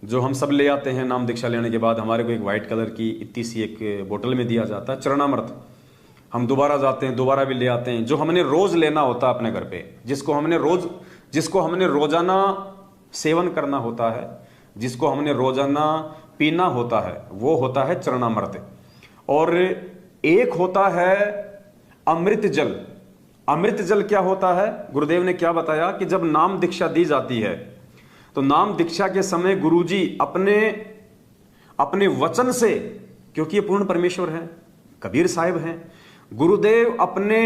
जो हम सब ले आते हैं नाम दीक्षा लेने के बाद, हमारे को एक व्हाइट कलर की इतनी सी एक बोतल में दिया जाता है चरणामृत। हम दोबारा जाते हैं, दोबारा भी ले आते हैं, जो हमने रोज लेना होता है अपने घर पे, जिसको हमने रोजाना सेवन करना होता है, जिसको हमने रोजाना पीना होता है, वो होता है चरणामृत। और एक होता है अमृत जल। अमृत जल क्या होता है? गुरुदेव ने क्या बताया कि जब नाम दीक्षा दी जाती है तो नाम दीक्षा के समय गुरुजी अपने वचन से, क्योंकि ये पूर्ण परमेश्वर है, कबीर साहिब हैं, गुरुदेव अपने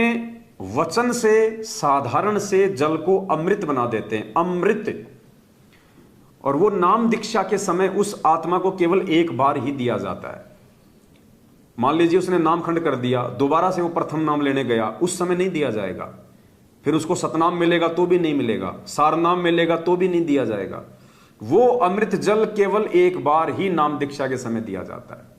वचन से साधारण से जल को अमृत बना देते हैं, अमृत। और वो नाम दीक्षा के समय उस आत्मा को केवल एक बार ही दिया जाता है। मान लीजिए उसने नाम खंड कर दिया, दोबारा से वो प्रथम नाम लेने गया, उस समय नहीं दिया जाएगा। फिर उसको सतनाम मिलेगा तो भी नहीं मिलेगा, सारनाम मिलेगा तो भी नहीं दिया जाएगा। वो अमृत जल केवल एक बार ही नाम दीक्षा के समय दिया जाता है।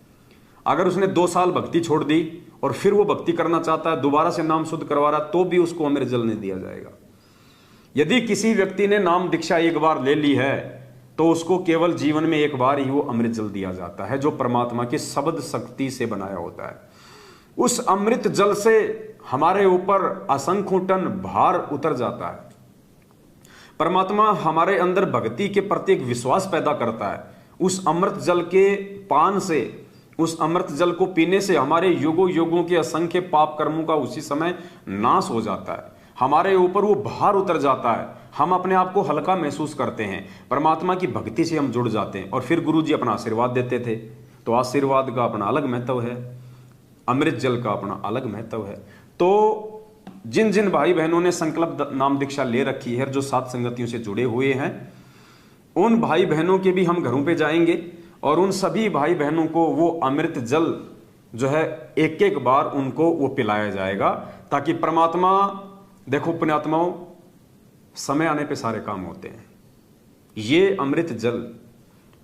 अगर उसने 2 साल भक्ति छोड़ दी और फिर वो भक्ति करना चाहता है, दोबारा से नाम शुद्ध करवा रहा, तो भी उसको अमृत जल नहीं दिया जाएगा। यदि किसी व्यक्ति ने नाम दीक्षा एक बार ले ली है तो उसको केवल जीवन में एक बार ही वो अमृत जल दिया जाता है, जो परमात्मा की शब्द शक्ति से बनाया होता है। उस अमृत जल से हमारे ऊपर असंख्य टन भार उतर जाता है। परमात्मा हमारे अंदर भक्ति के प्रति एक विश्वास पैदा करता है। उस अमृत जल के पान से, उस अमृत जल को पीने से हमारे युगों युगों के असंख्य पाप कर्मों का उसी समय नाश हो जाता है। हमारे ऊपर वो भार उतर जाता है, हम अपने आप को हल्का महसूस करते हैं, परमात्मा की भक्ति से हम जुड़ जाते हैं। और फिर गुरु जी अपना आशीर्वाद देते थे, तो आशीर्वाद का अपना अलग महत्व है, अमृत जल का अपना अलग महत्व है। तो जिन जिन भाई बहनों ने संकल्प नाम दीक्षा ले रखी है, जो सात संगतियों से जुड़े हुए हैं, उन भाई बहनों के भी हम घरों पे जाएंगे और उन सभी भाई बहनों को वो अमृत जल जो है एक एक बार उनको वो पिलाया जाएगा, ताकि परमात्मा, देखो पुण्यात्माओं, समय आने पे सारे काम होते हैं। ये अमृत जल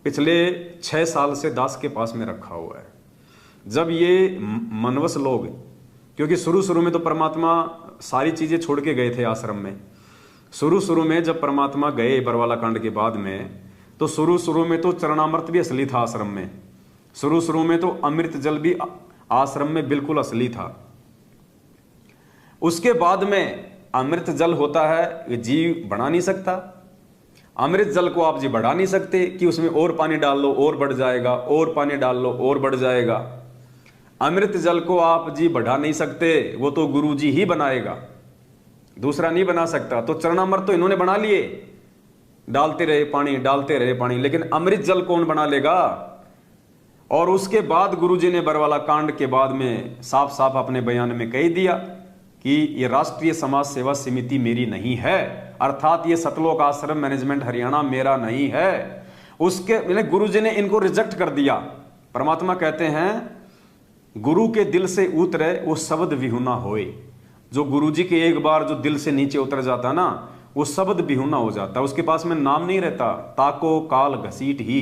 पिछले 6 साल से दास के पास में रखा हुआ है। जब ये मनवस लोग, क्योंकि शुरू में तो परमात्मा सारी चीजें छोड़ के गए थे आश्रम में। शुरू में जब परमात्मा गए बरवाला कांड के बाद में, तो शुरू में तो चरणामृत भी असली था आश्रम में। शुरू में तो अमृत जल भी आश्रम में बिल्कुल असली था। उसके बाद में अमृत जल होता है, ये जीव बढ़ा नहीं सकता। अमृत जल को आप जी बढ़ा नहीं सकते कि उसमें और पानी डाल लो और बढ़ जाएगा, और पानी डाल लो और बढ़ जाएगा। अमृत जल को आप जी बढ़ा नहीं सकते, वो तो गुरु जी ही बनाएगा, दूसरा नहीं बना सकता। तो चरणामृत तो इन्होंने बना लिए, डालते रहे पानी, डालते रहे पानी, लेकिन अमृत जल कौन बना लेगा? और उसके बाद गुरु जी ने बरवाला कांड के बाद में साफ साफ अपने बयान में कह दिया कि ये राष्ट्रीय समाज सेवा समिति मेरी नहीं है, अर्थात ये सतलोक आश्रम मैनेजमेंट हरियाणा मेरा नहीं है। उसके गुरुजी ने इनको रिजेक्ट कर दिया। परमात्मा कहते हैं गुरु के दिल से उतरे वो शब्द विहुना होए। जो गुरुजी के एक बार जो दिल से नीचे उतर जाता ना, वो शब्द विहुना हो जाता, उसके पास में नाम नहीं रहता। ताको काल घसीट ही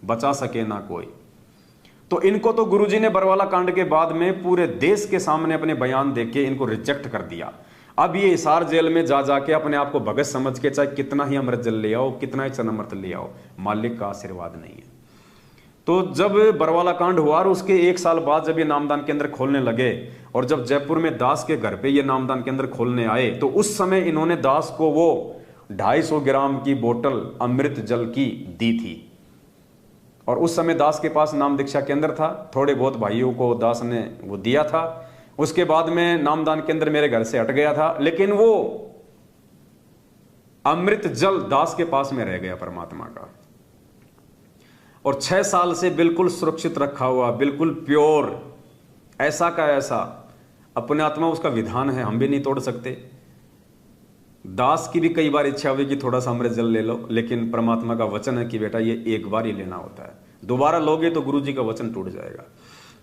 बचा सके ना कोई। तो इनको तो गुरुजी ने बरवाला कांड के बाद में पूरे देश के सामने अपने बयान देके इनको रिजेक्ट कर दिया। अब ये हिसार जेल में जा जाके अपने आप को भगत समझ के चाहे कितना ही अमृत जल ले आओ, कितना ही चरणामृत ले आओ, मालिक का आशीर्वाद नहीं है। तो जब बरवाला कांड हुआ और उसके 1 साल बाद जब ये नामदान केंद्र खोलने लगे, और जब जयपुर में दास के घर पे ये नामदान केंद्र खोलने आए, तो उस समय इन्होंने दास को वो 250 ग्राम की बोतल अमृत जल की दी थी। और उस समय दास के पास नाम दीक्षा केंद्र था, थोड़े बहुत भाइयों को दास ने वो दिया था। उसके बाद में नामदान केंद्र मेरे घर से हट गया था, लेकिन वो अमृत जल दास के पास में रह गया परमात्मा का। और 6 साल से बिल्कुल सुरक्षित रखा हुआ, बिल्कुल प्योर, ऐसा का ऐसा। अपने आत्मा उसका विधान है, हम भी नहीं तोड़ सकते। दास की भी कई बार इच्छा हुई कि थोड़ा सा अमृत जल ले लो, लेकिन परमात्मा का वचन है कि बेटा ये एक बार ही लेना होता है, दोबारा लोगे तो गुरु जी का वचन टूट जाएगा।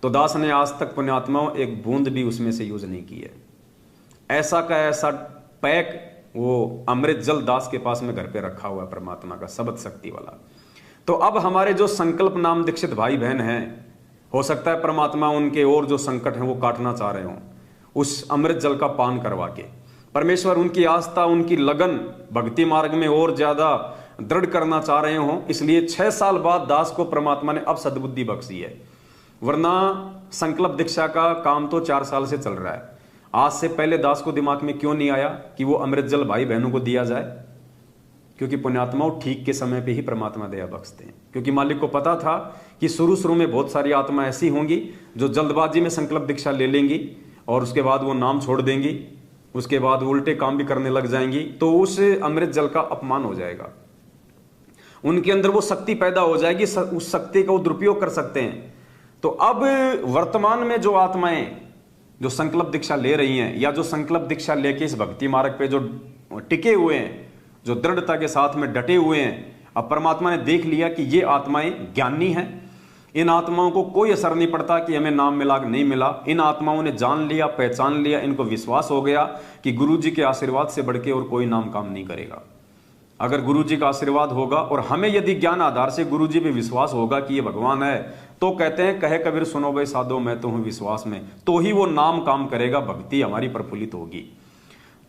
तो दास ने आज तक पुण्यात्माओं एक बूंद भी उसमें से यूज नहीं की है। ऐसा का ऐसा पैक वो अमृत जल दास के पास में घर पे रखा हुआ है, परमात्मा का शब्द शक्ति वाला। तो अब हमारे जो संकल्प नाम दीक्षित भाई बहन हैं, हो सकता है परमात्मा उनके और जो संकट हैं वो काटना चाह रहे हों, उस अमृत जल का पान करवा के। परमेश्वर उनकी आस्था, उनकी लगन भक्ति मार्ग में और ज्यादा दृढ़ करना चाह रहे हों, इसलिए 6 साल बाद दास को परमात्मा ने अब सद्बुद्धि बख्शी है। वरना संकल्प दीक्षा का काम तो 4 साल से चल रहा है। आज से पहले दास को दिमाग में क्यों नहीं आया कि वो अमृत जल भाई बहनों को दिया जाए? क्योंकि पुण्यात्माओं ठीक के समय पे ही परमात्मा दया बख्शते हैं। क्योंकि मालिक को पता था कि शुरू में बहुत सारी आत्मा ऐसी होंगी जो जल्दबाजी में संकल्प दीक्षा ले लेंगी और उसके बाद वो नाम छोड़ देंगी, उसके बाद वो उल्टे काम भी करने लग जाएंगी, तो उस अमृत जल का अपमान हो जाएगा। उनके अंदर वो शक्ति पैदा हो जाएगी, उस शक्ति का वो दुरुपयोग कर सकते हैं। तो अब वर्तमान में जो आत्माएं जो संकल्प दीक्षा ले रही हैं या जो संकल्प दीक्षा लेके इस भक्ति मार्ग पे जो टिके हुए हैं, जो दृढ़ता के साथ में डटे हुए हैं, अब परमात्मा ने देख लिया कि ये आत्माएं ज्ञानी हैं, इन आत्माओं को कोई असर नहीं पड़ता कि हमें नाम मिला कि नहीं मिला। इन आत्माओं ने जान लिया, पहचान लिया, इनको विश्वास हो गया कि गुरु जी के आशीर्वाद से बढ़ के और कोई नाम काम नहीं करेगा। अगर गुरु जी का आशीर्वाद होगा और हमें यदि ज्ञान आधार से गुरु जी पे विश्वास होगा कि ये भगवान है, तो कहते हैं कहे कबीर सुनो भाई साधो मैं तो हूं विश्वास में, तो ही वो नाम काम करेगा, भक्ति हमारी प्रफुल्लित होगी।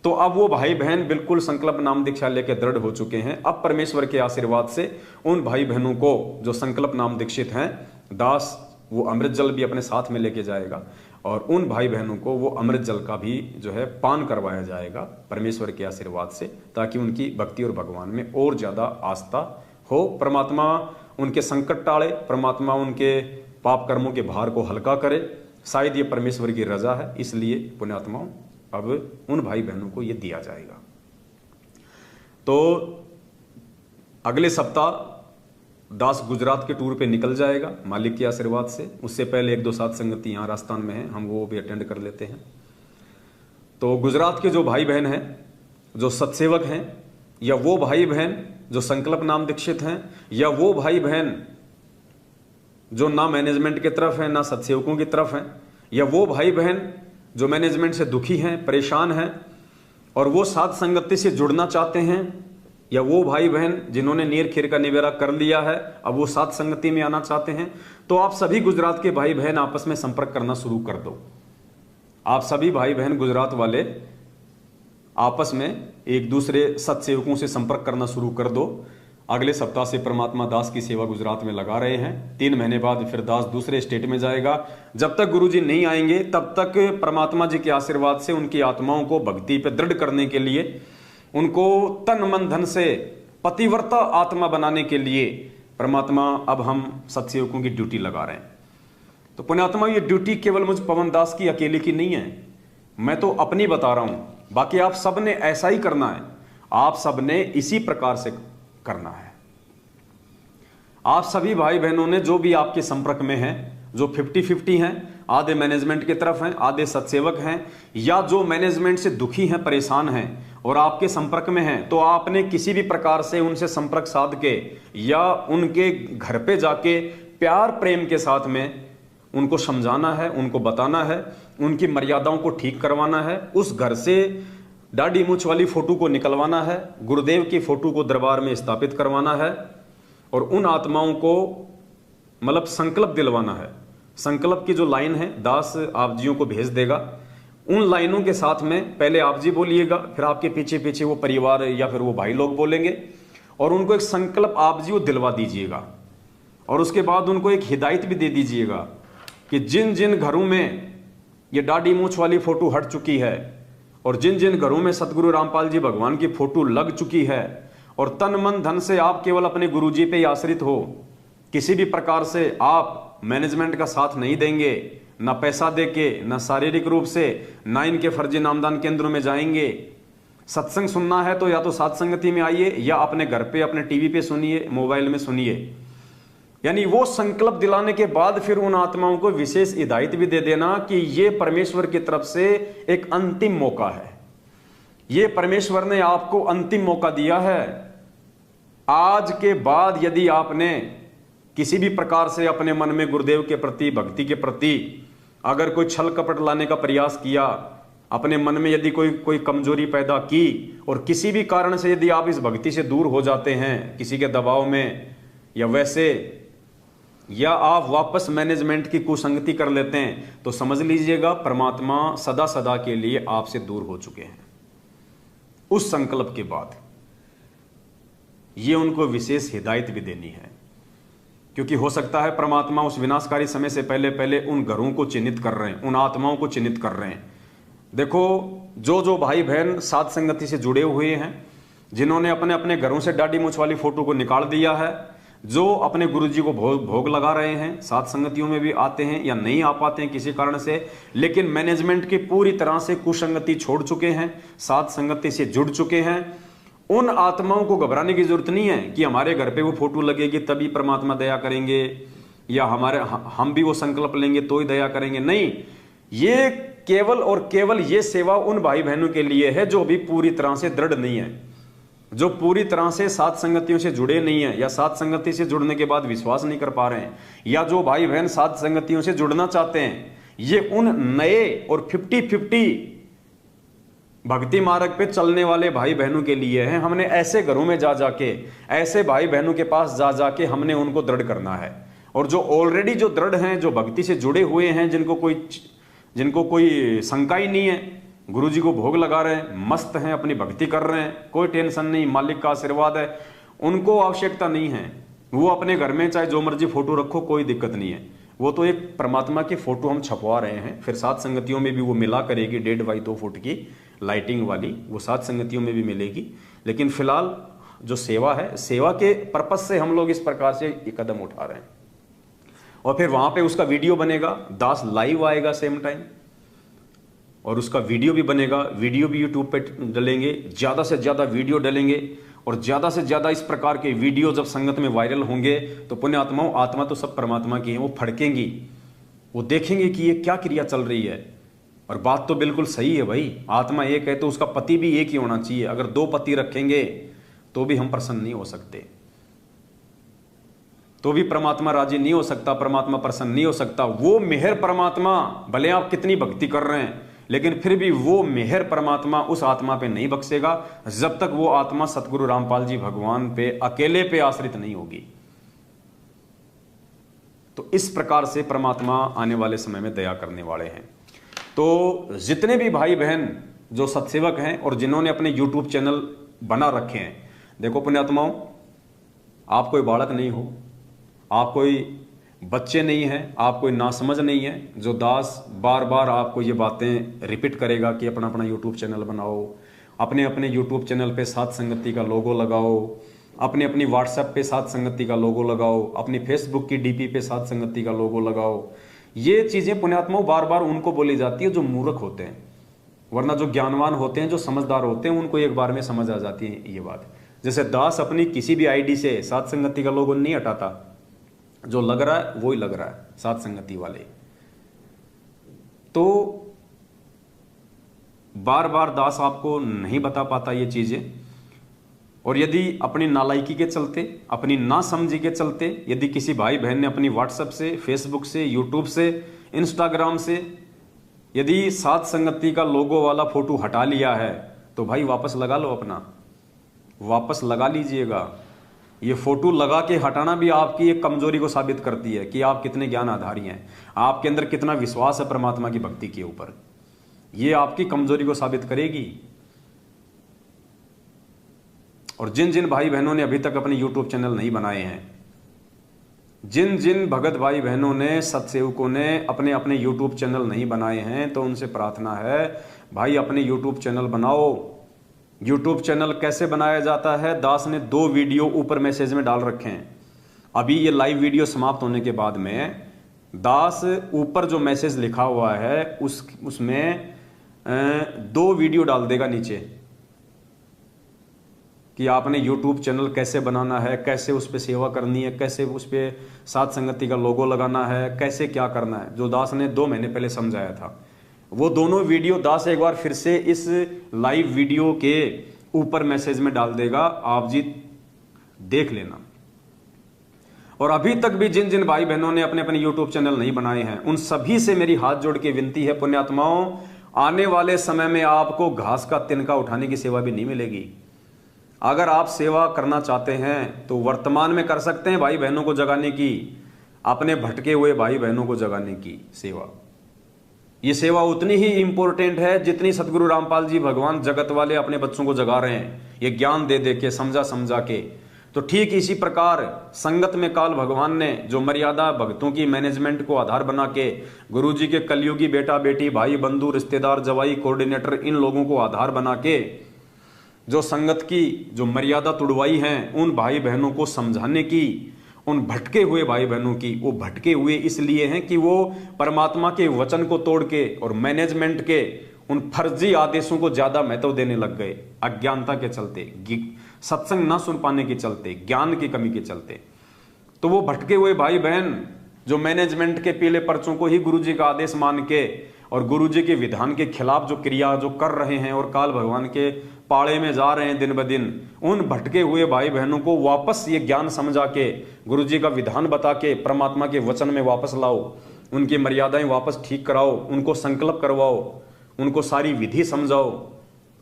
तो अब वो भाई बहन बिल्कुल संकल्प नाम दीक्षा लेके दृढ़ हो चुके हैं। अब परमेश्वर के आशीर्वाद से उन भाई बहनों को जो संकल्प नाम दीक्षित हैं, दास वो अमृत जल भी अपने साथ में लेके जाएगा और उन भाई बहनों को वो अमृत जल का भी जो है पान करवाया जाएगा परमेश्वर के आशीर्वाद से, ताकि उनकी भक्ति और भगवान में और ज्यादा आस्था हो। परमात्मा उनके संकट टाले, परमात्मा उनके पाप कर्मों के भार को हल्का करे। शायद ये परमेश्वर की रजा है, इसलिए पुण्यात्माओं अब उन भाई बहनों को ये दिया जाएगा। तो अगले सप्ताह दास गुजरात के टूर पे निकल जाएगा मालिक के आशीर्वाद से। उससे पहले 1-2 साथ संगति यहाँ राजस्थान में है, हम वो भी अटेंड कर लेते हैं। तो गुजरात के जो भाई बहन हैं, जो सत्सेवक हैं, या वो भाई बहन जो संकल्प नाम दीक्षित हैं, या वो भाई बहन जो ना मैनेजमेंट की तरफ है ना सत्सेवकों की तरफ है, या वो भाई बहन जो मैनेजमेंट से दुखी हैं, परेशान हैं और वो साथ संगति से जुड़ना चाहते हैं, या वो भाई बहन जिन्होंने नीर खीर का निवेरा कर लिया है अब वो साथ संगति में आना चाहते हैं, तो आप सभी गुजरात के भाई बहन आपस में संपर्क करना शुरू कर दो। आप सभी भाई बहन गुजरात वाले आपस में एक दूसरे सत्सेवकों से संपर्क करना शुरू कर दो। अगले सप्ताह से परमात्मा दास की सेवा गुजरात में लगा रहे हैं। 3 महीने बाद फिर दास दूसरे स्टेट में जाएगा। जब तक गुरुजी नहीं आएंगे तब तक परमात्मा जी के आशीर्वाद से उनकी आत्माओं को भक्ति पे दृढ़ करने के लिए, उनको तन मन धन से पतिव्रता आत्मा बनाने के लिए परमात्मा अब हम सत्सेवकों की ड्यूटी लगा रहे हैं। तो पुण्यात्मा ये ड्यूटी केवल मुझ पवन दास की अकेले की नहीं है, मैं तो अपनी बता रहा हूं, बाकी आप सब ने ऐसा ही करना है। आप सब ने इसी प्रकार से करना है। आप सभी भाई बहनों ने जो भी आपके संपर्क में हैं, जो 50-50 हैं, आधे मैनेजमेंट की तरफ हैं, आधे सत्सेवक हैं, या जो मैनेजमेंट से दुखी हैं, परेशान हैं और आपके संपर्क में हैं, तो आपने किसी भी प्रकार से उनसे संपर्क साध के या उनके घर पे जाके प्यार प्रेम के साथ में उनको समझाना है, उनको बताना है, उनकी मर्यादाओं को ठीक करवाना है। उस घर से दाढ़ी मूछ वाली फोटो को निकलवाना है, गुरुदेव की फोटो को दरबार में स्थापित करवाना है और उन आत्माओं को मतलब संकल्प दिलवाना है। संकल्प की जो लाइन है दास आप जियों को भेज देगा। उन लाइनों के साथ में पहले आप जी बोलिएगा, फिर आपके पीछे पीछे वो परिवार या फिर वो भाई लोग बोलेंगे और उनको एक संकल्प आप जी वो दिलवा दीजिएगा। और उसके बाद उनको एक हिदायत भी दे दीजिएगा कि जिन जिन घरों में ये दाढ़ी मूछ वाली फोटो हट चुकी है और जिन जिन घरों में सतगुरु रामपाल जी भगवान की फोटो लग चुकी है और तन मन धन से आप केवल अपने गुरु जी पे ही आश्रित हो, किसी भी प्रकार से आप मैनेजमेंट का साथ नहीं देंगे, ना पैसा देके, ना शारीरिक रूप से, ना इनके फर्जी नामदान केंद्रों में जाएंगे। सत्संग सुनना है तो या तो साथ संगति में आइए या अपने घर पे अपने टीवी पे सुनिए, मोबाइल में सुनिए। यानी वो संकल्प दिलाने के बाद फिर उन आत्माओं को विशेष हिदायत भी दे देना कि ये परमेश्वर की तरफ से एक अंतिम मौका है, ये परमेश्वर ने आपको अंतिम मौका दिया है। आज के बाद यदि आपने किसी भी प्रकार से अपने मन में गुरुदेव के प्रति, भक्ति के प्रति अगर कोई छल कपट लाने का प्रयास किया, अपने मन में यदि कोई कमजोरी पैदा की, और किसी भी कारण से यदि आप इस भक्ति से दूर हो जाते हैं किसी के दबाव में या वैसे, या आप वापस मैनेजमेंट की कुसंगति कर लेते हैं, तो समझ लीजिएगा परमात्मा सदा सदा के लिए आपसे दूर हो चुके हैं। उस संकल्प के बाद ये उनको विशेष हिदायत भी देनी है, क्योंकि हो सकता है परमात्मा उस विनाशकारी समय से पहले पहले उन घरों को चिन्हित कर रहे हैं, उन आत्माओं को चिन्हित कर रहे हैं। देखो, जो भाई बहन साध संगति से जुड़े हुए हैं, जिन्होंने अपने अपने घरों से दाढ़ी मूंछ वाली फोटो को निकाल दिया है, जो अपने गुरुजी को भोग लगा रहे हैं, साध संगतियों में भी आते हैं या नहीं आ पाते हैं किसी कारण से, लेकिन मैनेजमेंट की पूरी तरह से कुसंगति छोड़ चुके हैं, साध संगति से जुड़ चुके हैं, उन आत्माओं को घबराने की जरूरत नहीं है कि हमारे घर पे वो फोटो लगेगी तभी परमात्मा दया करेंगे, या हम भी वो संकल्प लेंगे तो ही दया करेंगे। नहीं, ये केवल और केवल ये सेवा उन भाई बहनों के लिए है जो अभी पूरी तरह से दृढ़ नहीं है, जो पूरी तरह से साध संगतियों से जुड़े नहीं है, या साध संगति से जुड़ने के बाद विश्वास नहीं कर पा रहे हैं, या जो भाई बहन साध संगतियों से जुड़ना चाहते हैं। ये उन नए और 50-50 भक्ति मार्ग पे चलने वाले भाई बहनों के लिए है। हमने ऐसे घरों में जा जाके, ऐसे भाई बहनों के पास जा जाके हमने उनको दृढ़ करना है। और जो ऑलरेडी जो दृढ़ हैं, जो भक्ति से जुड़े हुए हैं, जिनको कोई शंका ही नहीं है, गुरुजी को भोग लगा रहे हैं, मस्त हैं, अपनी भक्ति कर रहे हैं, कोई टेंशन नहीं, मालिक का आशीर्वाद है, उनको आवश्यकता नहीं है। वो अपने घर में चाहे जो मर्जी फोटो रखो, कोई दिक्कत नहीं है। वो तो एक परमात्मा की फोटो हम छपवा रहे हैं, फिर साथ संगतियों में भी वो मिला करेगी 1.5 बाई 2 फुट की लाइटिंग वाली, वो साथ संगतियों में भी मिलेगी। लेकिन फिलहाल जो सेवा है, सेवा के पर्पज से हम लोग इस प्रकार से ये कदम उठा रहे हैं। और फिर वहां पे उसका वीडियो बनेगा, दास लाइव आएगा सेम टाइम, और उसका वीडियो भी बनेगा, वीडियो भी यूट्यूब पे डलेंगे, ज्यादा से ज्यादा वीडियो डलेंगे, और ज्यादा से ज्यादा इस प्रकार के वीडियो जब संगत में वायरल होंगे तो पुण्य आत्माओं, आत्मा तो सब परमात्मा की है, वो फड़केंगी, वो देखेंगे कि ये क्या क्रिया चल रही है। और बात तो बिल्कुल सही है भाई, आत्मा एक है तो उसका पति भी एक ही होना चाहिए। अगर 2 पति रखेंगे तो भी हम प्रसन्न नहीं हो सकते, तो भी परमात्मा राजी नहीं हो सकता, परमात्मा प्रसन्न नहीं हो सकता। वो मेहर परमात्मा, भले आप कितनी भक्ति कर रहे हैं, लेकिन फिर भी वो मेहर परमात्मा उस आत्मा पे नहीं बख्शेगा जब तक वो आत्मा सतगुरु रामपाल जी भगवान पे अकेले पे आश्रित नहीं होगी। तो इस प्रकार से परमात्मा आने वाले समय में दया करने वाले हैं। तो जितने भी भाई बहन जो सत्सेवक हैं और जिन्होंने अपने YouTube चैनल बना रखे हैं, देखो पुण्यात्माओं, आप कोई बालक नहीं हो, आप कोई बच्चे नहीं हैं, आप कोई नासमझ नहीं है, जो दास बार बार आपको ये बातें रिपीट करेगा कि अपना अपना YouTube चैनल बनाओ, अपने अपने YouTube चैनल पे साध संगति का लोगो लगाओ, अपने अपनी WhatsApp पे साध संगति का लोगो लगाओ, अपनी Facebook की DP पे साध संगति का लोगो लगाओ। ये चीजें पुण्यात्माओं बार बार उनको बोली जाती है जो मूर्ख होते हैं, वरना जो ज्ञानवान होते हैं, जो समझदार होते हैं, उनको एक बार में समझ आ जाती है ये बात। जैसे दास अपनी किसी भी ID से साध संगति का लोगो नहीं हटाता, जो लग रहा है वो ही लग रहा है साध संगति वाले। तो बार बार दास आपको नहीं बता पाता ये चीजें, और यदि अपनी नालायकी के चलते, अपनी नासमझी के चलते, यदि किसी भाई बहन ने अपनी WhatsApp से, Facebook से, YouTube से, Instagram से यदि साध संगति का लोगो वाला फोटो हटा लिया है, तो भाई वापस लगा लो, अपना वापस लगा लीजिएगा। ये फोटो लगा के हटाना भी आपकी एक कमजोरी को साबित करती है कि आप कितने ज्ञान आधारी हैं, आपके अंदर कितना विश्वास है परमात्मा की भक्ति के ऊपर। ये आपकी कमजोरी को साबित करेगी। और जिन जिन भाई बहनों ने अभी तक अपने YouTube चैनल नहीं बनाए हैं, जिन जिन भगत भाई बहनों ने, सत्सेवकों ने अपने अपने YouTube चैनल नहीं बनाए हैं, तो उनसे प्रार्थना है भाई अपने YouTube चैनल बनाओ। YouTube चैनल कैसे बनाया जाता है, दास ने 2 वीडियो ऊपर मैसेज में डाल रखे हैं। अभी ये लाइव वीडियो समाप्त होने के बाद में दास ऊपर जो मैसेज लिखा हुआ है उसमें 2 वीडियो डाल देगा नीचे, कि आपने YouTube चैनल कैसे बनाना है, कैसे उस पर सेवा करनी है, कैसे उस पर साथ संगति का लोगो लगाना है, कैसे क्या करना है, जो दास ने 2 महीने पहले समझाया था। वो दोनों वीडियो दास एक बार फिर से इस लाइव वीडियो के ऊपर मैसेज में डाल देगा, आप जी देख लेना। और अभी तक भी जिन जिन भाई बहनों ने अपने अपने YouTube चैनल नहीं बनाए हैं, उन सभी से मेरी हाथ जोड़ के विनती है पुण्यात्माओं, आने वाले समय में आपको घास का तिनका उठाने की सेवा भी नहीं मिलेगी। अगर आप सेवा करना चाहते हैं तो वर्तमान में कर सकते हैं भाई बहनों को जगाने की, अपने भटके हुए भाई बहनों को जगाने की सेवा। ये सेवा उतनी ही इंपॉर्टेंट है जितनी सतगुरु रामपाल जी भगवान जगत वाले अपने बच्चों को जगा रहे हैं, ये ज्ञान दे दे के, समझा समझा के। तो ठीक इसी प्रकार संगत में काल भगवान ने जो मर्यादा भक्तों की मैनेजमेंट को आधार बना के गुरु जी के कलयुगी बेटा बेटी भाई बंधु रिश्तेदार जवाई कोऑर्डिनेटर इन लोगों को आधार बना के जो संगत की जो मर्यादा तुड़वाई हैं, उन भाई बहनों को समझाने की, उन भटके हुए भाई बहनों की। वो भटके हुए इसलिए हैं कि वो परमात्मा के वचन को तोड़ के और मैनेजमेंट के उन फर्जी आदेशों को ज्यादा महत्व देने लग गए, अज्ञानता के चलते, सत्संग ना सुन पाने के चलते, ज्ञान की कमी के चलते। तो वो भटके हुए भाई बहन जो मैनेजमेंट के पीले पर्चों को ही गुरु जी का आदेश मान के और गुरु जी के विधान के खिलाफ जो क्रिया जो कर रहे हैं और काल भगवान के पाड़े में जा रहे हैं दिन ब दिन, उन भटके हुए भाई बहनों को वापस ये ज्ञान समझा के गुरु जी का विधान बता के परमात्मा के वचन में वापस लाओ, उनकी मर्यादाएं वापस ठीक कराओ, उनको संकल्प करवाओ, उनको सारी विधि समझाओ।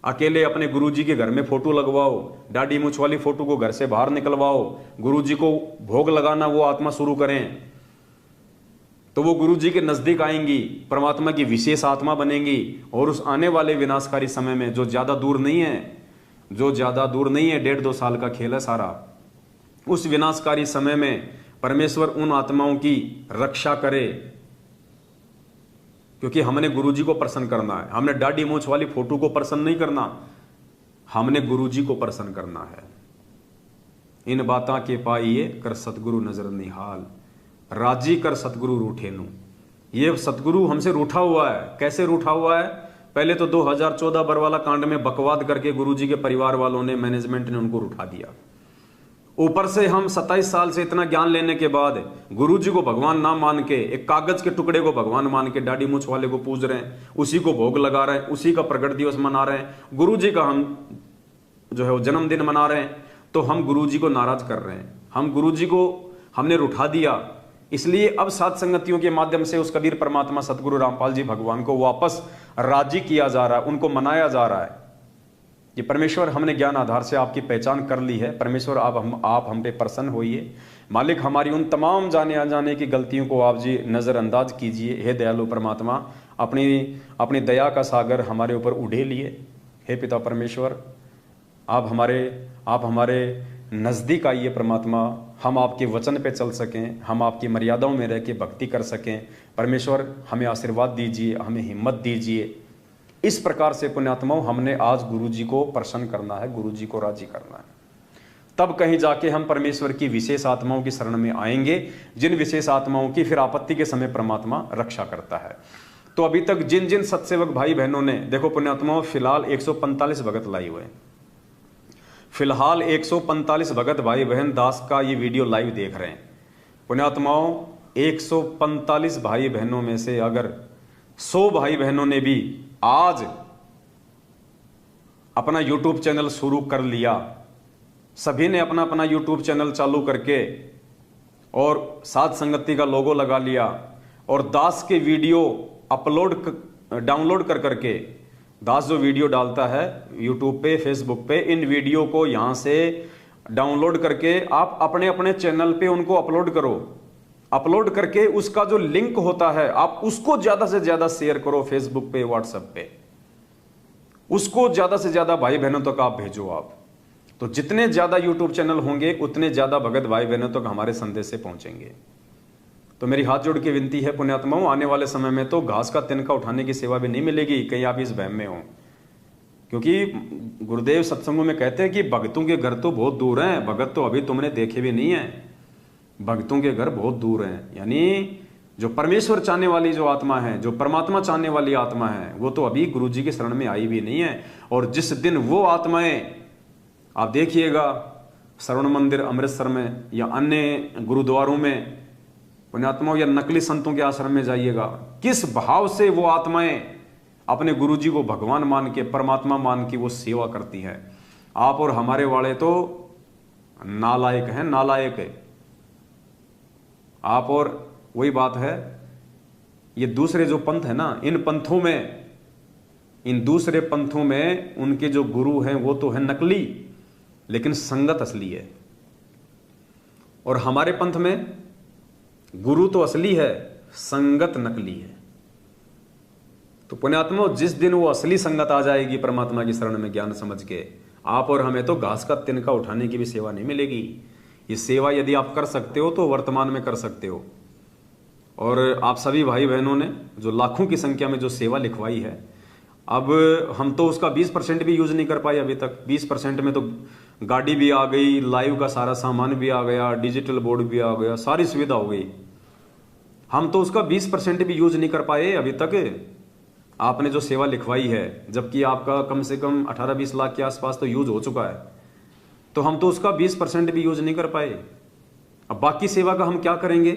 अकेले अपने गुरु जी के घर में फोटो लगवाओ, दाढ़ी मूछ वाली फोटो को घर से बाहर निकलवाओ, गुरु जी को भोग लगाना वो आत्मा शुरू करें, तो वो गुरु जी के नजदीक आएंगी, परमात्मा की विशेष आत्मा बनेंगी। और उस आने वाले विनाशकारी समय में जो ज्यादा दूर नहीं है, जो ज्यादा दूर नहीं है, 1.5-2 साल का खेल है सारा, उस विनाशकारी समय में परमेश्वर उन आत्माओं की रक्षा करे। क्योंकि हमने गुरु जी को प्रसन्न करना है, हमने दाढ़ी मूछ वाली फोटो को प्रसन्न नहीं करना, हमने गुरु जी को प्रसन्न करना है। इन बातां के पाइए कर सतगुरु नजर निहाल, राजी कर सतगुरु रूठे नु। ये सतगुरु हमसे रूठा हुआ है। कैसे रूठा हुआ है? पहले तो 2014 बरवाला कांड में बकवाद करके गुरु जी के परिवार वालों ने, मैनेजमेंट ने उनको रूठा दिया। ऊपर से हम 27 साल से इतना ज्ञान लेने के बाद गुरु जी को भगवान ना मान के, एक कागज के टुकड़े को भगवान मान के दाढ़ी मूछ वाले को पूज रहे हैं, उसी को भोग लगा रहे हैं, उसी का प्रकट दिवस मना रहे हैं, गुरु जी का हम जो है वो जन्मदिन मना रहे हैं। तो हम गुरु जी को नाराज कर रहे हैं, हम गुरु जी को हमने रूठा दिया। इसलिए अब सात संगतियों के माध्यम से उस कबीर परमात्मा सतगुरु रामपाल जी भगवान को वापस राजी किया जा रहा है, उनको मनाया जा रहा है कि परमेश्वर हमने ज्ञान आधार से आपकी पहचान कर ली है, परमेश्वर आप हम पे प्रसन्न होइए। मालिक हमारी उन तमाम जाने अनजाने की गलतियों को आप जी नज़रअंदाज कीजिए। हे दयालु परमात्मा, अपनी दया का सागर हमारे ऊपर उड़े लिए। हे पिता परमेश्वर, आप हमारे नज़दीक आइए परमात्मा, हम आपके वचन पे चल सकें, हम आपकी मर्यादाओं में रह के भक्ति कर सकें। परमेश्वर हमें आशीर्वाद दीजिए, हमें हिम्मत दीजिए। इस प्रकार से पुण्यात्माओं हमने आज गुरु जी को प्रसन्न करना है, गुरु जी को राजी करना है। तब कहीं जाके हम परमेश्वर की विशेष आत्माओं की शरण में आएंगे, जिन विशेष आत्माओं की फिर आपत्ति के समय परमात्मा रक्षा करता है। तो अभी तक जिन जिन सत्सेवक भाई बहनों ने, देखो पुण्यात्माओं, फिलहाल 145 भगत लाई हुए, फिलहाल 145 भगत भाई बहन दास का ये वीडियो लाइव देख रहे हैं। पुण्यात्माओं, 145 भाई बहनों में से अगर 100 भाई बहनों ने भी आज अपना YouTube चैनल शुरू कर लिया, सभी ने अपना अपना YouTube चैनल चालू करके और साथ संगति का लोगो लगा लिया और दास के वीडियो डाउनलोड कर करके, दास जो वीडियो डालता है YouTube पे, Facebook पे, इन वीडियो को यहां से डाउनलोड करके आप अपने अपने चैनल पे उनको अपलोड करो। अपलोड करके उसका जो लिंक होता है आप उसको ज्यादा से ज्यादा शेयर करो, फेसबुक पे, व्हाट्सएप पे, उसको ज्यादा से ज्यादा भाई बहनों तक आप भेजो। आप तो जितने ज्यादा YouTube चैनल होंगे उतने ज्यादा भगत भाई बहनों तक हमारे संदेश से पहुंचेंगे। तो मेरी हाथ जोड़ के विनती है पुण्यात्माओं, आने वाले समय में तो घास का तिनका उठाने की सेवा भी नहीं मिलेगी, कहीं आप इस वहम में हो। क्योंकि गुरुदेव सत्संगों में कहते हैं कि भक्तों के घर तो बहुत दूर हैं, भगत तो अभी तुमने देखे भी नहीं है, भक्तों के घर बहुत दूर हैं। यानी जो परमेश्वर चाहने वाली जो आत्मा है, जो परमात्मा चाहने वाली आत्मा है, वो तो अभी गुरु जी के शरण में आई भी नहीं है। और जिस दिन वो आत्माएं आप देखिएगा श्रवण मंदिर अमृतसर में या अन्य गुरुद्वारों में पुण्यात्माओं या नकली संतों के आश्रम में जाइएगा, किस भाव से वो आत्माएं अपने गुरु जी को भगवान मान के, परमात्मा मान के वो सेवा करती हैं। आप और हमारे वाले तो नालायक हैं, नालायक है आप। और वही बात है, ये दूसरे जो पंथ है ना, इन पंथों में, इन दूसरे पंथों में उनके जो गुरु हैं वो तो है नकली, लेकिन संगत असली है। और हमारे पंथ में गुरु तो असली है, संगत नकली है। तो पुण्यात्मा, जिस दिन वो असली संगत आ जाएगी परमात्मा की शरण में ज्ञान समझ के, आप और हमें तो घास का तिनका उठाने की भी सेवा नहीं मिलेगी। ये सेवा यदि आप कर सकते हो तो वर्तमान में कर सकते हो। और आप सभी भाई बहनों ने जो लाखों की संख्या में जो सेवा लिखवाई है, अब हम तो उसका 20% भी यूज नहीं कर पाए अभी तक। 20% में तो गाड़ी भी आ गई, लाइव का सारा सामान भी आ गया, डिजिटल बोर्ड भी आ गया, सारी सुविधा हो गई। हम तो उसका 20% भी यूज नहीं कर पाए अभी तक। आपने जो सेवा लिखवाई है, जबकि आपका कम से कम 18-20 लाख के आसपास तो यूज हो चुका है, तो हम तो उसका 20% भी यूज नहीं कर पाए। अब बाकी सेवा का हम क्या करेंगे?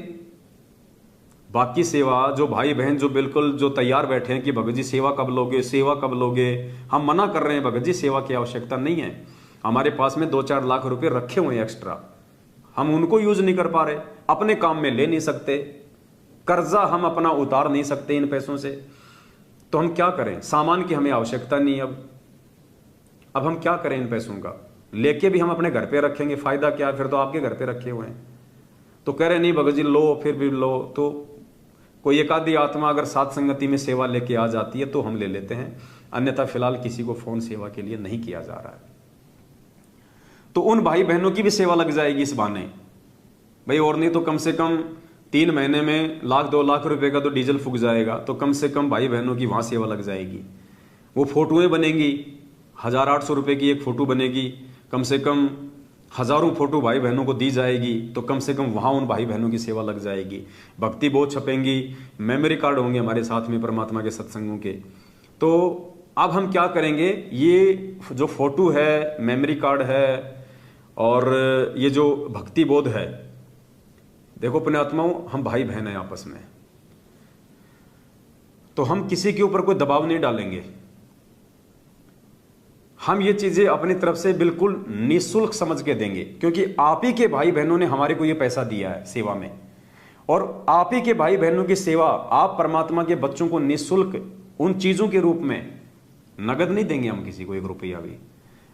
बाकी सेवा जो भाई बहन जो बिल्कुल जो तैयार बैठे हैं कि भगत जी सेवा कब लोगे, सेवा कब लोगे, हम मना कर रहे हैं, भगत जी सेवा की आवश्यकता नहीं है। हमारे पास में 2-4 लाख रुपए रखे हुए हैं एक्स्ट्रा, हम उनको यूज नहीं कर पा रहे, अपने काम में ले नहीं सकते, कर्जा हम अपना उतार नहीं सकते इन पैसों से। तो हम क्या करें? सामान की हमें आवश्यकता नहीं। अब हम क्या करें? इन पैसों का लेके भी हम अपने घर पे रखेंगे, फायदा क्या? फिर तो आपके घर पे रखे हुए हैं। तो कह रहे नहीं भगत जी लो, फिर भी लो। तो कोई एक आधी आत्मा अगर साथ संगति में सेवा लेके आ जाती है तो हम ले लेते हैं, अन्यथा फिलहाल किसी को फोन सेवा के लिए नहीं किया जा रहा है। तो उन भाई बहनों की भी सेवा लग जाएगी इस बहाने भाई, और नहीं तो कम से कम 3 महीने में 1-2 लाख रुपए का तो डीजल फूक जाएगा। तो कम से कम भाई बहनों की वहां सेवा लग जाएगी। वो फोटोएं बनेंगी, 1800 रुपए की एक फोटो बनेगी, कम से कम हजारों फोटो भाई बहनों को दी जाएगी। तो कम से कम वहां उन भाई बहनों की सेवा लग जाएगी। भक्ति बोध छपेंगी, मेमोरी कार्ड होंगे हमारे साथ में परमात्मा के सत्संगों के। तो अब हम क्या करेंगे? ये जो फोटो है, मेमोरी कार्ड है, और ये जो भक्ति बोध है, देखो पुण्यात्माओं, हम भाई बहन हैं आपस में, तो हम किसी के ऊपर कोई दबाव नहीं डालेंगे। हम ये चीजें अपनी तरफ से बिल्कुल निःशुल्क समझ के देंगे, क्योंकि आप ही के भाई बहनों ने हमारे को ये पैसा दिया है सेवा में, और आप ही के भाई बहनों की सेवा आप परमात्मा के बच्चों को निःशुल्क उन चीजों के रूप में, नगद नहीं देंगे हम किसी को 1 रुपया भी।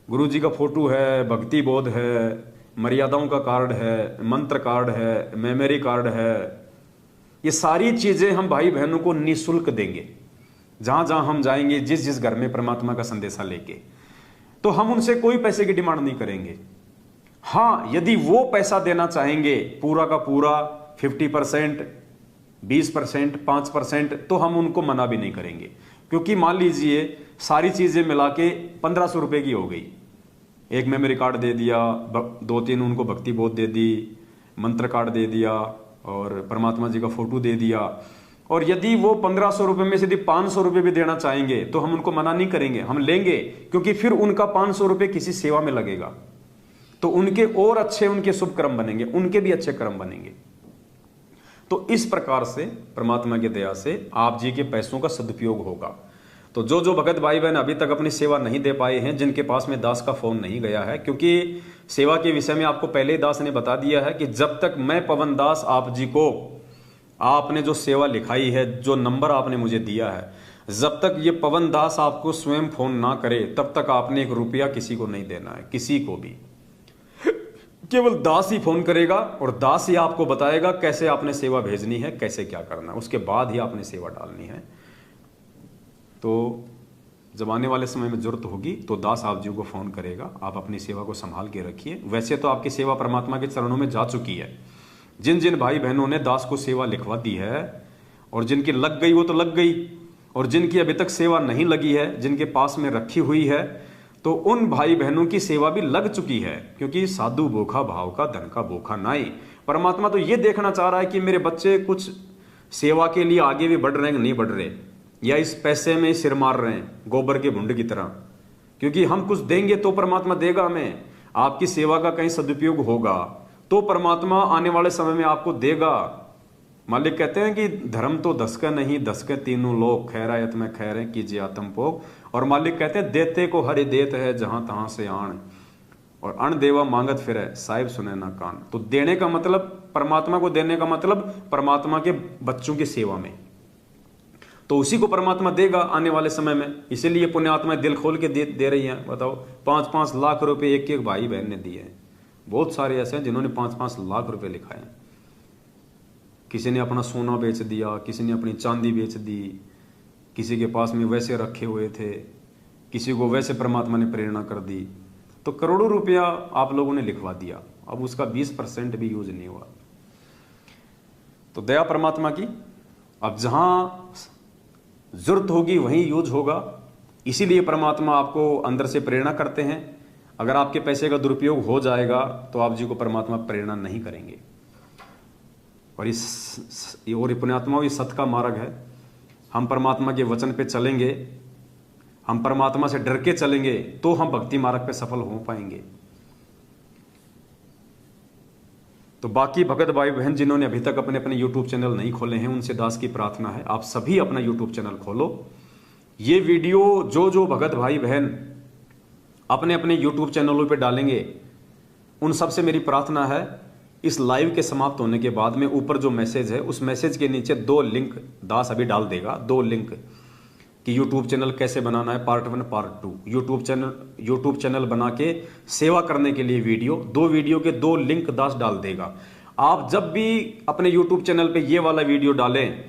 गुरु जी का फोटो है, भक्ति बोध है, मर्यादाओं का कार्ड है, मंत्र कार्ड है, मेमोरी कार्ड है, ये सारी चीजें हम भाई बहनों को निःशुल्क देंगे जहां जहां हम जाएंगे, जिस जिस घर में परमात्मा का संदेशा लेके। तो हम उनसे कोई पैसे की डिमांड नहीं करेंगे। हां, यदि वो पैसा देना चाहेंगे पूरा का पूरा 50%, 20%, 5%, तो हम उनको मना भी नहीं करेंगे। क्योंकि मान लीजिए सारी चीजें मिला के 1500 रुपए की हो गई, एक मेमोरी कार्ड दे दिया, 2-3 उनको भक्ति बोध दे दी, मंत्र कार्ड दे दिया, और परमात्मा जी का फोटो दे दिया, और यदि वो 1500 रुपए में से यदि 500 रुपए भी देना चाहेंगे तो हम उनको मना नहीं करेंगे, हम लेंगे। क्योंकि फिर उनका 500 रुपए किसी सेवा में लगेगा, तो उनके और अच्छे, उनके शुभ कर्म बनेंगे, उनके भी अच्छे कर्म बनेंगे। तो इस प्रकार से परमात्मा की दया से आप जी के पैसों का सदुपयोग होगा। तो जो जो भगत भाई बहन अभी तक अपनी सेवा नहीं दे पाए हैं, जिनके पास में दास का फोन नहीं गया है, क्योंकि सेवा के विषय में आपको पहले ही दास ने बता दिया है कि जब तक मैं पवन दास आप जी को, आपने जो सेवा लिखाई है, जो नंबर आपने मुझे दिया है, जब तक ये पवन दास आपको स्वयं फोन ना करे तब तक आपने 1 रुपया किसी को नहीं देना है, किसी को भी। केवल दास ही फोन करेगा और दास ही आपको बताएगा कैसे आपने सेवा भेजनी है, कैसे क्या करना है, उसके बाद ही आपने सेवा डालनी है। तो जब आने वाले समय में जरूरत होगी तो दास आप जी को फोन करेगा, आप अपनी सेवा को संभाल के रखिए। वैसे तो आपकी सेवा परमात्मा के चरणों में जा चुकी है। जिन जिन भाई बहनों ने दास को सेवा लिखवा दी है, और जिनकी लग गई वो तो लग गई, और जिनकी अभी तक सेवा नहीं लगी है, जिनके पास में रखी हुई है, तो उन भाई बहनों की सेवा भी लग चुकी है। क्योंकि साधु भूखा भाव का, धन का भूखा नाई। परमात्मा तो ये देखना चाह रहा है कि मेरे बच्चे कुछ सेवा के लिए आगे भी बढ़ रहे हैं कि नहीं बढ़ रहे, या इस पैसे में सिर मार रहे हैं गोबर के भुंड की तरह। क्योंकि हम कुछ देंगे तो परमात्मा देगा हमें। आपकी सेवा का कहीं सदुपयोग होगा तो परमात्मा आने वाले समय में आपको देगा। मालिक कहते हैं कि धर्म तो दस का नहीं, दस के तीनों लोग, खैरायत में खैर है कीजिए आत्म भोग। और मालिक कहते हैं देते को हरि देत है जहां तहां से आण, और अण देवा मांगत फिरे साहिब सुने ना कान। तो देने का मतलब, परमात्मा को देने का मतलब परमात्मा के बच्चों की सेवा में, तो उसी को परमात्मा देगा आने वाले समय में। इसीलिए पुण्यात्माएं दिल खोल के दे रही हैं। बताओ 5-5 लाख रुपए एक एक भाई बहन ने दिए हैं। बहुत सारे ऐसे हैं जिन्होंने 5-5 लाख रुपए लिखाए हैं। किसी ने अपना सोना बेच दिया, किसी ने अपनी चांदी बेच दी, किसी के पास में वैसे रखे हुए थे, किसी को वैसे परमात्मा ने प्रेरणा कर दी। तो करोड़ों रुपया आप लोगों ने लिखवा दिया, अब उसका 20% भी यूज नहीं हुआ। तो दया परमात्मा की, अब जहां जरूरत होगी वहीं यूज होगा। इसीलिए परमात्मा आपको अंदर से प्रेरणा करते हैं। अगर आपके पैसे का दुरुपयोग हो जाएगा तो आप जी को परमात्मा प्रेरणा नहीं करेंगे। और ये पुण्यात्मा ये सत्य का मार्ग है। हम परमात्मा के वचन पे चलेंगे, हम परमात्मा से डर के चलेंगे तो हम भक्ति मार्ग पे सफल हो पाएंगे। तो बाकी भगत भाई बहन जिन्होंने अभी तक अपने अपने YouTube चैनल नहीं खोले हैं, उनसे दास की प्रार्थना है आप सभी अपना YouTube चैनल खोलो। ये वीडियो जो भगत भाई बहन अपने अपने YouTube चैनलों पे डालेंगे, उन सब से मेरी प्रार्थना है इस लाइव के समाप्त होने के बाद में ऊपर जो मैसेज है उस मैसेज के नीचे 2 लिंक दास अभी डाल देगा, 2 लिंक कि YouTube चैनल कैसे बनाना है, पार्ट 1 पार्ट 2। YouTube चैनल बना के सेवा करने के लिए वीडियो, 2 वीडियो के 2 लिंक दास डाल देगा। आप जब भी अपने YouTube चैनल पे ये वाला वीडियो डालें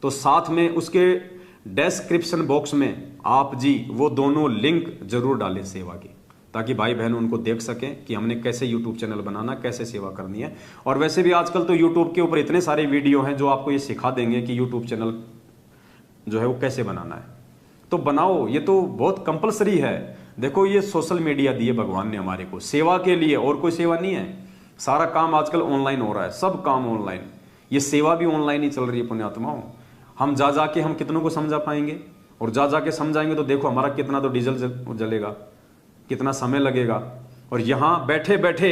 तो साथ में उसके डिस्क्रिप्शन बॉक्स में आप जी वो दोनों लिंक जरूर डालें सेवा की, ताकि भाई बहन उनको देख सकें कि हमने कैसे YouTube चैनल बनाना, कैसे सेवा करनी है। और वैसे भी आजकल तो YouTube के ऊपर इतने सारे वीडियो हैं जो आपको ये सिखा देंगे कि YouTube चैनल जो है वो कैसे बनाना है। तो बनाओ, ये तो बहुत कंपलसरी है। देखो ये सोशल मीडिया दिए भगवान ने हमारे को सेवा के लिए, और कोई सेवा नहीं है। सारा काम आजकल ऑनलाइन हो रहा है, सब काम ऑनलाइन, ये सेवा भी ऑनलाइन ही चल रही है पुण्यात्माओं। हम जा के हम कितनों को समझा पाएंगे, और जा के समझाएंगे तो देखो हमारा कितना तो डीजल जलेगा, कितना समय लगेगा। और यहां बैठे बैठे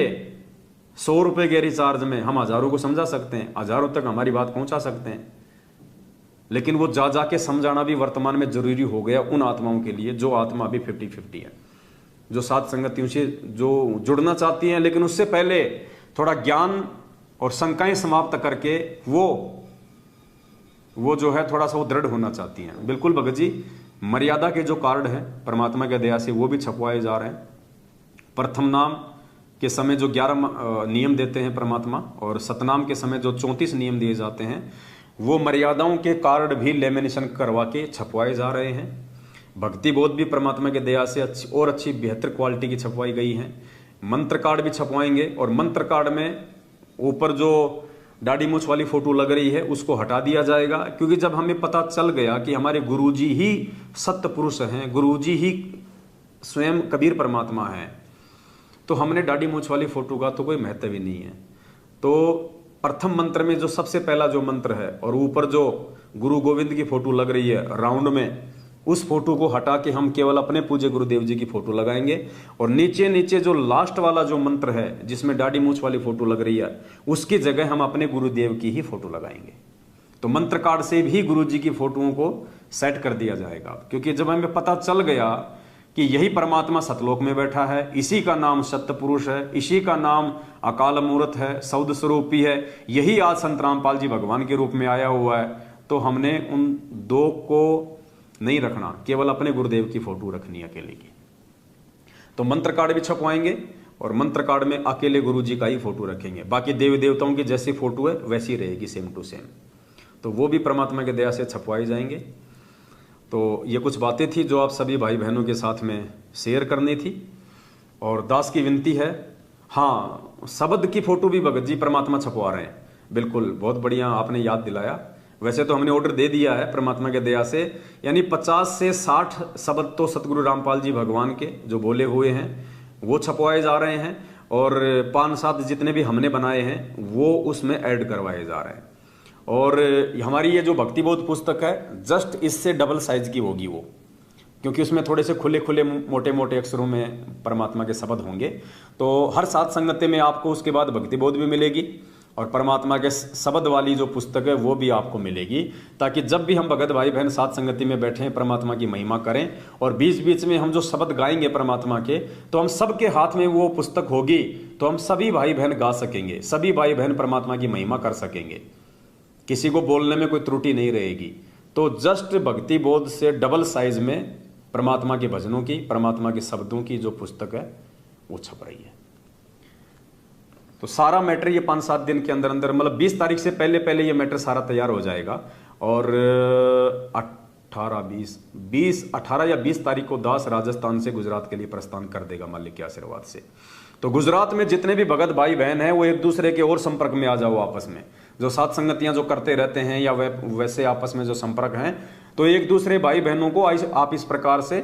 100 रुपए के रिचार्ज में हम हजारों को समझा सकते हैं, हजारों तक हमारी बात पहुंचा सकते हैं। लेकिन वो जा के समझाना भी वर्तमान में जरूरी हो गया उन आत्माओं के लिए जो आत्मा अभी 50-50 है, जो साथ संगतियों से जो जुड़ना चाहती हैं, लेकिन उससे पहले थोड़ा ज्ञान और शंकाएं समाप्त करके वो जो है थोड़ा सा वो दृढ़ होना चाहती हैं। बिल्कुल भगत जी, मर्यादा के जो कार्ड हैं परमात्मा के दया से वो भी छपवाए जा रहे हैं। प्रथम नाम के समय जो 11 नियम देते हैं परमात्मा, और सतनाम के समय जो 34 नियम दिए जाते हैं, वो मर्यादाओं के कार्ड भी लेमिनेशन करवा के छपवाए जा रहे हैं। भक्ति बोध भी परमात्मा के दया से अच्छी बेहतर क्वालिटी की छपवाई गई है। मंत्र कार्ड भी छपवाएंगे, और मंत्र कार्ड में ऊपर जो दाढ़ी मूछ वाली फोटो लग रही है उसको हटा दिया जाएगा। क्योंकि जब हमें पता चल गया कि हमारे गुरुजी ही सत्य पुरुष हैं, गुरुजी ही स्वयं कबीर परमात्मा हैं, तो हमने दाढ़ी मूछ वाली फोटो का तो कोई महत्व ही नहीं है। तो प्रथम मंत्र में जो सबसे पहला जो मंत्र है, और ऊपर जो गुरु गोविंद की फोटो लग रही है राउंड में, उस फोटो को हटा के हम केवल अपने पूज्य गुरुदेव जी की फोटो लगाएंगे। और नीचे नीचे जो लास्ट वाला जो मंत्र है जिसमें दाढ़ी मूछ वाली फोटो लग रही है, उसकी जगह हम अपने गुरुदेव की ही फोटो लगाएंगे। तो मंत्र कार्ड से भी गुरु जी की फोटोओं को सेट कर दिया जाएगा। क्योंकि जब हमें पता चल गया कि यही परमात्मा सतलोक में बैठा है, इसी का नाम सत्य पुरुष है, इसी का नाम अकाल मूर्त है, सौद स्वरूपी है, यही आज संत रामपाल जी भगवान के रूप में आया हुआ है, तो हमने उन 2 को नहीं रखना, केवल अपने गुरुदेव की फोटो रखनी अकेले की। तो मंत्र कार्ड भी छपवाएंगे, और मंत्र कार्ड में अकेले गुरु जी का ही फोटो रखेंगे। बाकी देवी देवताओं की जैसी फोटो है वैसी रहेगी, सेम टू सेम। तो वो भी परमात्मा के दया से छपवाए जाएंगे। तो ये कुछ बातें थी जो आप सभी भाई बहनों के साथ में शेयर करनी थी। और दास की विनती है, हाँ शब्द की फोटो भी भगत जी परमात्मा छपवा रहे हैं। बिल्कुल, बहुत बढ़िया आपने याद दिलाया। वैसे तो हमने ऑर्डर दे दिया है परमात्मा के दया से, यानी 50 से 60 शब्द तो सतगुरु रामपाल जी भगवान के जो बोले हुए हैं वो छपवाए जा रहे हैं, और 5-7 जितने भी हमने बनाए हैं वो उसमें ऐड करवाए जा रहे हैं। और हमारी ये जो भक्ति बोध पुस्तक है जस्ट इससे डबल साइज की होगी वो, क्योंकि उसमें थोड़े से खुले खुले मोटे मोटे अक्षरों में परमात्मा के शब्द होंगे। तो हर सात संगति में आपको उसके बाद भक्ति बोध भी मिलेगी और परमात्मा के शब्द वाली जो पुस्तक है वो भी आपको मिलेगी, ताकि जब भी हम भगत भाई बहन सात संगति में बैठें परमात्मा की महिमा करें और बीच बीच में हम जो शब्द गाएंगे परमात्मा के, तो हम सबके हाथ में वो पुस्तक होगी, तो हम सभी भाई बहन गा सकेंगे, सभी भाई बहन परमात्मा की महिमा कर सकेंगे, किसी को बोलने में कोई त्रुटि नहीं रहेगी। तो जस्ट भक्ति बोध से डबल साइज में परमात्मा के भजनों की, परमात्मा के शब्दों की जो पुस्तक है वो छप रही है। तो सारा मैटर ये 5-7 दिन के अंदर अंदर, मतलब 20 तारीख से पहले पहले ये मैटर सारा तैयार हो जाएगा और 18 या 20 तारीख को दास राजस्थान से गुजरात के लिए प्रस्थान कर देगा मालिक के आशीर्वाद से। तो गुजरात में जितने भी भगत भाई बहन हैं वो एक दूसरे के और संपर्क में आ जाओ आपस में, जो सात संगतियां जो करते रहते हैं या वैसे आपस में जो संपर्क हैं, तो एक दूसरे भाई बहनों को आप इस प्रकार से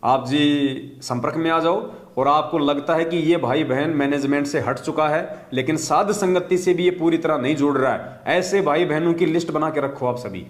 आप जी संपर्क में आ जाओ और आपको लगता है कि ये भाई बहन मैनेजमेंट से हट चुका है लेकिन साध संगति से भी ये पूरी तरह नहीं जुड़ रहा है, ऐसे भाई बहनों की लिस्ट बना के रखो आप सभी।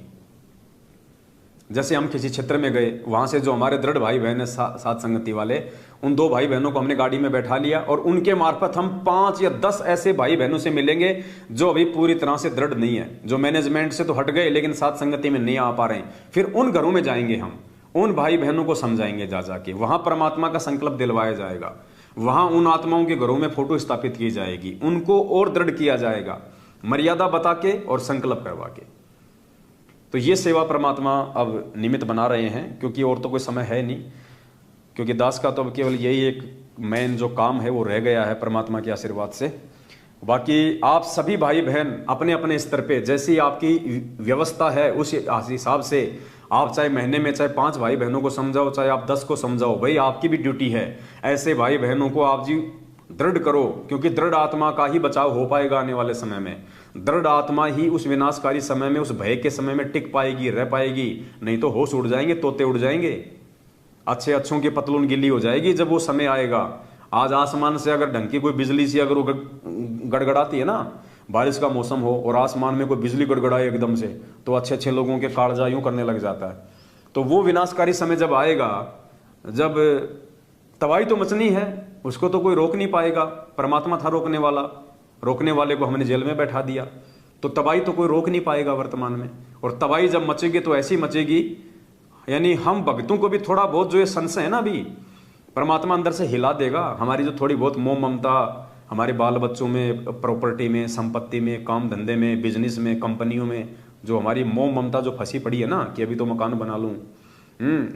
जैसे हम किसी क्षेत्र में गए, वहां से जो हमारे दृढ़ भाई बहन है साध संगति वाले, उन 2 भाई बहनों को हमने गाड़ी में बैठा लिया और उनके मार्फत हम 5 या 10 ऐसे भाई बहनों से मिलेंगे जो अभी पूरी तरह से दृढ़ नहीं है, जो मैनेजमेंट से तो हट गए लेकिन साध संगति में नहीं आ पा रहे हैं। फिर उन घरों में जाएंगे, हम उन भाई बहनों को समझाएंगे, जा जाके वहां परमात्मा का संकल्प दिलवाया जाएगा, वहां उन आत्माओं के घरों में फोटो स्थापित की जाएगी, उनको और दृढ़ किया जाएगा, मर्यादा बता के और संकल्प करवा के। तो ये सेवा परमात्मा अब निमित्त बना रहे हैं, क्योंकि और तो कोई समय है नहीं, क्योंकि दास का तो अब केवल यही एक मेन जो काम है वो रह गया है परमात्मा के आशीर्वाद से। बाकी आप सभी भाई बहन अपने अपने स्तर पे जैसी आपकी व्यवस्था है उस हिसाब से आप चाहे महीने में चाहे 5 भाई बहनों को समझाओ, चाहे आप 10 को समझाओ, भाई आपकी भी ड्यूटी है। ऐसे भाई बहनों को आप जी दृढ़ करो, क्योंकि दृढ़ आत्मा का ही बचाव हो पाएगा आने वाले समय में। दृढ़ आत्मा ही उस विनाशकारी समय में, उस भय के समय में टिक पाएगी, रह पाएगी, नहीं तो होश उड़ जाएंगे, तोते उड़ जाएंगे, अच्छे अच्छों की पतलून गिल्ली हो जाएगी जब वो समय आएगा। आज आसमान से अगर ढंग की कोई बिजली सी अगर गड़गड़ाती है ना, बारिश का मौसम हो और आसमान में कोई बिजली गड़गड़ाए एकदम से, तो अच्छे अच्छे लोगों के कालजा यूं करने लग जाता है। तो वो विनाशकारी समय जब आएगा, जब तबाही तो मचनी है, उसको तो कोई रोक नहीं पाएगा। परमात्मा था रोकने वाला, रोकने वाले को हमने जेल में बैठा दिया, तो तबाही तो कोई रोक नहीं पाएगा वर्तमान में। और तबाही जब मचेगी तो ऐसी मचेगी, यानी हम भक्तों को भी थोड़ा बहुत जो ये संशय है ना, अभी परमात्मा अंदर से हिला देगा। हमारी जो थोड़ी बहुत मोह ममता हमारे बाल बच्चों में, प्रॉपर्टी में, संपत्ति में, काम धंधे में, बिजनेस में, कंपनियों में, जो हमारी मोह ममता जो फंसी पड़ी है ना कि अभी तो मकान बना लूं,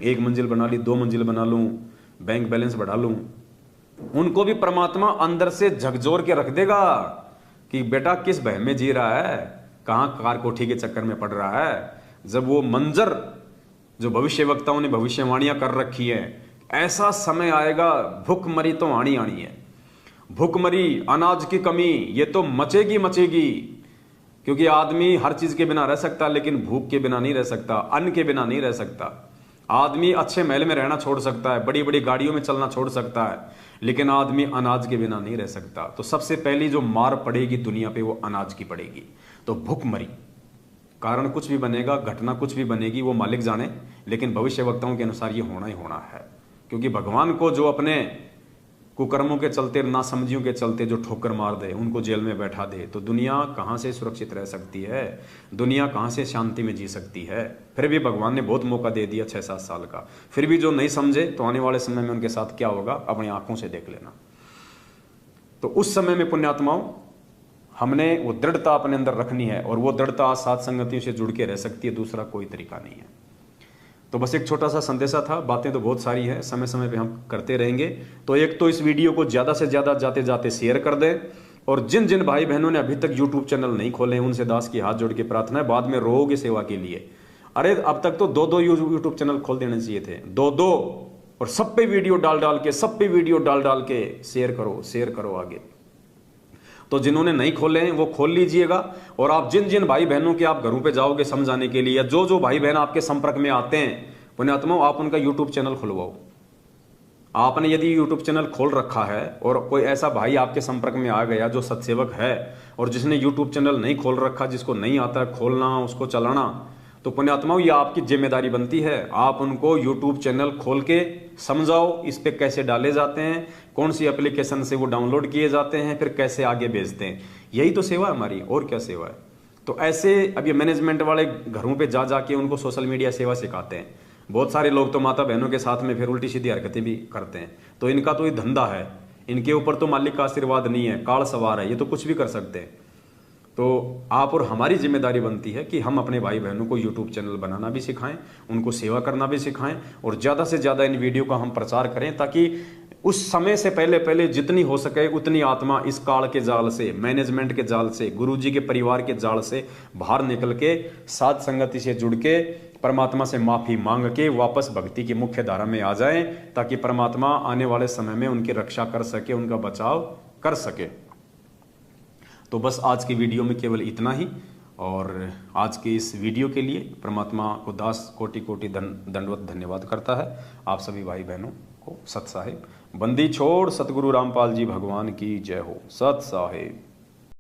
1 मंजिल बना ली, 2 मंजिल बना लूं, बैंक बैलेंस बढ़ा लूं, उनको भी परमात्मा अंदर से झकझोर के रख देगा कि बेटा किस भय में जी रहा है, कहां कार कोठी के चक्कर में पड़ रहा है। जब वो मंजर जो भविष्य वक्ताओं ने भविष्यवाणियां कर रखी है, ऐसा समय आएगा, भूखमरी तो आनी आनी है, भूखमरी, अनाज की कमी, ये तो मचेगी मचेगी, क्योंकि आदमी हर चीज के बिना रह सकता लेकिन भूख के बिना नहीं रह सकता, अन्न के बिना नहीं रह सकता। आदमी अच्छे महल में रहना छोड़ सकता है, बड़ी बड़ी गाड़ियों में चलना छोड़ सकता है, लेकिन आदमी अनाज के बिना नहीं रह सकता। तो सबसे पहली जो मार पड़ेगी दुनिया पे वो अनाज की पड़ेगी। तो भूखमरी, कारण कुछ भी बनेगा, घटना कुछ भी बनेगी, वो मालिक जाने, लेकिन भविष्यवक्ताओं के अनुसार ये होना ही होना है। क्योंकि भगवान को जो अपने कुकर्मों के चलते, नासमझियों के चलते जो ठोकर मार दे, उनको जेल में बैठा दे, तो दुनिया कहां से सुरक्षित रह सकती है, दुनिया कहां से शांति में जी सकती है। फिर भी भगवान ने बहुत मौका दे दिया 6-7 साल का, फिर भी जो नहीं समझे तो आने वाले समय में उनके साथ क्या होगा अपनी आंखों से देख लेना। तो उस समय में पुण्यात्माओं, हमने वो दृढ़ता अपने अंदर रखनी है, और वो दृढ़ता साथ संगतियों से जुड़ के रह सकती है, दूसरा कोई तरीका नहीं है। तो बस एक छोटा सा संदेशा था, बातें तो बहुत सारी हैं, समय समय पे हम करते रहेंगे। तो एक तो इस वीडियो को ज़्यादा से ज़्यादा जाते जाते शेयर कर दें, और जिन जिन भाई बहनों ने अभी तक यूट्यूब चैनल नहीं खोले हैं उनसे दास की हाथ जोड़ के प्रार्थना है, बाद में रोगे सेवा के लिए। अरे अब तक तो 2-2 यूट्यूब चैनल खोल देने चाहिए थे, 2-2, और सब पे वीडियो डाल डाल के, सब पे वीडियो डाल डाल के शेयर करो आगे। तो जिन्होंने नहीं खोले हैं वो खोल लीजिएगा। और आप जिन जिन भाई बहनों के आप घरों पे जाओगे समझाने के लिए, या जो जो भाई बहन आपके संपर्क में आते हैं, पुण्यात्माओं आप उनका यूट्यूब चैनल खुलवाओ। आपने यदि यूट्यूब चैनल खोल रखा है और कोई ऐसा भाई आपके संपर्क में आ गया जो सत्सेवक है और जिसने यूट्यूब चैनल नहीं खोल रखा, जिसको नहीं आता है खोलना, उसको चलाना, तो पुण्यात्माओं, ये आपकी जिम्मेदारी बनती है, आप उनको यूट्यूब चैनल खोल के समझाओ इस पे कैसे डाले जाते हैं, कौन सी एप्लीकेशन से वो डाउनलोड किए जाते हैं, फिर कैसे आगे भेजते हैं। यही तो सेवा है हमारी, और क्या सेवा है। तो ऐसे अब ये मैनेजमेंट वाले घरों पे जा जाके उनको सोशल मीडिया सेवा सिखाते हैं। बहुत सारे लोग तो माता बहनों के साथ में फिर उल्टी सीधी हरकतें भी करते हैं। तो इनका तो ये धंधा है, इनके ऊपर तो मालिक का आशीर्वाद नहीं है, काल सवार है, ये तो कुछ भी कर सकते हैं। तो आप और हमारी जिम्मेदारी बनती है कि हम अपने भाई बहनों को यूट्यूब चैनल बनाना भी सिखाएं, उनको सेवा करना भी सिखाएं, और ज़्यादा से ज़्यादा इन वीडियो का हम प्रचार करें, ताकि उस समय से पहले पहले जितनी हो सके उतनी आत्मा इस काल के जाल से, मैनेजमेंट के जाल से, गुरुजी के परिवार के जाल से बाहर निकल के साध संगति से जुड़ के परमात्मा से माफी मांग के वापस भक्ति की मुख्य धारा में आ जाएं, ताकि परमात्मा आने वाले समय में उनकी रक्षा कर सके, उनका बचाव कर सके। तो बस आज की वीडियो में केवल इतना ही, और आज के इस वीडियो के लिए परमात्मा को दास कोटि कोटि दंडवत धन्यवाद करता है। आप सभी भाई बहनों को सत साहिब। बंदी छोड़ सतगुरु रामपाल जी भगवान की जय हो। सत साहिब।